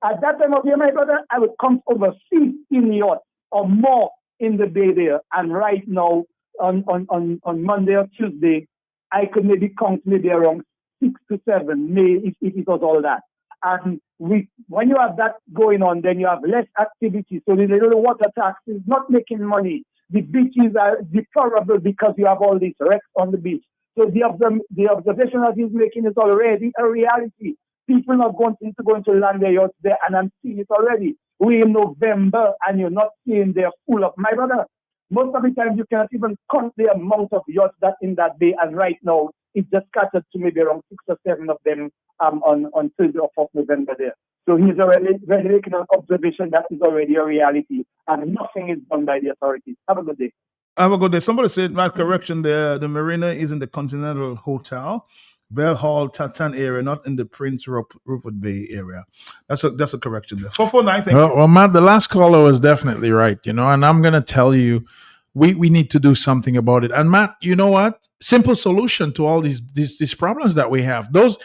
Speaker 13: at that time of year, my brother, I would come over 15 yachts or more in the bay there. And right now, on Monday or Tuesday, I could maybe count around 6 to 7, if it was all that. And when you have that going on, then you have less activity. So the little water tax is not making money. The beaches are deplorable because you have all these wrecks on the beach. So the observation that he's making is already a reality. People are going to land their yachts there, and I'm seeing it already. We're in November, and you're not seeing they're full of. My brother, most of the time you cannot even count the amount of yachts that in that bay, and right now it's just scattered to maybe around 6 or 7 of them on 3rd or 4th November there. So he's already making an observation that is already a reality, and nothing is done by the authorities. Have a good day.
Speaker 2: Have a good day. Somebody said, my correction there, the marina is in the Continental Hotel, Bell Hall, Tatan area, not in the Prince Rupert Bay area. That's a correction there. 449, thank you.
Speaker 1: Well, Matt, the last caller was definitely right, and I'm going to tell you, we need to do something about it. And Matt, you know what? Simple solution to all these problems that we have. Those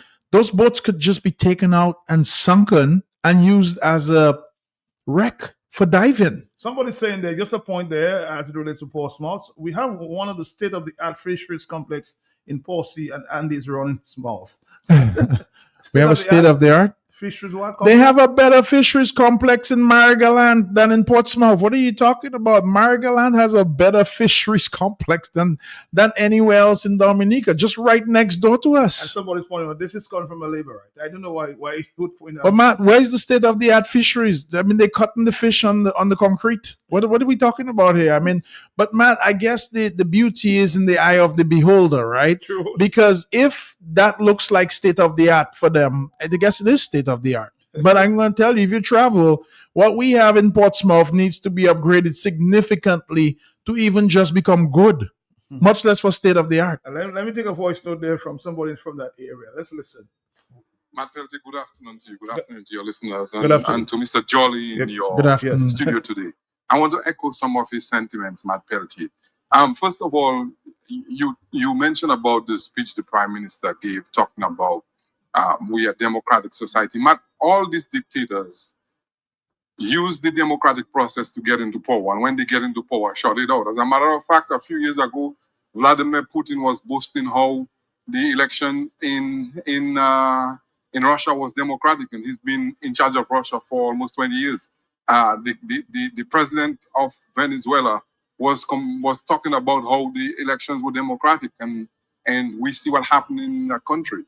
Speaker 1: boats could just be taken out and sunken and used as a wreck for diving.
Speaker 2: Somebody's saying there, just a point there as it relates to Portsmouth. We have one of the state-of-the-art fisheries complex in Portsea, and Andy's running his mouth.
Speaker 1: We have a state-of-the-art
Speaker 2: fisheries. What
Speaker 1: they have a better fisheries complex in Marigoland than in Portsmouth. What are you talking about? Marigoland has a better fisheries complex than anywhere else in Dominica, just right next door to us.
Speaker 2: And somebody's pointing out this is coming from a labor right. I don't know why he would point out.
Speaker 1: But Matt, where's the state-of-the-art fisheries? I mean, they're cutting the fish on the concrete. What are we talking about here? I mean, but Matt, I guess the beauty is in the eye of the beholder, right?
Speaker 2: True.
Speaker 1: Because if that looks like state-of-the-art for them, I guess it is state-of-the-art. But I'm going to tell you, if you travel, what we have in Portsmouth needs to be upgraded significantly to even just become good, much less for state-of-the-art.
Speaker 2: Let me take a voice note there from somebody from that area. Let's listen.
Speaker 14: Matt Peltier, good afternoon to you. Good afternoon to your listeners.
Speaker 2: Good afternoon.
Speaker 14: And to Mr. Jolly in your
Speaker 1: Good afternoon.
Speaker 14: studio today. I want to echo some of his sentiments, Matt Peltier. First of all, you mentioned about the speech the Prime Minister gave talking about we are a democratic society. Matt, all these dictators use the democratic process to get into power. And when they get into power, shut it out. As a matter of fact, a few years ago, Vladimir Putin was boasting how the election in Russia was democratic, and he's been in charge of Russia for almost 20 years. The president of Venezuela was talking about how the elections were democratic, and we see what happened in that country.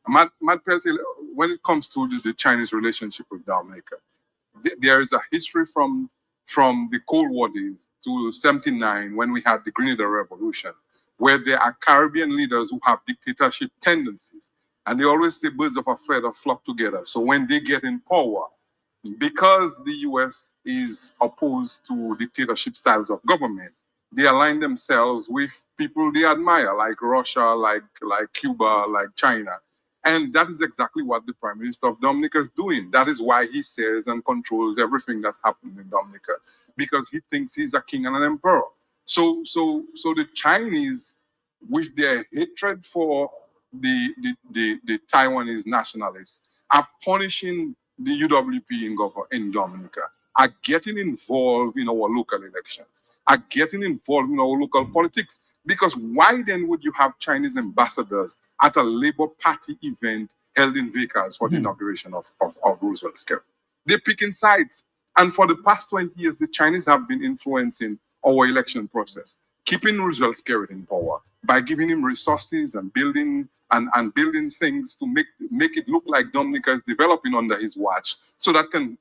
Speaker 14: Matt Peltier, when it comes to the Chinese relationship with Dominica, there is a history from the Cold War days to 79 when we had the Grenada Revolution, where there are Caribbean leaders who have dictatorship tendencies. And they always say birds of a feather flock together. So when they get in power, because the US is opposed to dictatorship styles of government, they align themselves with people they admire, like Russia, like Cuba, like China. And that is exactly what the Prime Minister of Dominica is doing. That is why he says and controls everything that's happening in Dominica, because he thinks he's a king and an emperor. So the Chinese, with their hatred for the Taiwanese nationalists, are punishing the UWP in Dominica, are getting involved in our local elections, are getting involved in our local politics. Because why then would you have Chinese ambassadors at a Labour Party event held in Vickers for the inauguration of Roosevelt Square? They're picking sides. And for the past 20 years, the Chinese have been influencing our election process, keeping Roosevelt Square in power by giving him resources and building things to make it look like Dominica is developing under his watch, so that can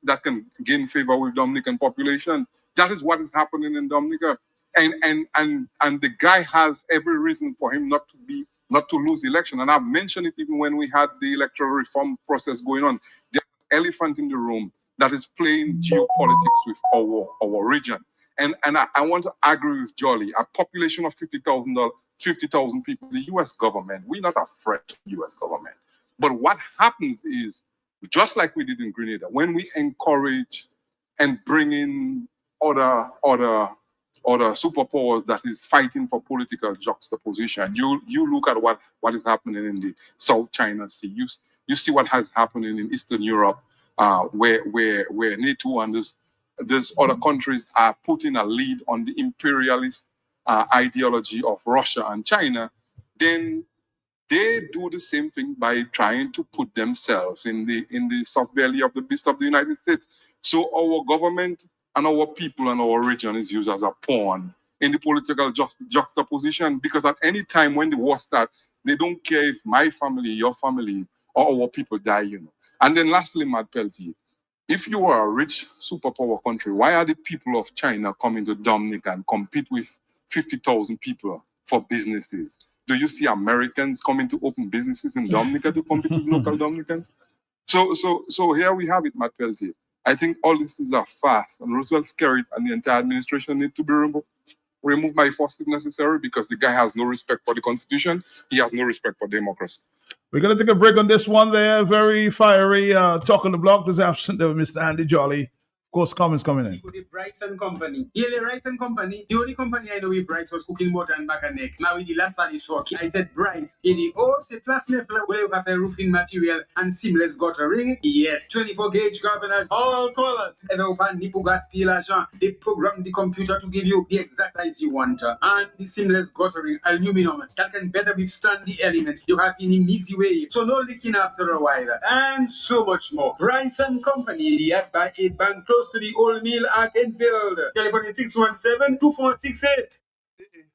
Speaker 14: gain favor with Dominican population. That is what is happening in Dominica. And the guy has every reason for him not to lose election. And I've mentioned it even when we had the electoral reform process going on. There's an elephant in the room that is playing geopolitics with our region. And I want to agree with Jolly. A population of 50,000 people, the US government, we're not afraid of the US government. But what happens is, just like we did in Grenada, when we encourage and bring in other superpowers that is fighting for political juxtaposition. You look at what is happening in the South China Sea. You see what has happened in Eastern Europe, where NATO and these other countries are putting a lead on the imperialist ideology of Russia and China. Then they do the same thing by trying to put themselves in the soft belly of the beast of the United States. So our government and our people and our region is used as a pawn in the political juxtaposition, because at any time when the war starts, they don't care if my family, your family, or our people die, And then lastly, Matt Peltier, if you are a rich superpower country, why are the people of China coming to Dominica and compete with 50,000 people for businesses? Do you see Americans coming to open businesses in Dominica to compete with local Dominicans? So here we have it, Matt Peltier. I think all this is a farce, and Roosevelt Skerrit and the entire administration need to be removed by force if necessary, because the guy has no respect for the Constitution. He has no respect for democracy.
Speaker 2: We're going to take a break on this one there. Very fiery talk on the block this afternoon there with Mr. Andy Jolly. Of course, comments coming in.
Speaker 15: For the Bryce and Company. Yeah, the Rice and Company. The only company I know with Bryce was cooking water and back and neck. Now with the last valley short, I said Bryce. In the old plus level where you have a roofing material and seamless guttering. Yes, 24 gauge governors, all colors. Ever open Nipo gas peel agent. They program the computer to give you the exact size you want. And the seamless guttering aluminum that can better withstand the elements you have in an easy way. So no leaking after a while. And so much more. Bryce and Company, the app by 8 Bank close to the old mill at Enfield. Telephone 617-2468.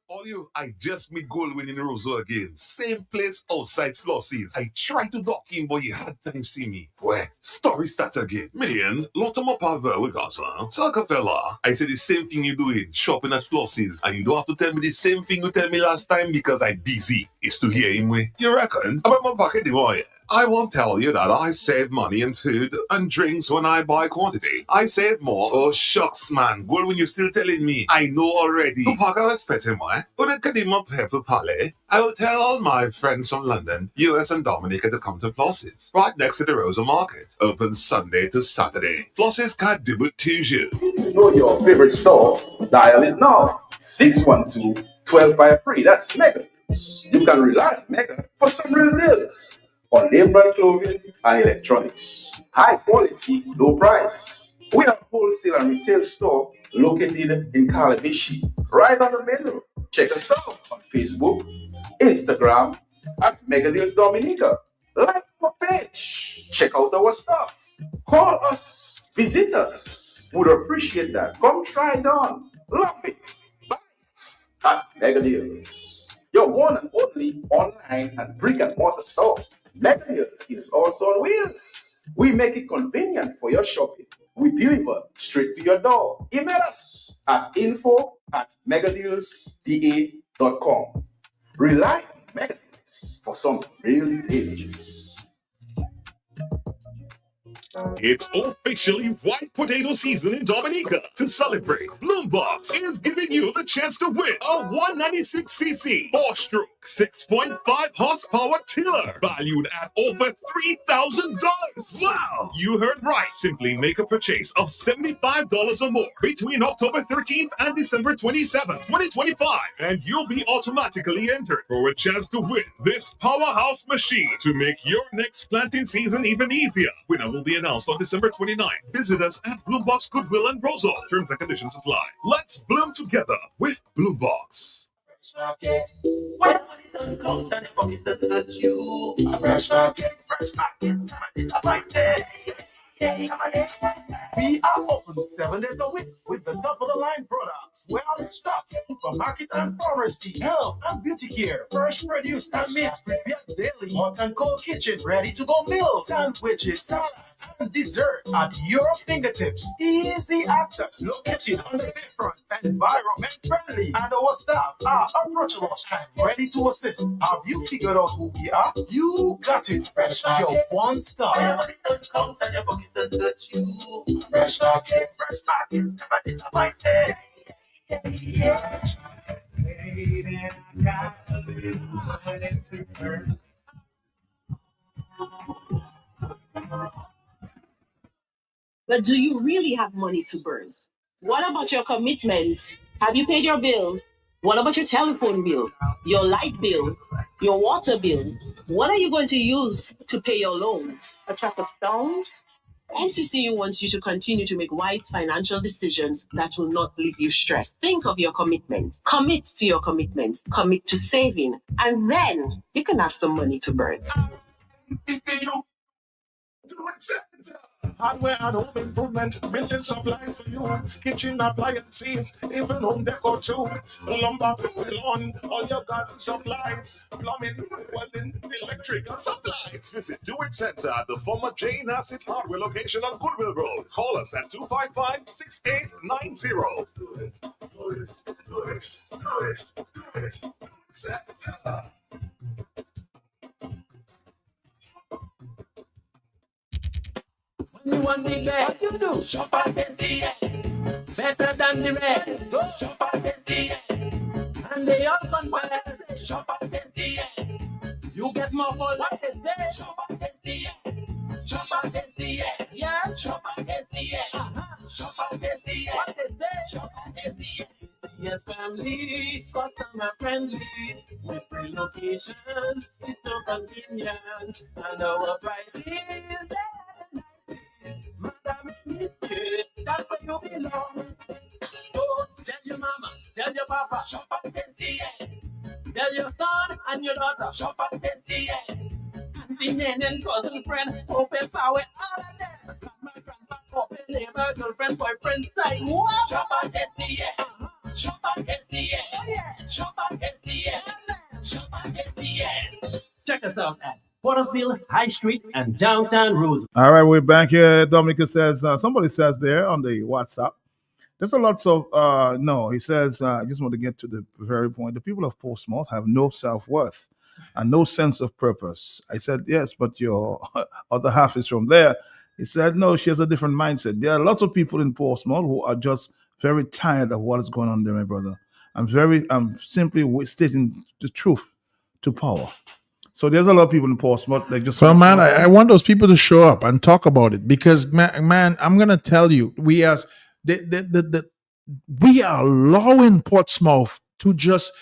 Speaker 10: All you, I just meet Goldwyn in Roseau again. Same place outside Flossie's. I tried to dock in, but you had time to see me. Where? Story start again. Million, lot of my power with us, huh? Saka fella, I said the same thing you doing, shopping at Flossie's. And you don't have to tell me the same thing you tell me last time because I'm busy. It's to hear him way. You reckon? About my pocket, boy. I won't tell you that I save money in food and drinks when I buy quantity. I save more. Oh, shucks, man. Well, when you're still telling me, I know already. Tu paga respect him, eh? But it could even pepper palais. I will tell all my friends from London, US and Dominica to come to Flossie's, right next to the Rosa Market. Open Sunday to Saturday. Flossie's can't do it to you.
Speaker 11: To know your favorite store, dial it now. 612-1253. That's Mega. You can rely on Mega for some real deals on name brand clothing and electronics. High quality, low price. We are a wholesale and retail store located in Calabishi, right on the main road. Check us out on Facebook, Instagram at Mega Deals Dominica. Like our page. Check out our stuff. Call us. Visit us. Would appreciate that. Come try it on. Love it. Buy it at Mega Deals. Your one and only online and brick and mortar store. Mega Deals is also on wheels. We make it convenient for your shopping. We deliver straight to your door. Email us at info@megadealsda.com. Rely on Mega Deals for some real deals.
Speaker 10: It's officially white potato season in Dominica. To celebrate, Bloombox is giving you the chance to win a 196cc 4-stroke 6.5 horsepower tiller valued at over $3,000. Wow! You heard right. Simply make a purchase of $75 or more between October 13th and December 27th, 2025, and you'll be automatically entered for a chance to win this powerhouse machine to make your next planting season even easier. Winner will be announced on December 29th. Visit us at Bloombox Goodwill and Rosal. Terms and conditions apply. Let's bloom together with Bloombox.
Speaker 9: When money don't count and your pocket doesn't hurt you. A fresh market, we are open 7 days a week with the top of the line products. We are in stock, supermarket and pharmacy, health and beauty care, fresh produce and meats prepared daily, hot and cold kitchen, ready to go meals, sandwiches, salads, and desserts at your fingertips. Easy access, located on the bayfront, environment friendly, and our staff are approachable and ready to assist. Have you figured out who we are? You got it. Fresh your one stop. Money don't count and your pocket doesn't hurt you. Fresh market, never disappointed.
Speaker 16: But do you really have money to burn? What about your commitments? Have you paid your bills? What about your telephone bill, your light bill, your water bill? What are you going to use to pay your loan? A truck of stones? NCCU wants you to continue to make wise financial decisions that will not leave you stressed. Think of your commitments. Commit to your commitments. Commit to saving. And then you can have some money to burn.
Speaker 9: Hardware and home improvement, building supplies for you, kitchen appliances, even home decor too. Lumber, lawn, all your garden supplies, plumbing, welding, electrical supplies.
Speaker 10: Visit Do It Center at the former Jane Asset Hardware location on Goodwill Road. Call us at 255-6890. Do it. Center.
Speaker 9: You want the leg, you do. Shop at the better than the rest. Go shop at the and they all convert. Shop at the you get more for what is there. Shop at the shop at the yeah. Shop at the shop at the what is there. Shop at the yes, family, customer friendly, with free locations, it's so convenient, and our prices. Madam, that's where you belong. So tell your mama, tell your papa, shop at the tell your son and your daughter, shop at the auntie, nan, and cousin, friend, open power, all of them. Grandma, grandpa, open neighbor, girlfriend, boyfriend, side. What? Shop at the shop at the shop at the shop at the check us out at Pottersville High Street and downtown Rose.
Speaker 2: All right, we're back here. Dominica says, somebody says there on the WhatsApp, there's a lot of, no, he says, I just want to get to the very point. The people of Portsmouth have no self-worth and no sense of purpose. I said, yes, but your other half is from there. He said, no, she has a different mindset. There are lots of people in Portsmouth who are just very tired of what is going on there, my brother. I'm simply stating the truth to power. So there's a lot of people in Portsmouth. They just
Speaker 1: well, man, I want those people to show up and talk about it because, man, I'm gonna tell you, we are allowing Portsmouth to just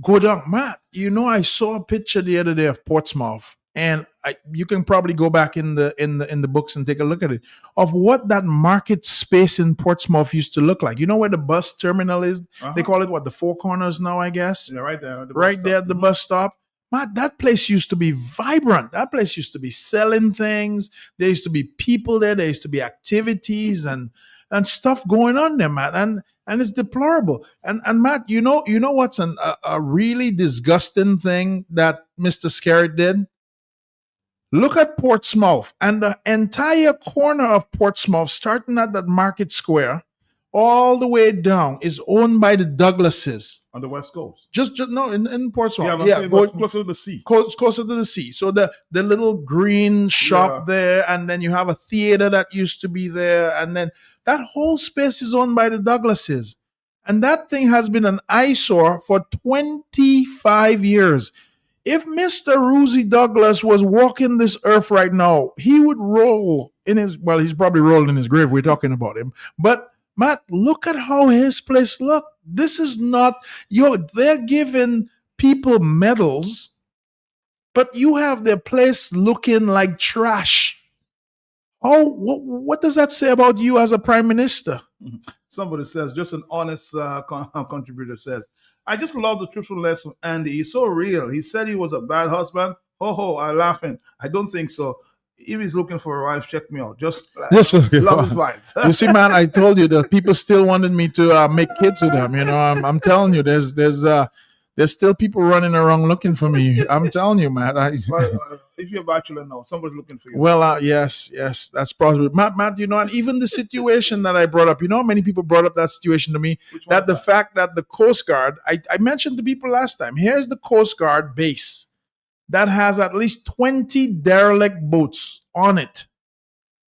Speaker 1: go down. Matt, I saw a picture the other day of Portsmouth, and you can probably go back in the books and take a look at it of what that market space in Portsmouth used to look like. You know where the bus terminal is? Uh-huh. They call it what, the Four Corners now, I guess.
Speaker 2: Yeah, right there.
Speaker 1: Right there at the bus stop. Man, that place used to be vibrant. That place used to be selling things. There used to be people there. There used to be activities and stuff going on there, Matt. And it's deplorable. And Matt, you know what's a really disgusting thing that Mr. Skerritt did? Look at Portsmouth and the entire corner of Portsmouth, starting at that market square, all the way down is owned by the Douglases.
Speaker 2: On the West Coast.
Speaker 1: Just no, in Portsmouth.
Speaker 2: Yeah,
Speaker 1: Yeah,
Speaker 2: but closer to the sea.
Speaker 1: Closer to the sea. So the little green shop there, and then you have a theater that used to be there, and then that whole space is owned by the Douglases. And that thing has been an eyesore for 25 years. If Mr. Ruzi Douglas was walking this earth right now, he would roll in his, well, he's probably rolled in his grave. We're talking about him. But Matt, look at how his place look. This is not, they're giving people medals, but you have their place looking like trash. What does that say about you as a prime minister?
Speaker 2: Somebody says, just an honest contributor says, I just love the truthfulness of Andy. He's so real. He said he was a bad husband. I'm laughing. I don't think so. If he's looking for a wife, check me out. Just love his wife.
Speaker 1: You see, man, I told you that people still wanted me to make kids with them. You know, I'm telling you, there's still people running around looking for me. I'm telling you, man.
Speaker 2: If you're a bachelor now, somebody's looking for you.
Speaker 1: Well, yes, that's possible. Matt, you know, and even the situation that I brought up, you know how many people brought up that situation to me? That the fact that the Coast Guard, I mentioned to people last time, here's the Coast Guard base that has at least 20 derelict boats on it.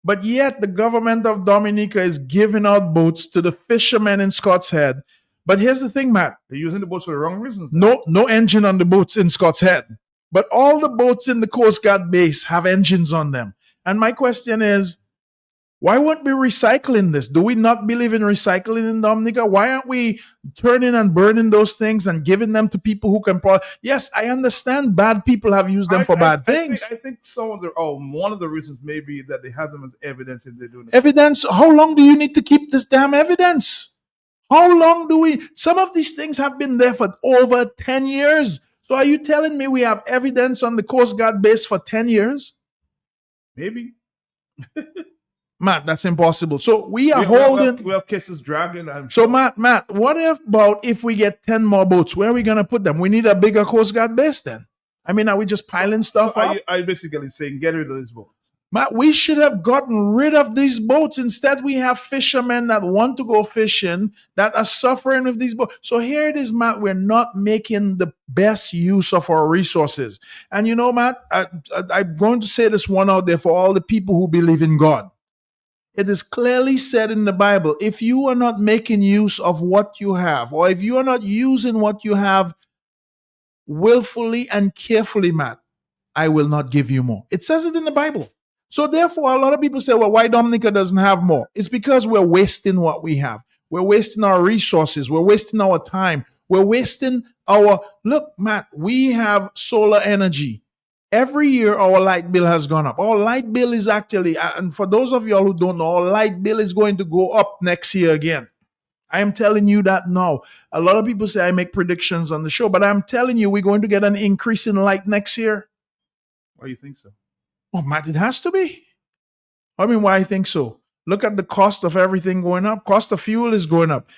Speaker 1: But yet the government of Dominica is giving out boats to the fishermen in Scott's Head. But here's the thing, Matt.
Speaker 2: They're using the boats for the wrong reasons.
Speaker 1: No engine on the boats in Scott's Head. But all the boats in the Coast Guard base have engines on them. And my question is, why won't we recycling this? Do we not believe in recycling in Dominica? Why aren't we turning and burning those things and giving them to people who can Yes, I understand bad people have used them for bad things.
Speaker 2: I think one of the reasons may be that they have them as evidence if they're doing it.
Speaker 1: Evidence? How long do you need to keep this damn evidence? How long do we? Some of these things have been there for over 10 years. So are you telling me we have evidence on the Coast Guard base for 10 years?
Speaker 2: Maybe.
Speaker 1: Matt, that's impossible. So we are
Speaker 2: we have cases dragging.
Speaker 1: So Matt, what about if we get 10 more boats? Where are we going to put them? We need a bigger Coast Guard base then. I mean, are we just piling stuff up?
Speaker 2: Are you basically saying get rid of this boat?
Speaker 1: Matt, we should have gotten rid of these boats. Instead, we have fishermen that want to go fishing that are suffering with these boats. So here it is, Matt. We're not making the best use of our resources. And you know, Matt, I'm going to say this one out there for all the people who believe in God. It is clearly said in the Bible, if you are not making use of what you have, or if you are not using what you have willfully and carefully, Matt, I will not give you more. It says it in the Bible. So therefore, a lot of people say, well, why Dominica doesn't have more? It's because we're wasting what we have. We're wasting our resources. We're wasting our time. We're wasting look, Matt, we have solar energy. Every year, our light bill has gone up. Our light bill is actually, and for those of y'all who don't know, our light bill is going to go up next year again. I am telling you that now. A lot of people say I make predictions on the show, but I'm telling you, we're going to get an increase in light next year.
Speaker 2: Why do you think so?
Speaker 1: Oh, Matt, it has to be. I mean, why I think so? Look at the cost of everything going up. Cost of fuel is going up.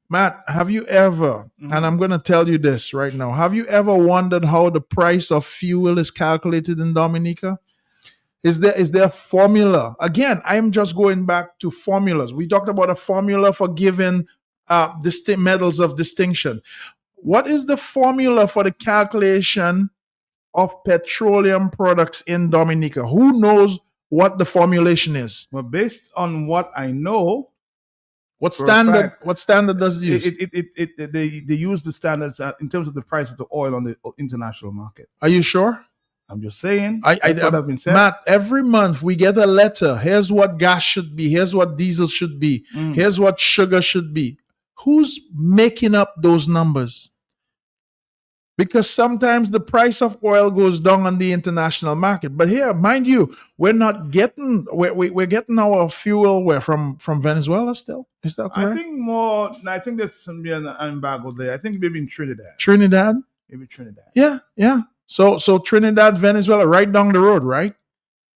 Speaker 1: Matt, have you ever, and I'm going to tell you this right now, have you ever wondered how the price of fuel is calculated in Dominica? Is there a formula? Again, I'm just going back to formulas. We talked about a formula for giving medals of distinction. What is the formula for the calculation of petroleum products in Dominica? Who knows what the formulation is?
Speaker 2: Well, based on what I know,
Speaker 1: what standard does it use?
Speaker 2: They use the standards in terms of the price of the oil on the international market.
Speaker 1: Are you sure?
Speaker 2: I'm just saying.
Speaker 1: What have been said. Matt, every month we get a letter. Here's what gas should be. Here's what diesel should be. Here's what sugar should be. Who's making up those numbers? Because sometimes the price of oil goes down on the international market. But here, mind you, we're getting our fuel from Venezuela still. Is that correct?
Speaker 2: I think there's an embargo there. I think maybe in Trinidad.
Speaker 1: Trinidad?
Speaker 2: Maybe Trinidad.
Speaker 1: Yeah. So Trinidad, Venezuela, right down the road, right?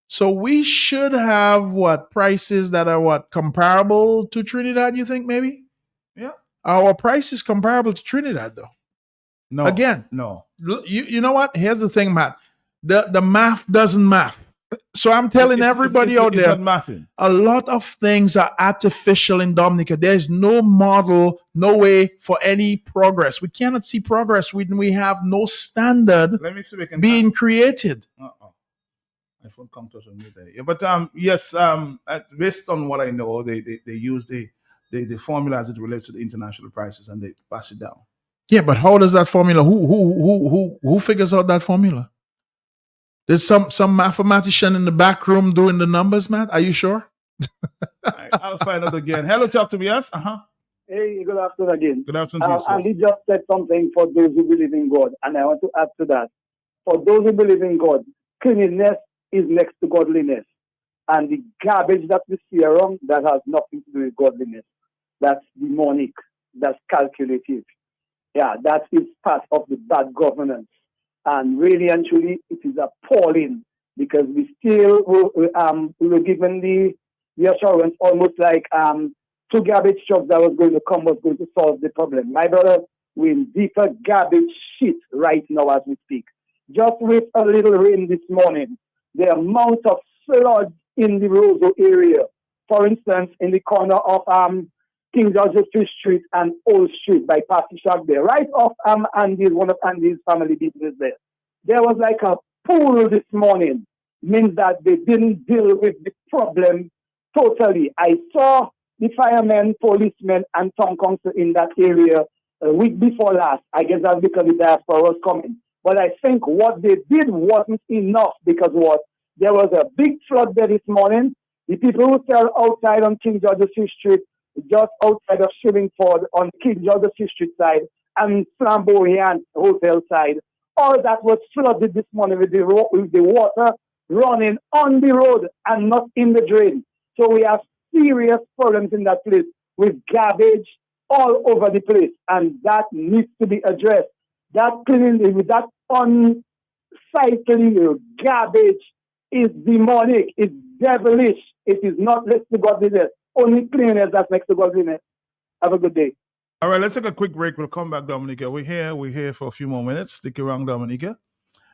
Speaker 1: So we should have prices that are comparable to Trinidad, you think maybe?
Speaker 2: Yeah.
Speaker 1: Our price is comparable to Trinidad though.
Speaker 2: No.
Speaker 1: Again,
Speaker 2: no.
Speaker 1: You know what? Here's the thing, Matt. The math doesn't math. So I'm telling everybody out
Speaker 2: it's
Speaker 1: there,
Speaker 2: not massive.
Speaker 1: a lot of things are artificial in Dominica. There's no model, no way for any progress. We cannot see progress when we have no standard
Speaker 2: Let me see if we can
Speaker 1: being created.
Speaker 2: My phone comes to us on mute there. Yeah, but yes, based on what I know, they use the formula as it relates to the international prices, and they pass it down.
Speaker 1: Yeah, but how does that formula? Who figures out that formula? There's some mathematician in the back room doing the numbers, Matt. Are you sure?
Speaker 2: I'll find out again. Hello, talk to me. Yes.
Speaker 13: Hey, good afternoon again.
Speaker 2: Good afternoon to you, sir.
Speaker 13: Ali just said something for those who believe in God, and I want to add to that. For those who believe in God, cleanliness is next to godliness. And the garbage that we see around, that has nothing to do with godliness. That's demonic. That's calculative. Yeah, that is part of the bad governance. And really and truly, it is appalling because we still we were given the assurance almost like 2 garbage trucks that was going to solve the problem. My brother, we're in deeper garbage shit right now as we speak. Just with a little rain this morning, the amount of floods in the Roseau area, for instance, in the corner of King George's Street and Old Street by Pastor Shack there, right off Andy's, one of Andy's family business there. There was like a pool this morning, means that they didn't deal with the problem totally. I saw the firemen, policemen, and town council in that area a week before last. I guess that's because the diaspora was coming. But I think what they did wasn't enough because there was a big flood there this morning. The people who sell outside on King George's Street, just outside of Shillingford on King George's Street side and Flamboyant Hotel side, all that was flooded this morning with the water running on the road and not in the drain. So we have serious problems in that place with garbage all over the place, and that needs to be addressed. That cleaning, with that uncycling garbage is demonic, it's devilish. It is not next to godliness. Only cleanliness that's next to godliness. Have a good day.
Speaker 2: All right, let's take a quick break. We'll come back, Dominica. We're here for a few more minutes. Stick around, Dominica.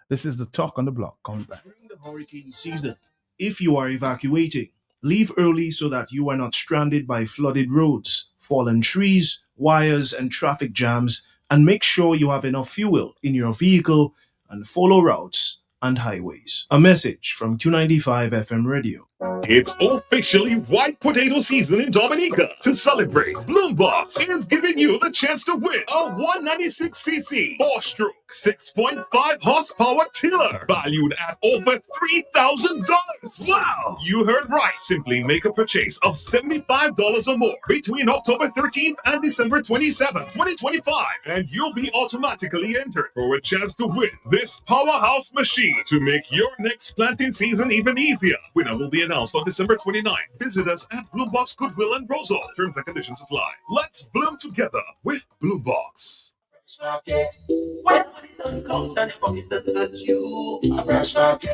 Speaker 2: This is the Talk on the Block. Coming back.
Speaker 17: During the hurricane season, if you are evacuating, leave early so that you are not stranded by flooded roads, fallen trees, wires, and traffic jams, and make sure you have enough fuel in your vehicle and follow routes and highways. A message from Q95 FM Radio.
Speaker 10: It's officially white potato season in Dominica. To celebrate, Bloombox is giving you the chance to win a 196cc 4-stroke 6.5 horsepower tiller valued at over $3,000. Wow! You heard right. Simply make a purchase of $75 or more between October 13th and December 27th, 2025, and you'll be automatically entered for a chance to win this powerhouse machine to make your next planting season even easier. Winner will be announced on December 29th. Visit us at Bloombox Goodwill and Roseau. Terms and conditions apply. Let's bloom together with Bloombox.
Speaker 9: When money don't count and your pocket doesn't hurt you. A fresh market,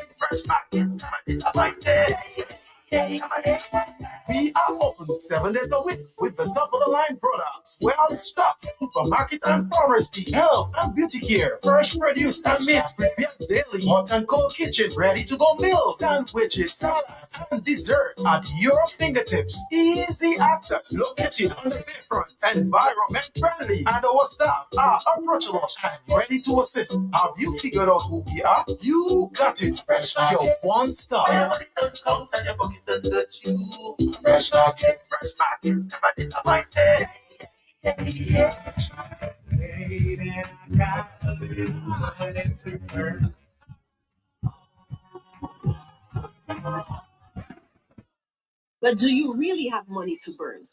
Speaker 9: we are open 7 days a week with the top of the line products. We're out of stock, supermarket and pharmacy, health and beauty care, fresh produce and meats prepared daily, hot and cold kitchen, ready to go meals, sandwiches, salads, and desserts at your fingertips. Easy access, located on the bayfront, environment friendly, and our staff are approachable and ready to assist. Have you figured out who we are? You got it. Fresh your one stop. Fresh market, never disappointed.
Speaker 16: But do you really have money to burn?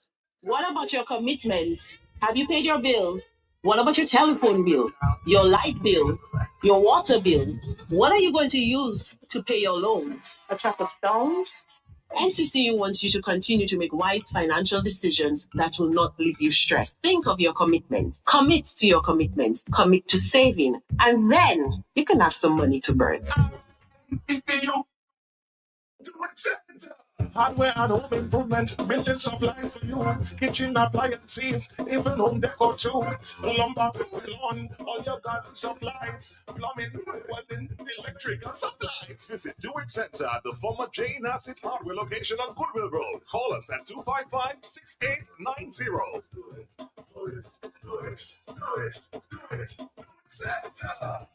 Speaker 16: What about your commitments? Have you paid your bills? What about your telephone bill, your light bill, your water bill? What are you going to use to pay your loans? A truck of stones? NCCU wants you to continue to make wise financial decisions that will not leave you stressed. Think of your commitments. Commit to your commitments. Commit to saving. And then you can have some money to burn.
Speaker 9: Hardware and home improvement, building supplies for you, kitchen appliances, even home decor too. Lumber, lawn, all your garden supplies, plumbing, welding, electrical supplies.
Speaker 10: Visit Do It Center at the former J. Nassif Hardware location on Goodwill Road. Call us at 255-6890. Center.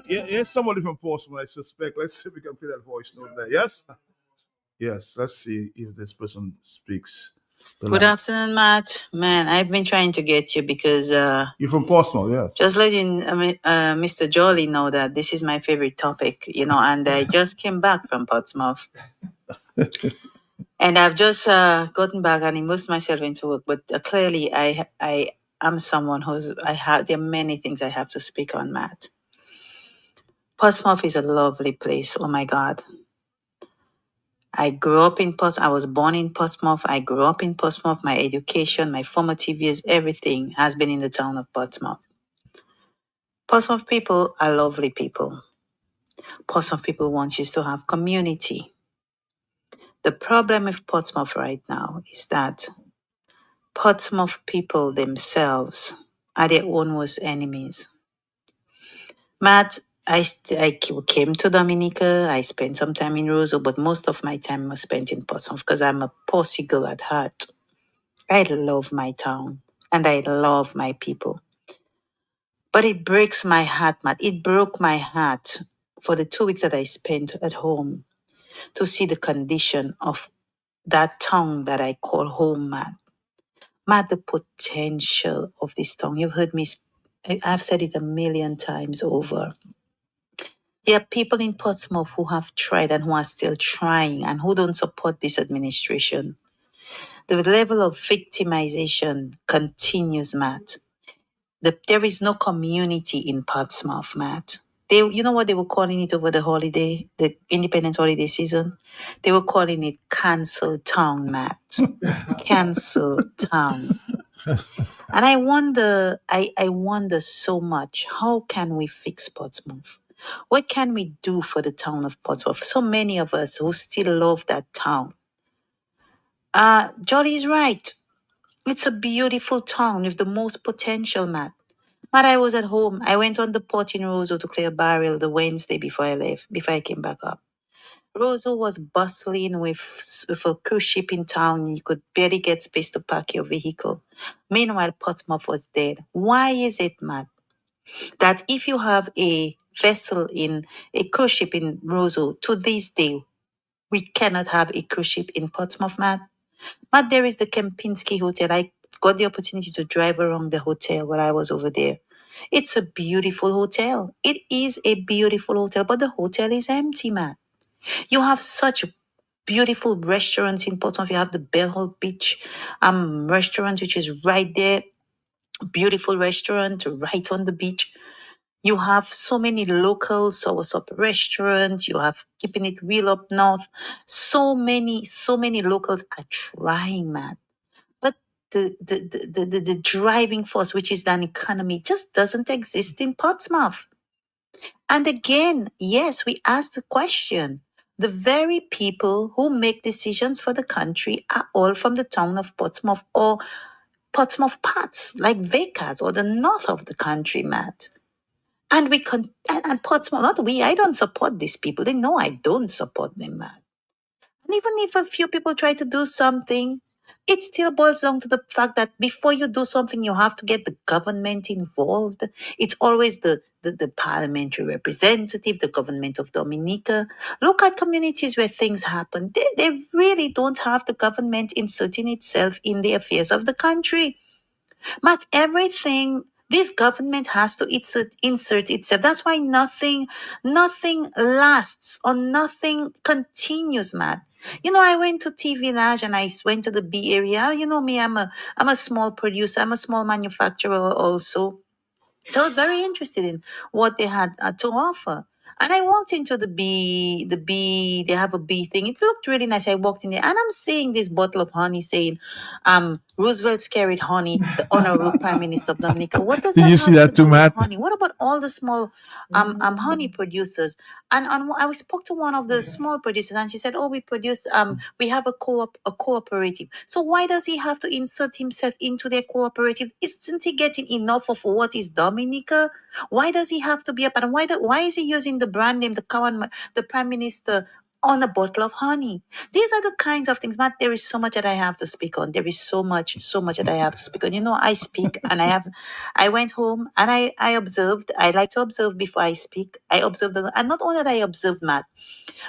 Speaker 2: Here's somebody from Portsmouth, I suspect. Let's see if we can play that voice note there. Yes? Yes, let's see if this person speaks.
Speaker 18: Good afternoon, Matt. Man, I've been trying to get you because
Speaker 2: You're from Portsmouth, yes.
Speaker 18: just letting Mr. Jolly know that this is my favorite topic, and I just came back from Portsmouth. And I've just gotten back and immersed myself into work, but clearly I am someone there are many things I have to speak on, Matt. Portsmouth is a lovely place. Oh my God. I grew up in Portsmouth. I was born in Portsmouth. I grew up in Portsmouth. My education, my formative years, everything has been in the town of Portsmouth. Portsmouth people are lovely people. Portsmouth people want you to have community. The problem with Portsmouth right now is that Portsmouth people themselves are their own worst enemies. Matt, I came to Dominica. I spent some time in Roseau, but most of my time was spent in Portsmouth because I'm a Posse girl at heart. I love my town and I love my people. But it breaks my heart, Matt. It broke my heart for the 2 weeks that I spent at home to see the condition of that town that I call home, Matt. Matt, the potential of this town. You've heard me, I've said it a million times over. There are people in Portsmouth who have tried and who are still trying and who don't support this administration. The level of victimization continues, Matt. There is no community in Portsmouth, Matt. You know what they were calling it over the holiday, the Independence holiday season? They were calling it Cancel Town, Matt. Cancel Town. And I wonder so much, how can we fix Portsmouth? What can we do for the town of Portsmouth? So many of us who still love that town. Jolly is right. It's a beautiful town with the most potential, Matt. Matt, I was at home. I went on the port in Roseau to clear barrel the Wednesday before I came back up. Roseau was bustling with a cruise ship in town. You could barely get space to park your vehicle. Meanwhile, Portsmouth was dead. Why is it, Matt, that if you have a vessel in a cruise ship in Roseau, to this day, we cannot have a cruise ship in Portsmouth, Matt? Matt, there is the Kempinski Hotel. I got the opportunity to drive around the hotel while I was over there. It's a beautiful hotel. It is a beautiful hotel, but the hotel is empty, Matt. You have such beautiful restaurants in Portsmouth. You have the Bellhole Beach restaurant, which is right there. Beautiful restaurant right on the beach. You have so many local soursop restaurants. You have Keeping It Real up north. So many locals are trying, man. But the driving force, which is an economy, just doesn't exist in Portsmouth. And again, yes, we ask the question. The very people who make decisions for the country are all from the town of Portsmouth or Portsmouth parts, like Vickers or the north of the country, Matt. And and Portsmouth, not we, I don't support these people. They know I don't support them, Matt. And even if a few people try to do something, it still boils down to the fact that before you do something, you have to get the government involved. It's always the parliamentary representative, the government of Dominica. Look at communities where things happen. They really don't have the government inserting itself in the affairs of the country. But everything, this government has to insert itself. That's why nothing lasts or nothing continues, Matt. You know, I went to TV Village and I went to the B area. You know me, I'm a small producer. I'm a small manufacturer also. So I was very interested in what they had to offer. And I walked into the bee, they have a bee thing. It looked really nice. I walked in there and I'm seeing this bottle of honey saying, Roosevelt's carried honey, the Honorable Prime Minister of Dominica. What does
Speaker 1: Did
Speaker 18: that
Speaker 1: you see
Speaker 18: have to
Speaker 1: that too,
Speaker 18: do with
Speaker 1: Matt?
Speaker 18: honey? What about all the small honey producers? And I spoke to one of the small producers and she said, oh, we produce, we have a cooperative. So why does he have to insert himself into their cooperative? Isn't he getting enough of what is Dominica? Why does he have to be up? And why is he using the brand name, the Prime Minister, on a bottle of honey? These are the kinds of things, Matt. There is so much that I have to speak on. There is so much that I have to speak on. You know, I speak and I went home and I observed. I like to observe before I speak. I observed, and not only that I observed, Matt,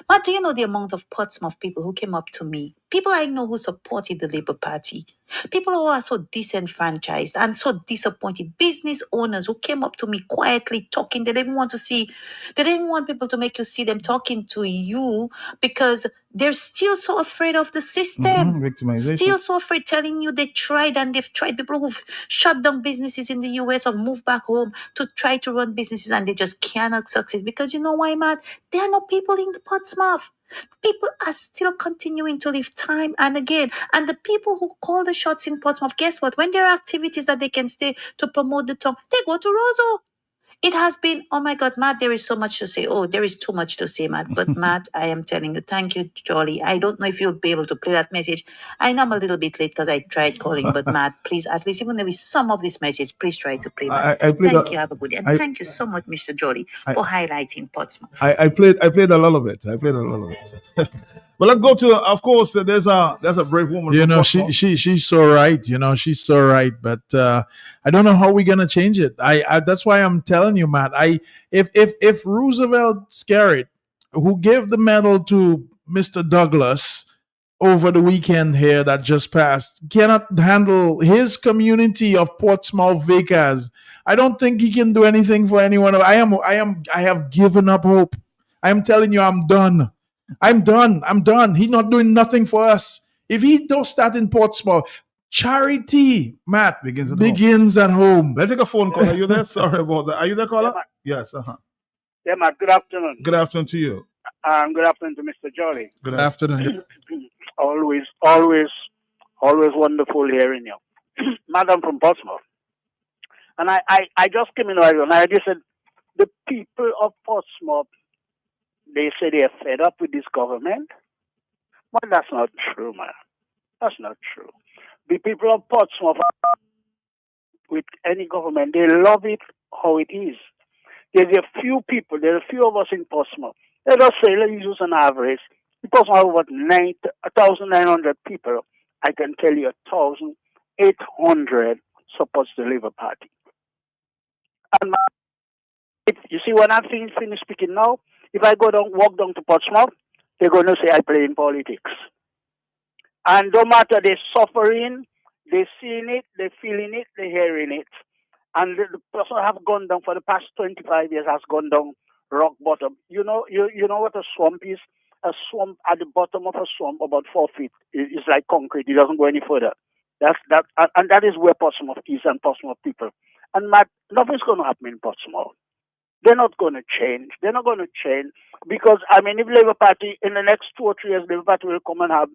Speaker 18: but do you know the amount of Portsmouth people who came up to me? People I know who supported the Labour Party. People who are so disenfranchised and so disappointed. Business owners who came up to me quietly talking. They didn't want people to make you see them talking to you because they're still so afraid of the system.
Speaker 2: Victimization.
Speaker 18: Still so afraid, telling you they tried and they've tried. People who've shut down businesses in the US or moved back home to try to run businesses and they just cannot succeed. Because you know why, Matt? There are no people in the Portsmouth. People are still continuing to live time and again. And the people who call the shots in Portsmouth, guess what? When there are activities that they can stay to promote the town, they go to Roseau. It has been, oh my God, Matt, there is so much to say. Oh, there is too much to say, Matt. But Matt, I am telling you, thank you, Jolly. I don't know if you'll be able to play that message. I know I'm a little bit late because I tried calling, but Matt, please, at least even there is some of this message, please try to play, Matt.
Speaker 2: I played
Speaker 18: Thank
Speaker 2: a-
Speaker 18: you, have a good day. And
Speaker 2: I-
Speaker 18: thank you so much, Mr. Jolly,
Speaker 2: I-
Speaker 18: for highlighting Portsmouth.
Speaker 2: I played a lot of it. But let's go to, of course, there's a brave woman.
Speaker 1: You
Speaker 2: from
Speaker 1: know,
Speaker 2: Portsmouth.
Speaker 1: she's so right. You know, she's so right. But I don't know how we're gonna change it. I that's why I'm telling you, Matt. If Roosevelt Scarrett, who gave the medal to Mr. Douglas over the weekend here that just passed, cannot handle his community of Portsmouth Vickers, I don't think he can do anything for anyone. I have given up hope. I'm telling you, I'm done. I'm done. He's not doing nothing for us. If he does that in Portsmouth, charity, Matt, begins at home.
Speaker 2: Let's take a phone call. Are you there? Sorry about that. Are you there, caller? Yes.
Speaker 19: Yeah, Matt, good afternoon.
Speaker 2: Good afternoon to you.
Speaker 19: Good afternoon to Mr. Jolly.
Speaker 1: Good afternoon.
Speaker 19: always wonderful hearing you. Madam from Portsmouth. And I just came in right and I just said, the people of Portsmouth, they say they are fed up with this government. But that's not true, man. That's not true. The people of Portsmouth, with any government, they love it how it is. There's a few people, there are a few of us in Portsmouth. Let us say, let's use an average. In Portsmouth, about 1,900 people. I can tell you 1,800 supports the Labour Party. And you see, when I finish speaking now, if I walk down to Portsmouth, they're going to say I play in politics. And no matter they're suffering, they're seeing it, they're feeling it, they're hearing it. And the person have gone down for the past 25 years has gone down rock bottom. You know what a swamp is? A swamp, at the bottom of a swamp, about 4 feet, is like concrete. It doesn't go any further. And that is where Portsmouth is and Portsmouth people. And nothing's going to happen in Portsmouth. They're not going to change. They're not going to change because, I mean, if Labour Party, in the next 2 or 3 years, Labour Party will come and have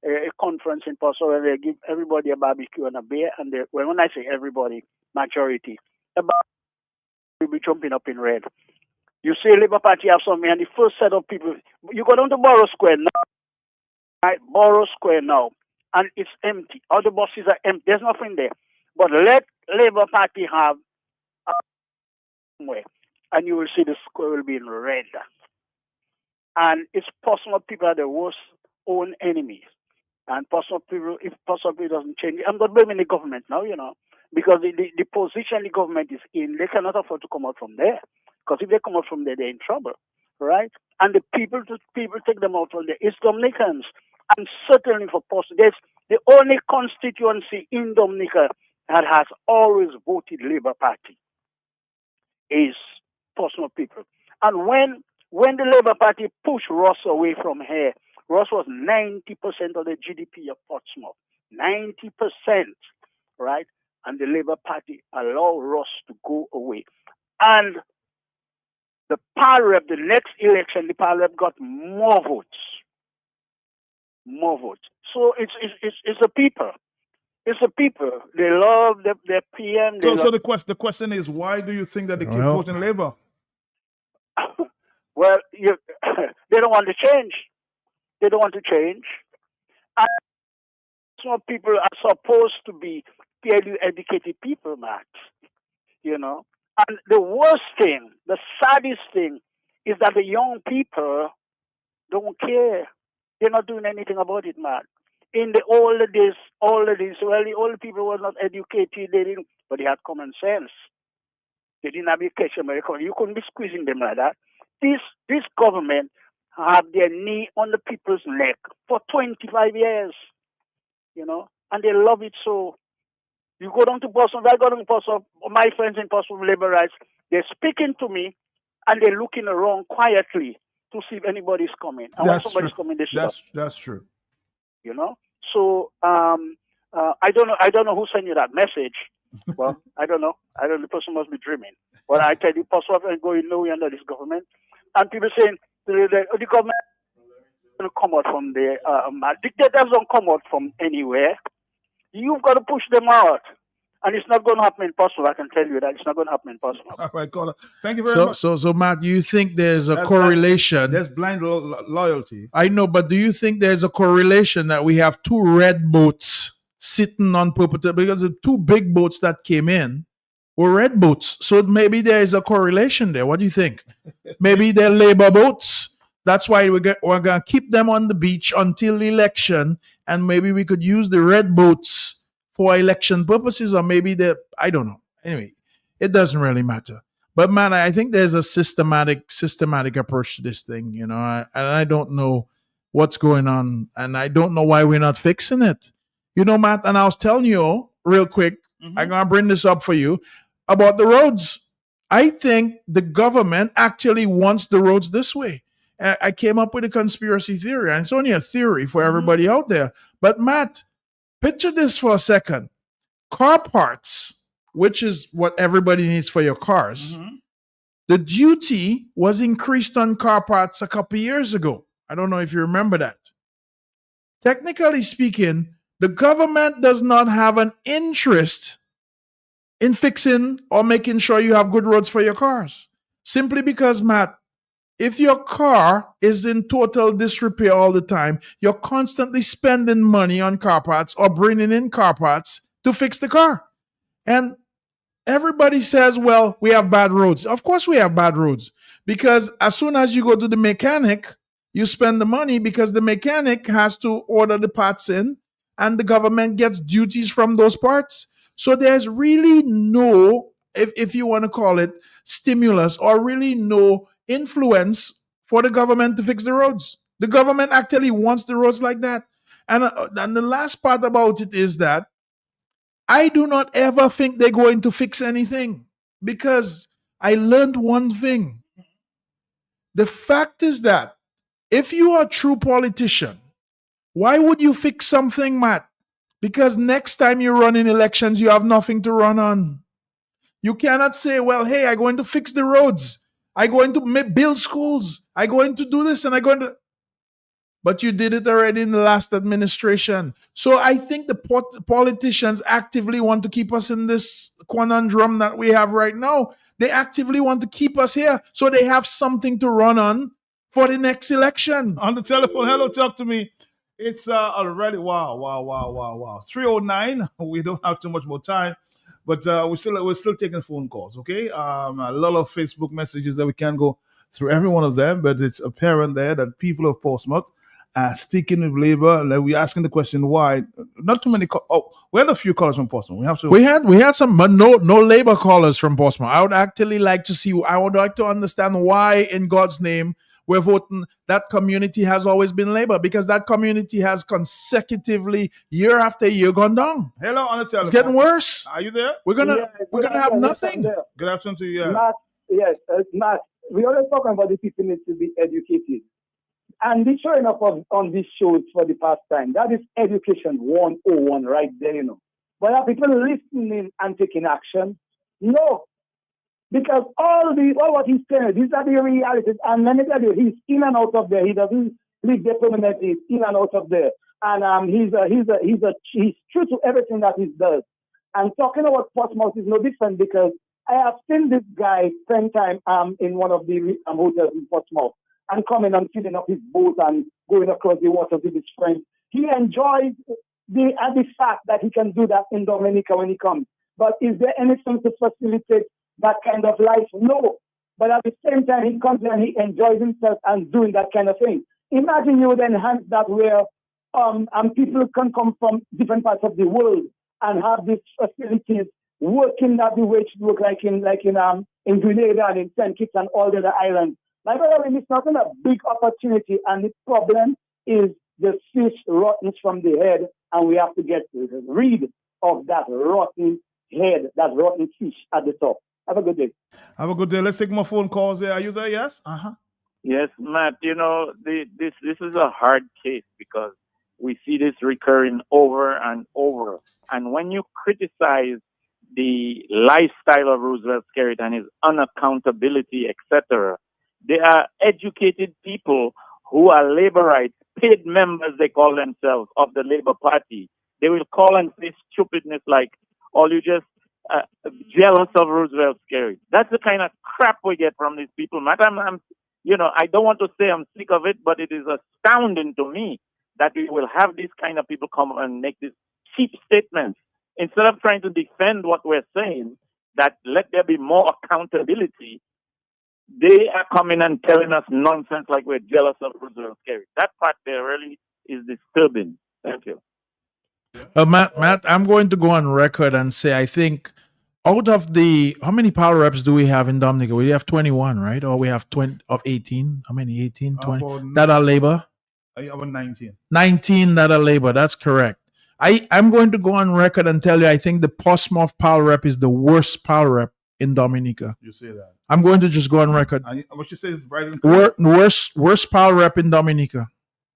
Speaker 19: a conference in Portsmouth where they give everybody a barbecue and a beer. And when I say everybody, majority, will be jumping up in red. You see Labour Party have something, and the first set of people, you go down to Borough Square now, right? Borough Square now, and it's empty. All the buses are empty. There's nothing there. But let Labour Party have somewhere, and you will see the square will be in red. And it's possible people are the worst own enemies. And possible people, if possibly doesn't change, I'm not blaming the government now, because the position the government is in, they cannot afford to come out from there. Because if they come out from there, they're in trouble, right? And the people take them out from there. It's Dominicans. And certainly for Portsmouth, the only constituency in Dominica that has always voted Labour Party is Portsmouth people. And when the Labour Party pushed Ross away from here, Ross was 90% of the GDP of Portsmouth. 90%, right? And the Labour Party allowed Ross to go away. And the Parliament, the next election, the Parliament got more votes. More votes. So it's the people. It's the people. They love their PM.
Speaker 2: So the question is, why do you think that they keep voting Labour?
Speaker 19: Well, they don't want to change. They don't want to change. And some people are supposed to be fairly educated people, Matt. And the worst thing, the saddest thing, is that the young people don't care. They're not doing anything about it, man. In the older days, well, the older people were not educated, but they had common sense. They didn't have education. You couldn't be squeezing them like that. This government have their knee on the people's neck for 25 years, and they love it so. You go down to Boston, I go down to Boston, my friends in Boston, labor rights, they're speaking to me and they're looking around quietly to see if anybody's coming. And when somebody's coming, they stop.
Speaker 2: That's true.
Speaker 19: So I don't know who sent you that message. Well, I don't know. The person must be dreaming. Well, I tell you, Boston and go, we're under this government. And people saying the government will come out from there. Dictators don't come out from anywhere. You've got to push them out. And it's not going to happen in Portsmouth. I can tell you that. It's not going to happen in Portsmouth.
Speaker 2: All right, caller. Thank you very much.
Speaker 1: So, Matt, you think there's a correlation?
Speaker 2: There's blind loyalty.
Speaker 1: I know, but do you think there's a correlation that we have 2 red boats sitting on perpetuity? Because the 2 big boats that came in were red boats. So maybe there is a correlation there. What do you think? Maybe they're Labour boats. That's why we're going to keep them on the beach until the election, and maybe we could use the red boats for election purposes, or maybe I don't know. Anyway, it doesn't really matter. But man, I think there's a systematic approach to this thing, and I don't know what's going on, and I don't know why we're not fixing it. Matt, and I was telling you real quick, I'm going to bring this up for you about the roads. I think the government actually wants the roads this way. I came up with a conspiracy theory, and it's only a theory for everybody out there. But Matt, picture this for a second. Car parts, which is what everybody needs for your cars, the duty was increased on car parts a couple of years ago. I don't know if you remember that. Technically speaking, the government does not have an interest in fixing or making sure you have good roads for your cars. Simply because, Matt, if your car is in total disrepair all the time, you're constantly spending money on car parts or bringing in car parts to fix the car. And everybody says, well, we have bad roads. Of course we have bad roads, because as soon as you go to the mechanic, you spend the money because the mechanic has to order the parts in, and the government gets duties from those parts. So there's really no, if you want to call it, stimulus, or really no influence for the government to fix the roads. The government actually wants the roads like that. And the last part about it is that I do not ever think they're going to fix anything, because I learned one thing. The fact is that if you are a true politician, why would you fix something, Matt? Because next time you run in elections, you have nothing to run on. You cannot say, well, hey, I'm going to fix the roads. I'm going to build schools. I'm going to do this and I'm going to. But you did it already in the last administration. So I think the politicians actively want to keep us in this conundrum that we have right now. They actively want to keep us here so they have something to run on for the next election.
Speaker 2: On the telephone, hello, talk to me. It's already wow. 3:09. We don't have too much more time, but we're still taking phone calls. Okay, a lot of Facebook messages that we can't go through every one of them, but it's apparent there that people of Portsmouth are sticking with Labour. And we're asking the question why. Not too many. We had a few callers from Portsmouth.
Speaker 1: We had some, but no Labour callers from Portsmouth. I would actually like to see. I would like to understand why, in God's name, we're voting. That community has always been Labour because that community has consecutively, year after year, gone down.
Speaker 2: Hello, on the telephone.
Speaker 1: It's getting worse.
Speaker 2: Are you there?
Speaker 1: We're gonna have nothing.
Speaker 2: Good afternoon to you.
Speaker 13: Yes. Matt, we always talking about the people need to be educated. And the showing up on these shows for the past time, that is education 101 right there, you know. But are people listening and taking action? No. Because all what he's saying, these are the realities. And let me tell you, he's in and out of there. He doesn't live there permanently. He's in and out of there. And he's true to everything that he does. And talking about Portsmouth is no different because I have seen this guy spend time in one of the hotels in Portsmouth and coming and filling up his boat and going across the water with his friends. He enjoys the fact that he can do that in Dominica when he comes. But is there anything to facilitate that kind of life? No. But at the same time, he comes and he enjoys himself and doing that kind of thing. Imagine you would enhance that where people can come from different parts of the world and have these facilities working that the way it should work, like in Grenada and in St. Kitts and all the other islands. My brother, it's not a big opportunity, and the problem is the fish rottens from the head, and we have to get rid of that rotten head, that rotten fish at the top. Have a good day.
Speaker 2: Have a good day. Let's take more phone calls there. Are you there? Yes?
Speaker 8: Yes, Matt, this is a hard case because we see this recurring over and over. And when you criticize the lifestyle of Roosevelt Skerrit and his unaccountability, etc., they are educated people who are Laborites, paid members, they call themselves, of the Labour Party. They will call and say stupidness like, "Oh, you just jealous of Roosevelt Skerrit." That's the kind of crap we get from these people, Matt. I don't want to say I'm sick of it, but it is astounding to me that we will have these kind of people come and make these cheap statements instead of trying to defend what we're saying, that let there be more accountability. They are coming and telling us nonsense like we're jealous of Roosevelt Skerrit. That part there really is disturbing. Thank you.
Speaker 1: Matt, I'm going to go on record and say I think out of how many power reps do we have in Dominica? We have 21, right? Or we have 20 of 18? How many? 18, 20? That are Labour?
Speaker 2: About 19.
Speaker 1: 19 that are Labour. That's correct. I'm going to go on record and tell you I think the Portsmouth power rep is the worst power rep in Dominica.
Speaker 2: You say that.
Speaker 1: I'm going to just go on record.
Speaker 2: And what you say is right.
Speaker 1: Worst power rep in Dominica.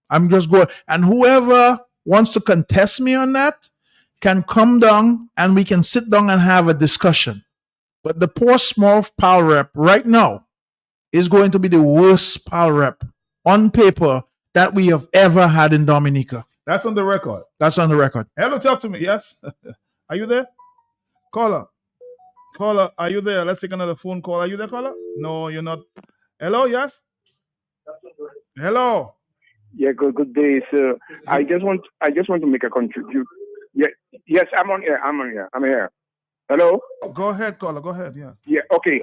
Speaker 1: I'm just going. And whoever wants to contest me on that can come down and we can sit down and have a discussion. But the Portsmouth power rep right now is going to be the worst power rep on paper that we have ever had in Dominica.
Speaker 2: That's on the record.
Speaker 1: That's on the record.
Speaker 2: Hello, talk to me. Yes? Are you there? Caller, are you there? Let's take another phone call. Are you there, caller? No, you're not. Hello, yes? Hello.
Speaker 20: Yeah, good day, sir. I just want to make a contribute. Yeah, yes, I'm here. Hello?
Speaker 2: Go ahead, caller. Go ahead, yeah.
Speaker 20: Yeah, okay.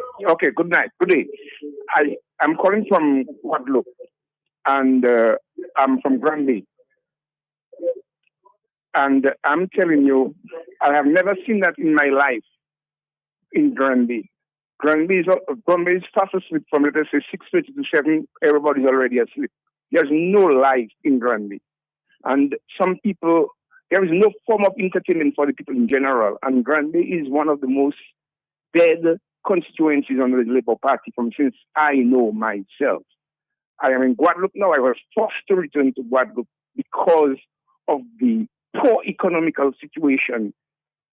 Speaker 20: Good night. Good day. I'm calling from Guadeloupe, and I'm from Granby. And I'm telling you, I have never seen that in my life in Granby. Granby is fast asleep from, let us say, 6:30 to 7, everybody's already asleep. There's no life in Granby. And some people, there is no form of entertainment for the people in general. And Granby is one of the most dead constituencies under the Labour Party since I know myself. I am in Guadeloupe now. I was forced to return to Guadeloupe because of the poor economical situation.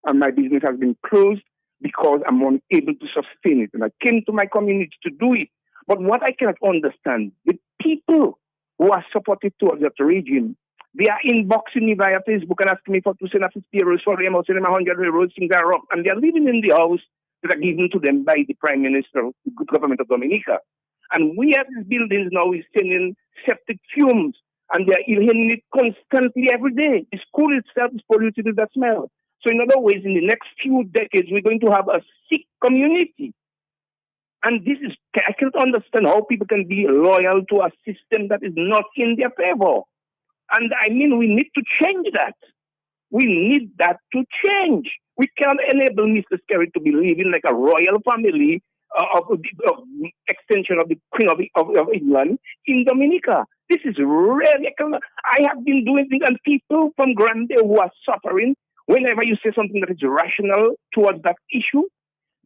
Speaker 20: And my business has been closed because I'm unable to sustain it. And I came to my community to do it. But what I cannot understand, the people who are supportive towards that regime, they are inboxing me via Facebook and asking me for to send a 50 euros for them or send them 100 euros, things are wrong. And they are living in the house that are given to them by the Prime Minister of the good government of Dominica. And we at these buildings now is sending septic fumes, and they are inhaling it constantly every day. The school itself is polluted with that smell. So in other ways, in the next few decades, we're going to have a sick community. And this is, I can't understand how people can be loyal to a system that is not in their favor. And I mean, we need to change that. We need that to change. We can't enable Mr. Skerrit to be living like a royal family of extension of the Queen of England in Dominica. This is really, I have been doing things, and people from Grande who are suffering, whenever you say something that is rational towards that issue,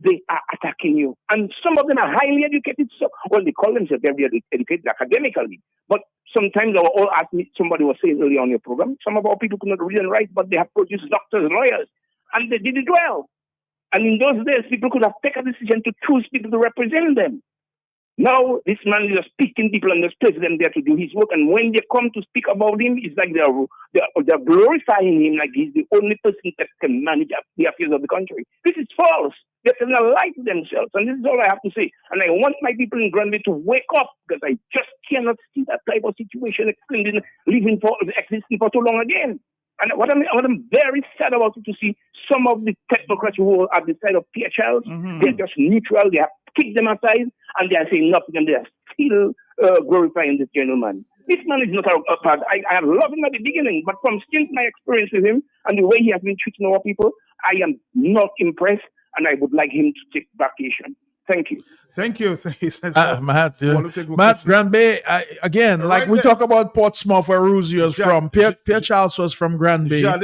Speaker 20: they are attacking you. And some of them are highly educated. So, well, they call themselves very educated academically. But sometimes they will all ask me, somebody was saying earlier on your program, some of our people could not read and write, but they have produced doctors, lawyers, and they did it well. And in those days, people could have taken a decision to choose people to represent them. Now, this man is just picking people and just placing them there to do his work. And when they come to speak about him, it's like they're glorifying him like he's the only person that can manage the affairs of the country. This is false. They're telling a lie to themselves. And this is all I have to say. And I want my people in Granby to wake up, because I just cannot see that type of situation existing for too long again. And what I'm very sad about is to see some of the technocrats who are at the side of Pierre Charles, they're just neutral, they have kicked them aside, and they are saying nothing, and they are still glorifying this gentleman. This man is not a part. I have loved him at the beginning, but since my experience with him and the way he has been treating our people, I am not impressed, and I would like him to take vacation. Thank you.
Speaker 2: Thank you.
Speaker 1: Matt Granby, again, like we talk about Portsmouth, where Ruzios from. Pierre Charles was from Granby. Matt,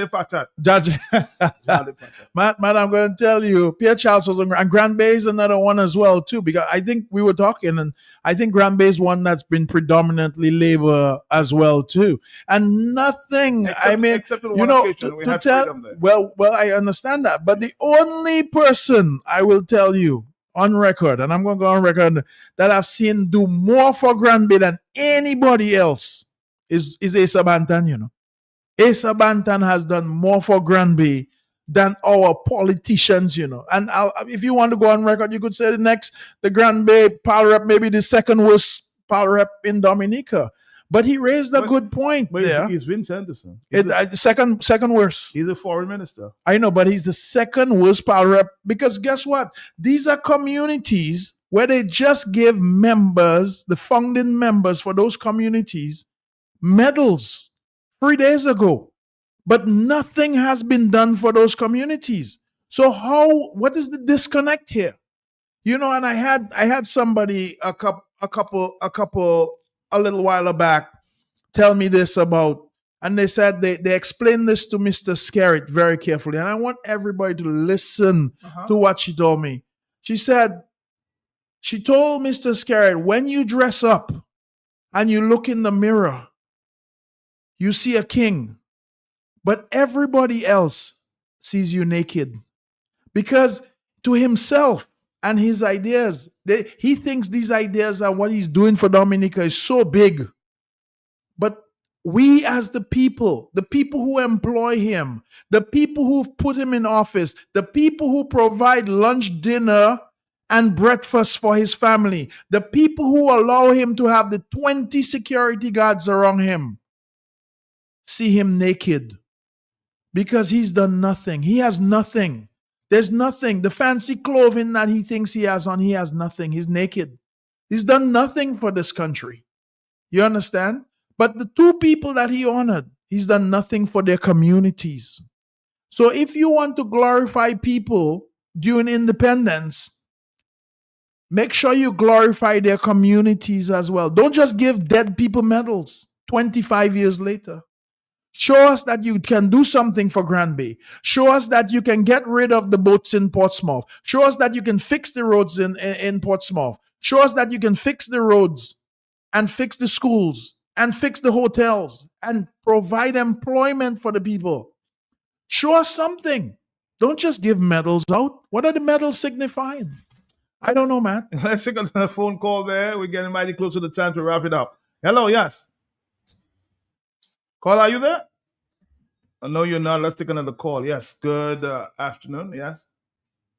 Speaker 1: I'm going to tell you, Pierre Charles was, and Granby is another one as well, too, because I think we were talking, and I think Granby is one that's been predominantly labor as well, too. And nothing,
Speaker 2: except on one occasion, we had freedom there.
Speaker 1: Well, I understand that. But the only person I will tell you, on record, and I'm going to go on record, that I've seen do more for Granby than anybody else is Asa Bantan, you know. Asa Bantan has done more for Granby than our politicians, you know. And if you want to go on record, you could say the Granby Pal Rep, maybe the second worst Pal Rep in Dominica. But he raised a good point there.
Speaker 2: He's Vince Henderson.
Speaker 1: Second worst.
Speaker 2: He's a foreign minister.
Speaker 1: I know, but he's the second worst power rep, because guess what? These are communities where they just give members, the founding members for those communities, medals 3 days ago. But nothing has been done for those communities. So what is the disconnect here? You know, and I had somebody a little while back tell me this about, and they said they explained this to Mr. Skerrit very carefully, and I want everybody to listen to what she told me. She said, she told Mr. Skerrit, when you dress up and you look in the mirror, you see a king, but everybody else sees you naked, because to himself and his ideas, he thinks these ideas and what he's doing for Dominica is so big. But we as the people who employ him, the people who've put him in office, the people who provide lunch, dinner, and breakfast for his family, the people who allow him to have the 20 security guards around him, see him naked, because he's done nothing. He has nothing. There's nothing. The fancy clothing that he thinks he has on, he has nothing. He's naked. He's done nothing for this country. You understand? But the two people that he honored, he's done nothing for their communities. So if you want to glorify people during independence, make sure you glorify their communities as well. Don't just give dead people medals 25 years later. Show us that you can do something for Granby. Show us that you can get rid of the boats in Portsmouth. Show us that you can fix the roads in Portsmouth. Show us that you can fix the roads and fix the schools and fix the hotels and provide employment for the people. Show us something. Don't just give medals out. What are the medals signifying? I don't know, Matt.
Speaker 2: Let's take another phone call there. We're getting mighty close to the time to wrap it up. Hello, yes. Call, are you there? No, you're not. Let's take another call. Yes. Good afternoon. Yes.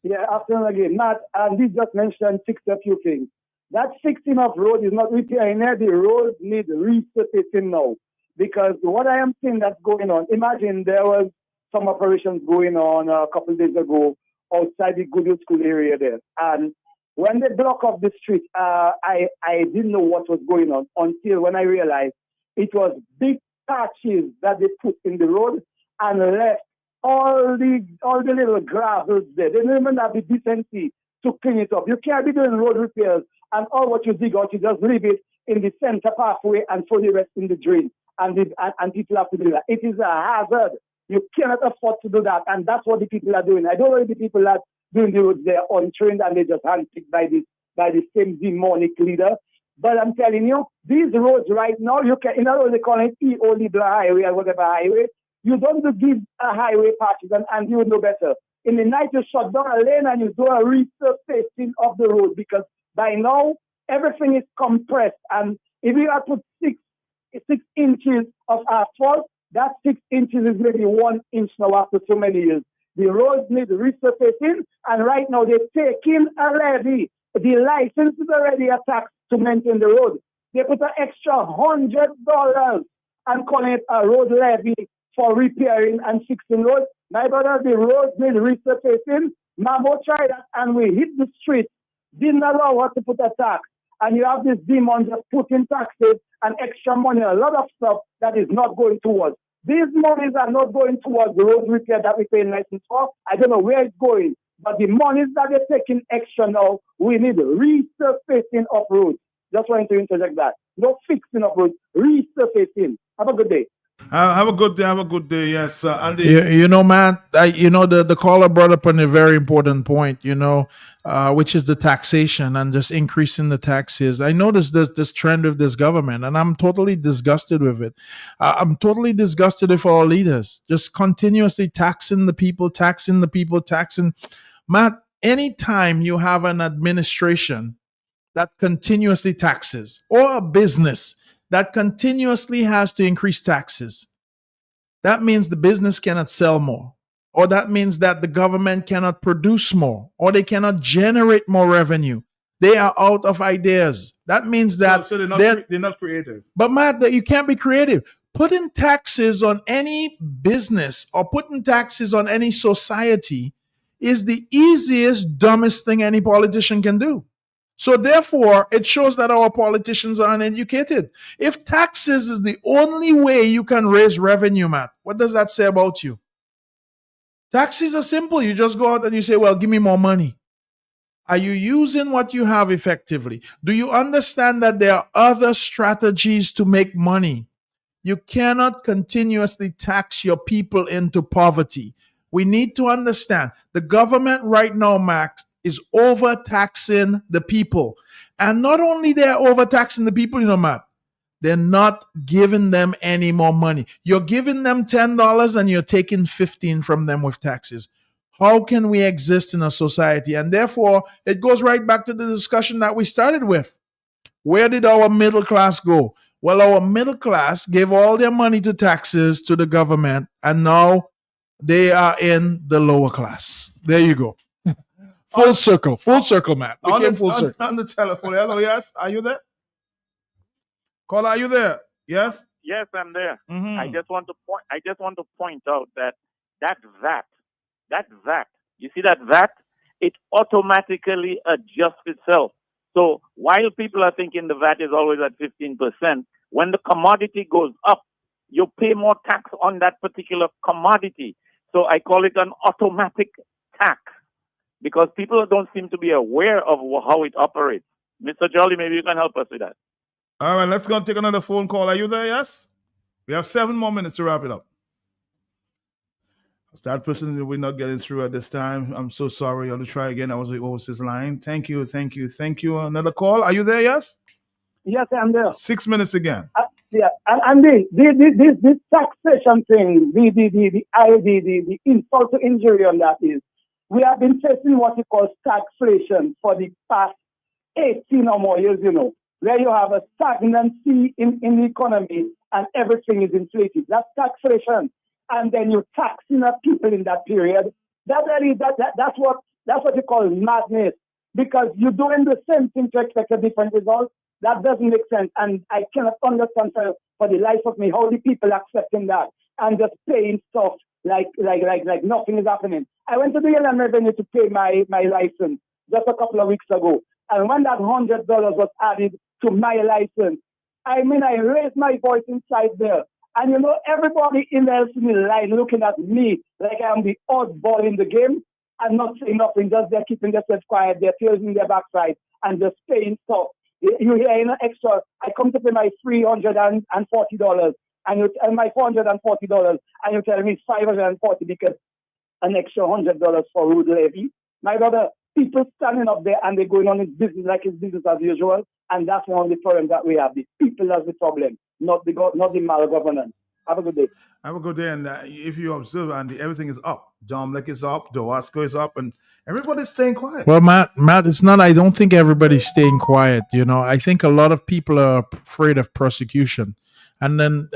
Speaker 13: Yeah, afternoon again. Matt, and this just mentioned fix a few things. That fixing of road is not repairing it. The road needs resurfacing now. Because what I am seeing that's going on, imagine there was some operations going on a couple of days ago outside the Goodwill School area there. And when they block off the street, I didn't know what was going on until when I realized it was big patches that they put in the road and left all the little gravels there. They didn't even have the decency to clean it up. You can't be doing road repairs and all what you dig out, you just leave it in the center pathway and throw the rest in the drain. And people have to do that. It is a hazard. You cannot afford to do that. And that's what the people are doing. I don't know if the people are doing the roads, they're untrained and they just handpicked by the same demonic leader. But I'm telling you, these roads right now, you can, in other words, they call it E.O. Libra Highway or whatever highway. You don't give a highway patches and you would know better. In the night, you shut down a lane and you do a resurfacing of the road because by now, everything is compressed. And if you have put 6 inches of asphalt, that 6 inches is maybe 1 inch now after so many years. The roads need resurfacing, and right now they're taking a levy. The license is already a tax to maintain the road. They put an extra $100 and calling it a road levy for repairing and fixing roads. My brother, the roads need resurfacing. Mambo tried that, and we hit the street. Didn't allow us to put a tax. And you have this demon just putting taxes and extra money, a lot of stuff that is not going towards. These monies are not going towards the road repair that we pay license for. I don't know where it's going, but the monies that they're taking extra now, we need resurfacing of roads. Just wanted to interject that. No fixing of roads, resurfacing. Have a good day.
Speaker 2: Have a good day. Have a good day. Yes, Andy.
Speaker 1: You know, Matt, the caller brought up on a very important point, which is the taxation and just increasing the taxes. I noticed this trend with this government, and I'm totally disgusted with it. I'm totally disgusted with our leaders, just continuously taxing the people. Matt, anytime you have an administration that continuously taxes or a business that continuously has to increase taxes, that means the business cannot sell more, or that means that the government cannot produce more, or they cannot generate more revenue. They are out of ideas. That means that
Speaker 2: so they're not creative.
Speaker 1: But Matt, you can't be creative. Putting taxes on any business or putting taxes on any society is the easiest, dumbest thing any politician can do. So therefore, it shows that our politicians are uneducated. If taxes is the only way you can raise revenue, Matt, what does that say about you? Taxes are simple. You just go out and you say, well, give me more money. Are you using what you have effectively? Do you understand that there are other strategies to make money? You cannot continuously tax your people into poverty. We need to understand the government right now, Max, is overtaxing the people. And not only they're overtaxing the people, Matt, they're not giving them any more money. You're giving them $10 and you're taking 15 from them with taxes. How can we exist in a society? And therefore, it goes right back to the discussion that we started with. Where did our middle class go? Well, our middle class gave all their money to taxes to the government, and now they are in the lower class. There you go. Full circle, Matt.
Speaker 2: On the telephone. Hello, yes. Are you there? Caller, are you there? Yes.
Speaker 8: Yes, I'm there.
Speaker 2: Mm-hmm.
Speaker 8: I just want to point out that VAT, you see that VAT, it automatically adjusts itself. So while people are thinking the VAT is always at 15%, when the commodity goes up, you pay more tax on that particular commodity. So I call it an automatic tax, because people don't seem to be aware of how it operates. Mr. Jolly, maybe you can help us with that.
Speaker 2: All right, let's go and take another phone call. Are you there, yes? We have 7 more minutes to wrap it up. That person we're not getting through at this time. I'm so sorry. I'll try again. I was the overseas line. Thank you. Another call. Are you there, yes?
Speaker 13: Yes, I'm there.
Speaker 2: 6 minutes again.
Speaker 13: Yeah, and this taxation thing, the insult to injury on that is, We have been facing what you call stagflation for the past 18 or more years, where you have a stagnancy in the economy and everything is inflated. That's stagflation. And then you taxing up people in that period. That's what you call madness. Because you're doing the same thing to expect a different result. That doesn't make sense. And I cannot understand for the life of me how the people accepting that and just paying stuff like nothing is happening. I went to the Inland Revenue to pay my license just a couple of weeks ago. And when that $100 was added to my license, I raised my voice inside there. And everybody else in the line looking at me like I'm the oddball in the game and not saying nothing, just they're keeping themselves quiet, they're tears in their backside and just paying stuff. You hear extra, I come to pay my $340 and my $440 and you tell me it's $540 because an extra $100 for road levy. My brother, people standing up there and they're going on his business like it's business as usual, and that's one of the problems that we have. The people that's the problem, not the malgovernance. Have a good day.
Speaker 2: Have a good day. And if you observe, Andy, everything is up. John Lake is up, Dowasco is up, and everybody's staying quiet.
Speaker 1: Well, Matt, it's not. I don't think everybody's staying quiet. I think a lot of people are afraid of prosecution. And then,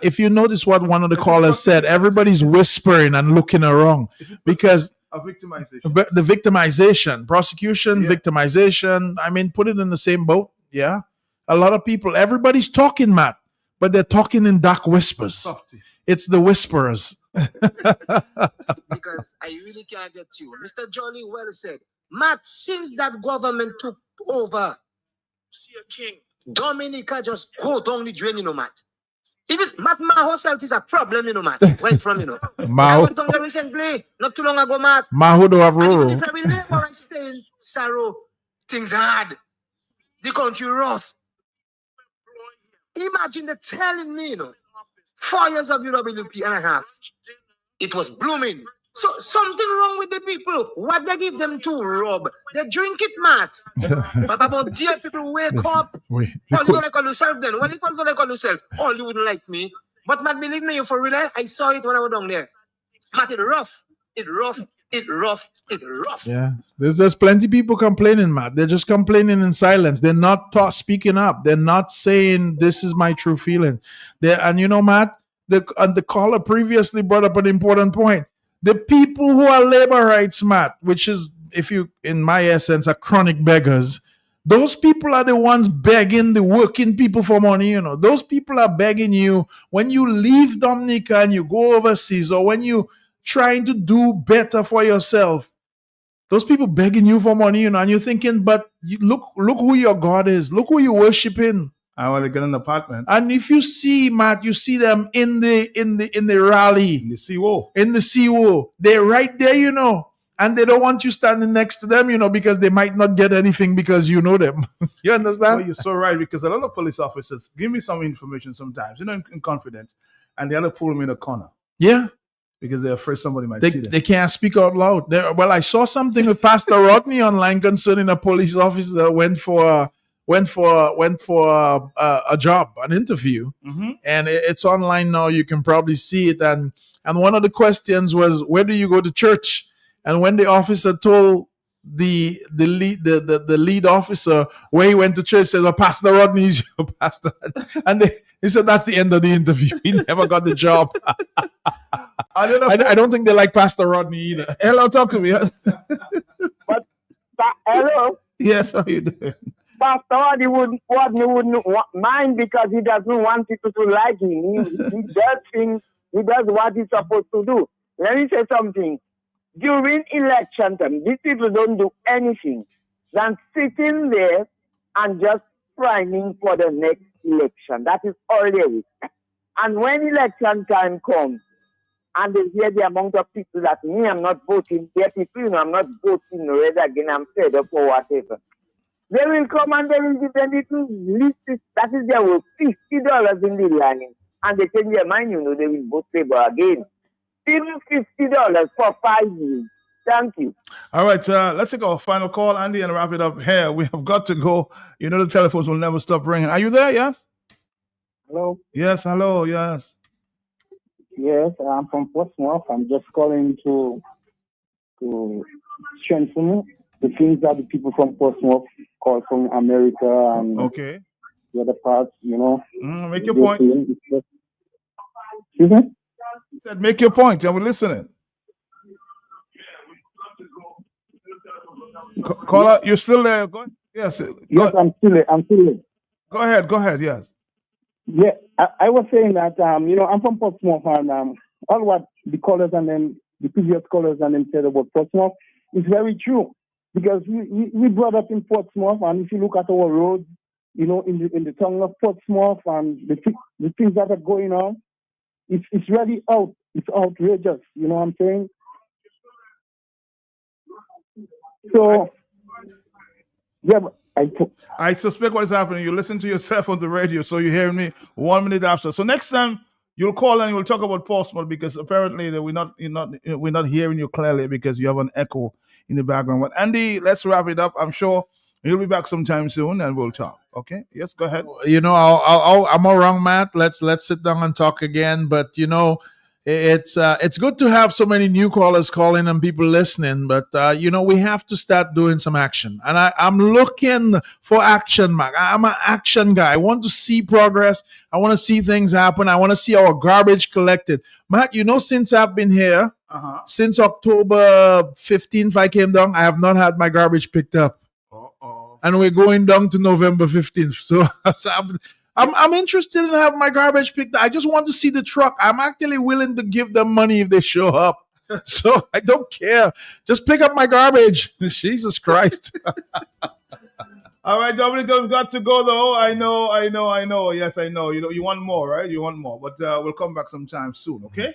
Speaker 1: if you notice what one of the callers said, everybody's whispering and looking around because
Speaker 2: a victimization.
Speaker 1: The victimization, prosecution, victimization. Put it in the same boat. Yeah, a lot of people. Everybody's talking, Matt, but they're talking in dark whispers.
Speaker 2: Softy.
Speaker 1: It's the whisperers.
Speaker 21: Because I really can't get you. Mr. Johnny well said. Matt, since that government took over, see a king. Dominica just go down the drain, Matt. If it's Matt Ma herself is a problem, Matt. Where from, I went down there recently, not too long ago, Matt.
Speaker 1: Maho do have rural.
Speaker 21: If I will never saying, Saro, things hard. The country rough. Imagine they telling me, 4 years of UWP and a half. It was blooming. So something wrong with the people. What they give them to Rob? They drink it, Matt. But about dear people wake up. All you don't like on yourself then. Well, if you don't like on yourself, all you wouldn't like me. But Matt, believe me, for real, I saw it when I was down there. Matt, it rough.
Speaker 1: Yeah. There's plenty of people complaining, Matt. They're just complaining in silence. They're not speaking up. They're not saying this is my true feeling. Matt, the caller previously brought up an important point. The people who are labor rights, Matt, which is, if you, in my essence, are chronic beggars, those people are the ones begging the working people for money. Those people are begging you when you leave Dominica and you go overseas, or when you trying to do better for yourself. Those people begging you for money, and you're thinking, but look who your God is. Look who you're worshiping.
Speaker 2: I want to get an apartment.
Speaker 1: And if you see, Matt, you see them in the rally.
Speaker 2: In the CWO.
Speaker 1: In the CWO. They're right there, and they don't want you standing next to them, because they might not get anything because you know them. You understand?
Speaker 2: Well, you're so right, because a lot of police officers give me some information sometimes, in confidence, and they have to pull them in a corner.
Speaker 1: Yeah.
Speaker 2: Because they're afraid somebody might see them.
Speaker 1: They can't speak out loud. I saw something with Pastor Rodney online concerning a police officer that went for a job, an interview, and it's online now. You can probably see it. And one of the questions was, where do you go to church? And when the officer told the lead officer where he went to church, said, "Oh, Pastor Rodney is your pastor," and he said that's the end of the interview. He never got the job. I don't think they like Pastor Rodney either. Hello, talk to me.
Speaker 4: Hello.
Speaker 2: Yes, how you doing?
Speaker 4: Pastor Rodney wouldn't mind because he doesn't want people to like him. He does things. He does what he's supposed to do. Let me say something. During election time, these people don't do anything than sitting there and just priming for the next election. That is all there is. And when election time comes, and they hear the amount of people that I'm not voting, there people, I'm not voting red again, I'm fed up or whatever. They will come and they will give them little list. That is their work, $50 in the line. And they change their mind, they will vote Labour again. Even $50 for 5 years. Thank you.
Speaker 2: All right, let's take our final call, Andy, and wrap it up here. We have got to go. The telephones will never stop ringing. Are you there? Yes?
Speaker 22: Hello?
Speaker 2: Yes, hello, yes.
Speaker 22: Yes, I'm from Portsmouth. I'm just calling to
Speaker 3: to strengthen the things that the people from Portsmouth call from America and
Speaker 2: Okay.
Speaker 3: the other parts,
Speaker 2: Make your point.
Speaker 3: Excuse me?
Speaker 2: Said, make your point, and we're listening. Caller, you're still there? Go ahead. Yes.
Speaker 3: Yes, I'm still there.
Speaker 2: Go ahead. Yes.
Speaker 3: Yeah, I was saying that, I'm from Portsmouth, and all what the callers and then the previous callers and them said about Portsmouth is very true. Because we brought up in Portsmouth, and if you look at our roads, in the town of Portsmouth and the things that are going on, it's really it's outrageous. You know what I'm saying? So, yeah,
Speaker 2: I suspect what is happening. You listen to yourself on the radio, so you're hearing me 1 minute after. So next time you'll call and you'll talk about Portsmouth, because apparently we're not hearing you clearly because you have an echo in the background. But Andy, let's wrap it up. I'm sure he'll be back sometime soon and we'll talk. Okay? Yes, go ahead.
Speaker 1: I'm around, Matt. Let's sit down and talk again. But it's good to have so many new callers calling and people listening. But we have to start doing some action. And I'm looking for action, Mac. I'm an action guy. I want to see progress. I want to see things happen. I want to see our garbage collected. Mac, since I've been here, since October 15th, I came down, I have not had my garbage picked up. And we're going down to November 15th. So I'm interested in having my garbage picked up. I just want to see the truck. I'm actually willing to give them money if they show up. So I don't care. Just pick up my garbage. Jesus Christ.
Speaker 2: All right, Dominic, we've got to go though. I know. Yes, I know. You want more, right? You want more. But we'll come back sometime soon, okay?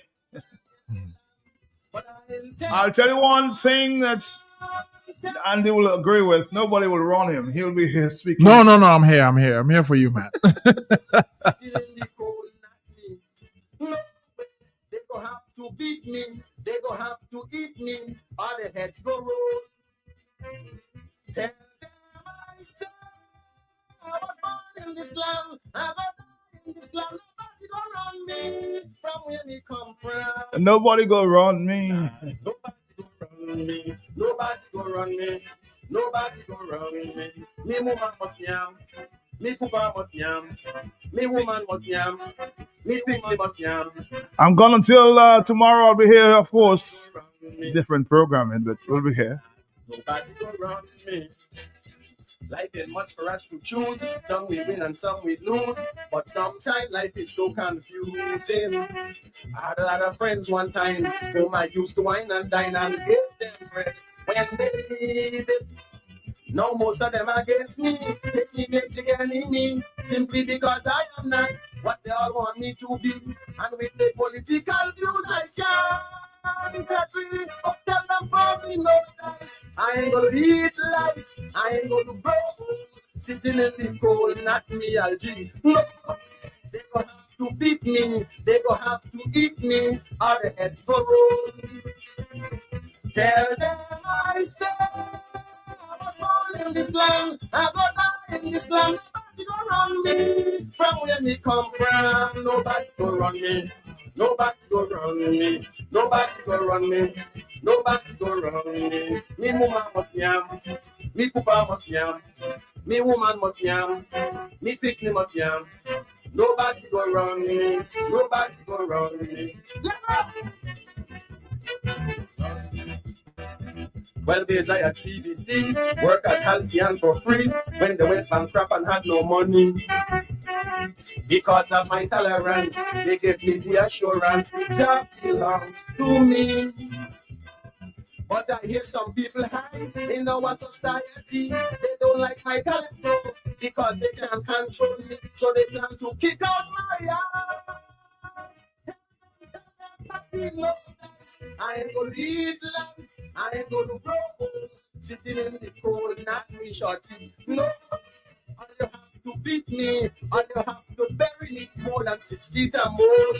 Speaker 2: I'll tell you one thing that Andy will agree with. Nobody will run him. He'll be here speaking.
Speaker 1: No, I'm here. I'm here for you, Matt.
Speaker 9: They go have to beat me. They go have to eat me. All the heads go roll. Tell them I said I was born in this land. I was born in this land. Nobody go run me from where me come from.
Speaker 2: Nobody go run me.
Speaker 9: Nobody go run me. Nobody go run me. Me woman must yam. Me papa must yam. Me woman must yam. Me picky must yam.
Speaker 2: I'm gone until tomorrow. I'll be here, of course. Different programming, but we'll be here.
Speaker 9: Nobody go run me. Life ain't much for us to choose. Some we win and some we lose. But sometimes life is so confusing. I had a lot of friends one time whom I used to wine and dine and give them bread when they need it. Now most of them against me. Take me, get together me. Simply because I am not what they all want me to be. And with the political views I can't agree. But tell them for me no dice. I ain't gonna eat lice. I ain't gonna grow. Sitting in the cold, not me, LG. No, they gonna have to beat me. They gonna have to eat me. All the heads go roll. Tell them I said I was born in this land. I go die in this land. Nobody go run me from where me come from. Nobody go run me. Nobody go run me. Nobody go run me. Nobody go run me. Me mama must yam. Me papa must yam. Me woman must yam. Me sickness must yam. Nobody go run me. Nobody go run me. Well, there's I at CBC, work at Halcyon for free when they went bankrupt and had no money. Because of my tolerance, they gave me the assurance the job belongs to me. But I hear some people hide in our society. They don't like my calypso because they can't control me. So they plan to kick out my ass. I ain't gonna leave life. I ain't gonna grow. Sitting in the cold, not me shorty. No, all you have to beat me. All you have to bury me more than 6 feet or more.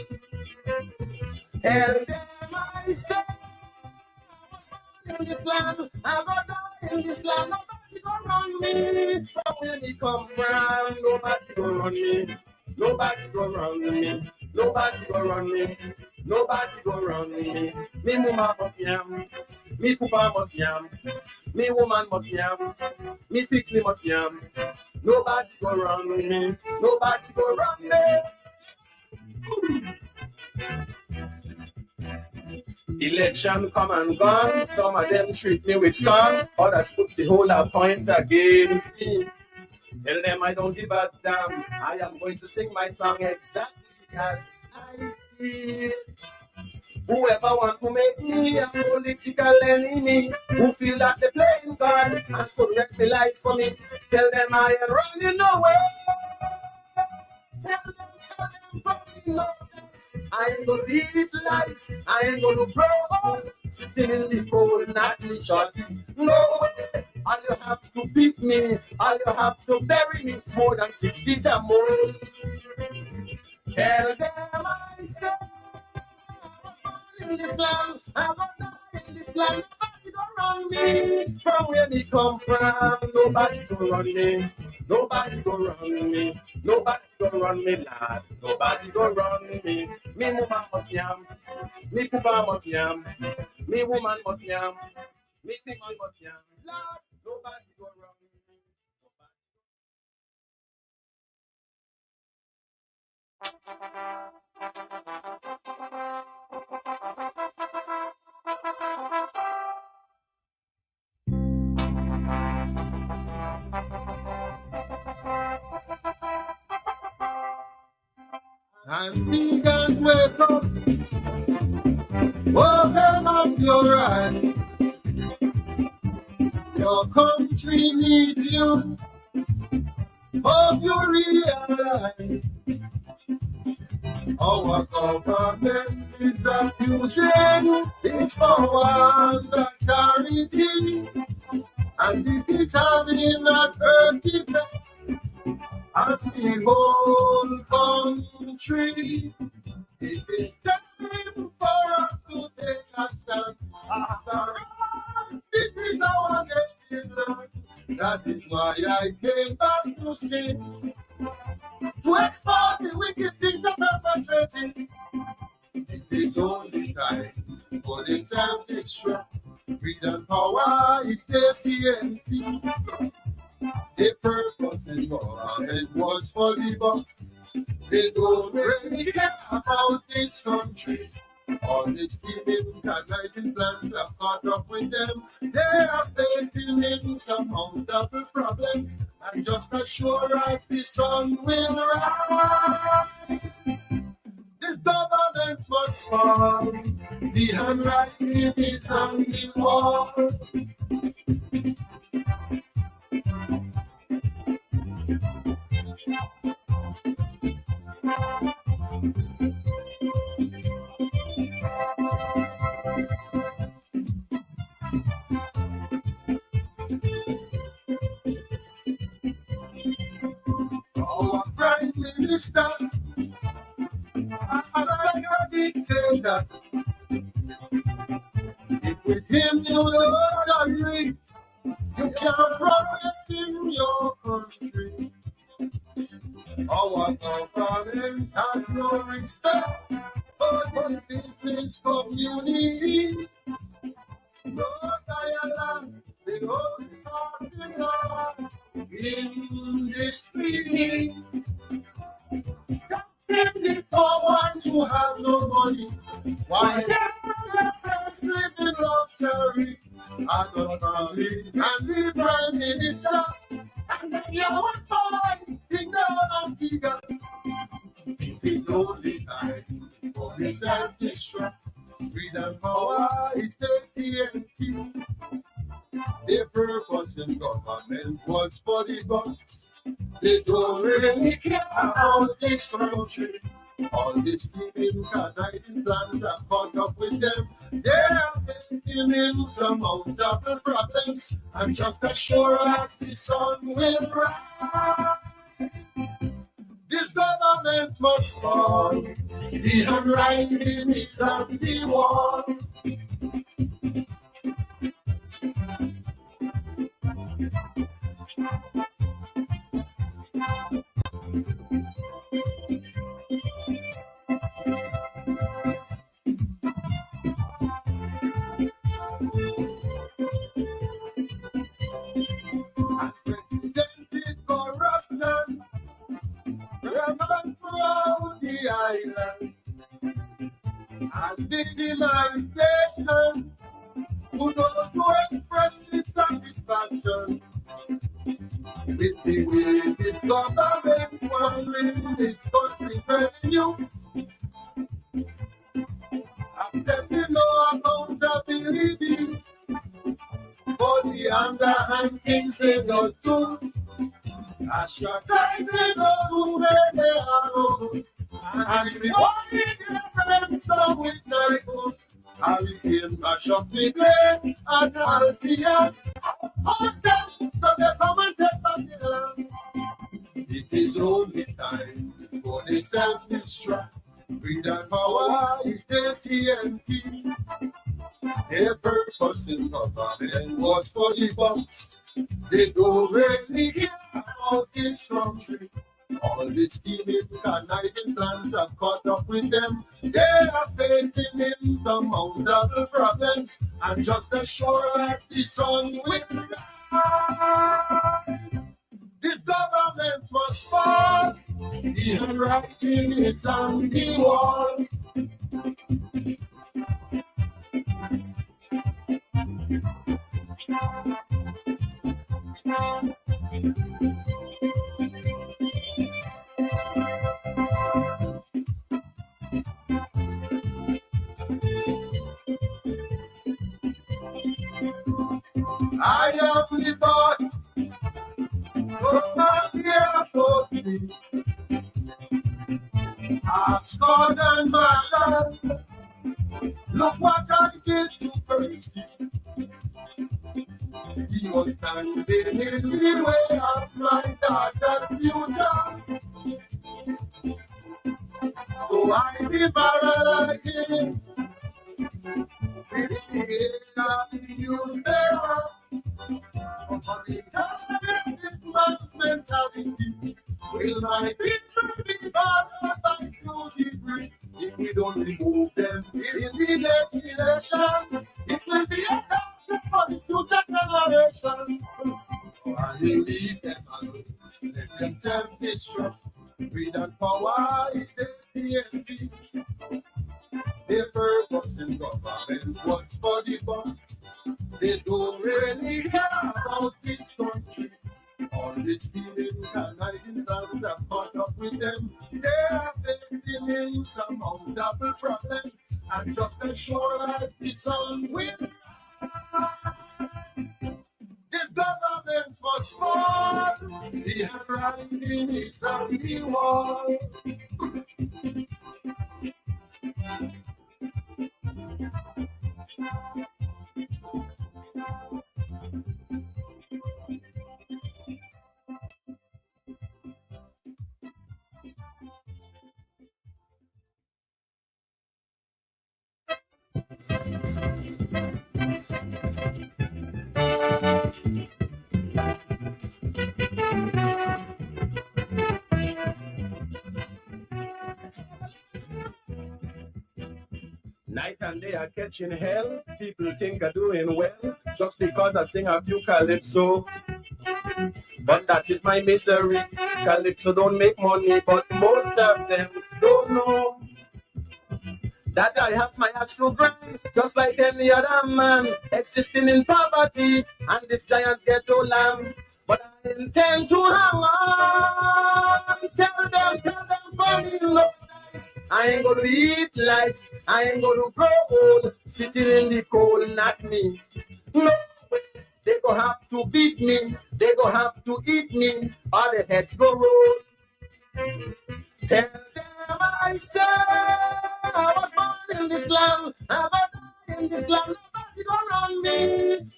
Speaker 9: Tell them I said in this land, I go die in this land. Nobody go run me from where me come from. Nobody go run me. Nobody go run me. Nobody go run me. Nobody go run me. Me mama must yam. Me papa must yam, me woman must yam, me sickly must yam. Nobody go wrong me, nobody go wrong me. Election come and gone, some of them treat me with scorn, others put the whole point against me. Tell them I don't give a damn, I am going to sing my song exactly as I see. Whoever want to make me a political enemy, who feel that they playing God and could wreck the life for me, tell them I ain't running nowhere. Tell them so them fucking know. I ain't gonna leave these lies, I ain't gonna grow sitting in the cold, not in shorty. No way, all you have to beat me, all you have to bury me, more than 6 feet or more. Tell them I say, in this land, I'm not in this land, nobody go run me. From where me come from, nobody go run me. Nobody go run me. Nobody go run me, lad. Nobody go run me. Me woman must yam. Me papa must yam. Me woman must yam. Me woman must yam. Lad, nobody go run me. And we can wake up, open up your eyes. Your country needs you. Hope you realize our government is abusing its power and authority, and it is having an adverse effect on the whole country. It is time for us to take a stand. After all, this is our native land. That is why I came back to stay, to expose the wicked things that are perpetrating. It is only time for the self-destruct. Freedom power is the TNT. The purpose is government works for the boss. They don't really care about this country. All these giving conniving plans have caught up with them. They are facing immense amount of problems, and just as sure as the sun will rise, this government must fall. The handwriting is on the wall. Our prime minister, like a dictator. If with him you don't agree, you can't progress in your country. Our government has no respect for the business community. No dialogue, they all start in this meeting. The poor ones who have no money, why they living luxury as a family and the prime minister, and then your boys think they're Antigua. It is only time for the self-destruct. Freedom power is the TNT. The purpose in government was for the boss. They don't really care about this country. All these giving conniving plans have caught up with them. They are facing immense amount of problems, and just as sure as the sun will rise, this government must fall. The handwriting is on the wall. and victimization. Who those who express dissatisfaction with the way this government wandering this country's revenue. Accepting no accountability for the underhand things they does do. Ostracizing those who make their own and rewarding their friends some with knives. I will mash up the blame and I'll see ya. Hold them so they come and take back the land. It is only time for the self-destruct. Freedom power is the TNT. Their purpose in government was for the box. They don't really care about this country. All this scheming conniving plans have caught up with them. They are facing insurmountable problems, and just as sure as the sun will rise, this government must fall. The handwriting is on the wall. I am the boss. Don't not here for me. Ask God and Marshall. Look what I did to Percy. He was standing in the way of my daughter's future. So I demoralized him. With the use their heart. For the time this man's mentality will my people be bothered by duty-free. If we don't remove them in the next election, it will be a task for the future generation. So I will leave them alone, let them self-destruct. Freedom power is the TNT. Their purpose in government was for the boss. They don't really care about this country. All this feeling conniving sounds have caught up with them. They are facing insurmountable problems, and just as sure as the sun will rise, the government must fall. The handwriting is on the wall. Night and day are catching hell. People think are doing well just because I sing a few calypso. But that is my misery. Calypso don't make money, but most of them don't know that I have my axe to grind, just like any other man, existing in poverty and this giant ghetto land. But I intend to hang on. Tell them, funny enough. I ain't gonna eat lights, I ain't gonna grow old, sitting in the cold, not me. No way, they gonna have to beat me, they gonna have to eat me, or their heads go roll. Tell them I said I was born in this land, I was born in this land. Nobody gonna run me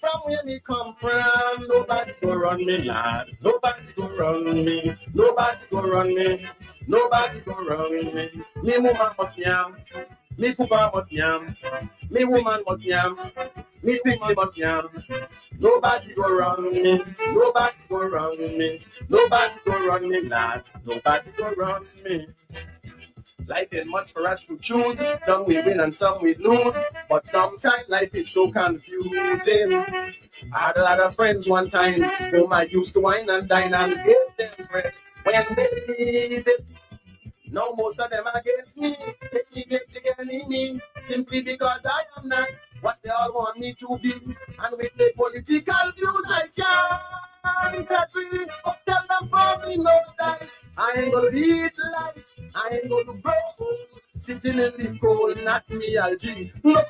Speaker 9: from where me come from. Nobody gonna run me, lad. Nobody gonna run me. Nobody gonna run me. Nobody gonna run me. Me woman must yam. Me papa must yam. Me woman must yam. Me people must yam. Nobody gonna run me. Nobody gonna run me. Nobody gonna run me, lad. Nobody gonna run me. Life is much for us to choose. Some we win and some we lose. But sometimes life is so confusing. I had a lot of friends one time whom I used to wine and dine and give them bread when they need it. Now most of them against me. Take me, get together me. Simply because I am not what they all want me to be. And with the political views I can't agree. But tell them for me no dice. I ain't gonna eat lies. I ain't gonna grow old. Sitting in the cold, not me, LG. No,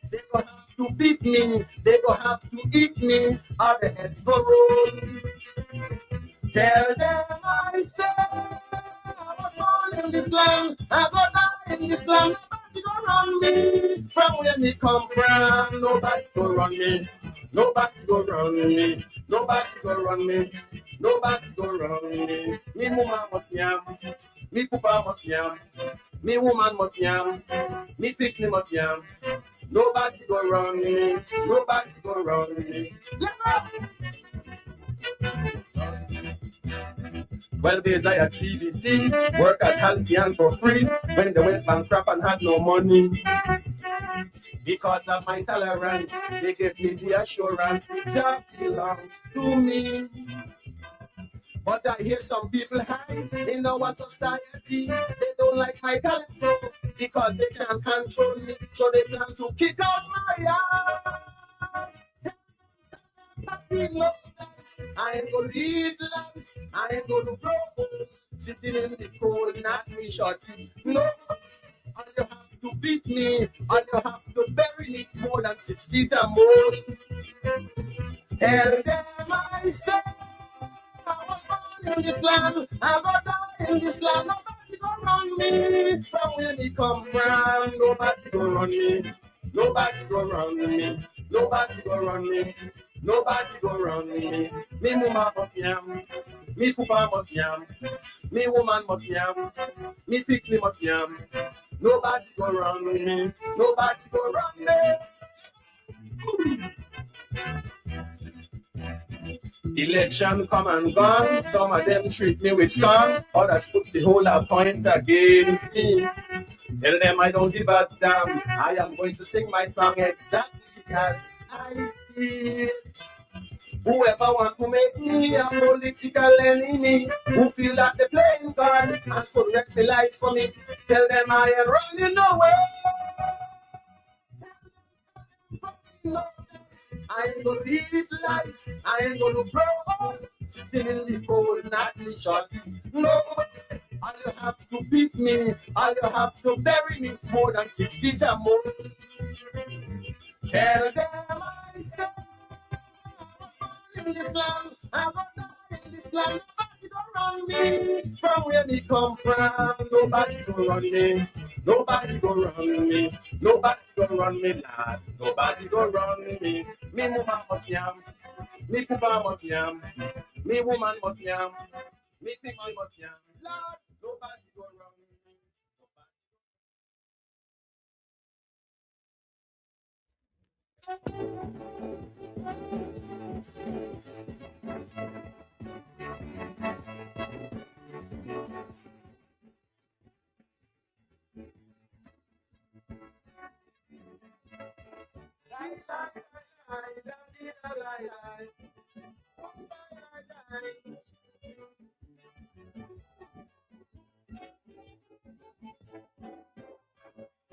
Speaker 9: they gonna have to beat me. They gonna have to eat me. Or the heads go roll. Tell them I say I was born in this land. I go die in this land. Nobody go run me from where me come from. Nobody go run me. Nobody go run me. Nobody go run me. Nobody go run me. Me mama must yam. Me papa must yam. Me woman must yam. Me sickly must yam. Nobody go run me. Nobody go run me. Well, there's I at CBC, work at Halcyon for free when they went bankrupt and had no money. Because of my tolerance, they gave me the assurance the job belongs to me. But I hear some people high in our society. They don't like my talent so because they can't control me. So they plan to kick out my ass. I ain't gonna leave lies. I ain't gonna grow old. Sitting in the cold, not me shorty. No, all you have to beat me. All you have to bury me more than 6 feet or more. Tell them I say I was born in this land. I was die in this land. Nobody gonna run me from where me come from. Nobody gonna run me. Nobody go run me. Nobody go run me. Nobody go run me. Me mama must yam. Me papa must yam. Me woman must yam. Me sickly must yam. Nobody go run me. Nobody go run me. Election come and gone. Some of them treat me with scorn. Others put the whole point against me. Tell them I don't give a damn. I am going to sing my song exactly as I see it. Whoever want to make me a political enemy, who feel that they're playing God and correct the life for me, tell them I ain't running nowhere. I ain't gonna leave lies. I ain't gonna grow old. Sitting in the cold, not me shorty. No, all you have to beat me. All you have to bury me more than 6 feet or more. Tell them I say in this land, I'm not in this land. Nobody gonna run me from where me come from. Nobody gonna run me. Nobody gonna run me. Nobody gonna run me, lad. Nobody gonna run me. Me mama must yam. Me papa must yam. Me woman must yam. Me sickly must yam. Lad, nobody gonna run me.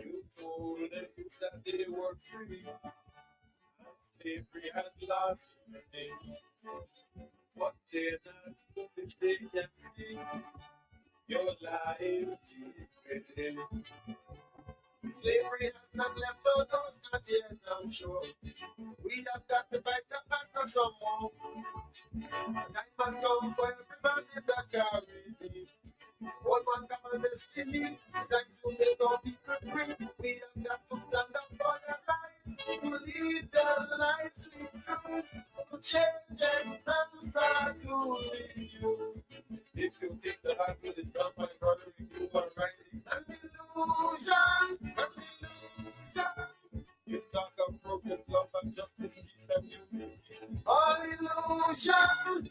Speaker 9: You told them that they were free. Slavery has lost its sting. What they're not foolish, they can see. Your life is within. Slavery has not left out us, not yet, I'm sure. We have got to fight the battle some more. The time has come for everybody that carry me. What one common destiny is like to make our people free. We have got to stand up for their rights, to lead their lives we choose, to change and start to reuse. If you think the heart will stop my brother, you are right. An illusion, an illusion. You talk of broken love and justice, peace and unity. All illusion.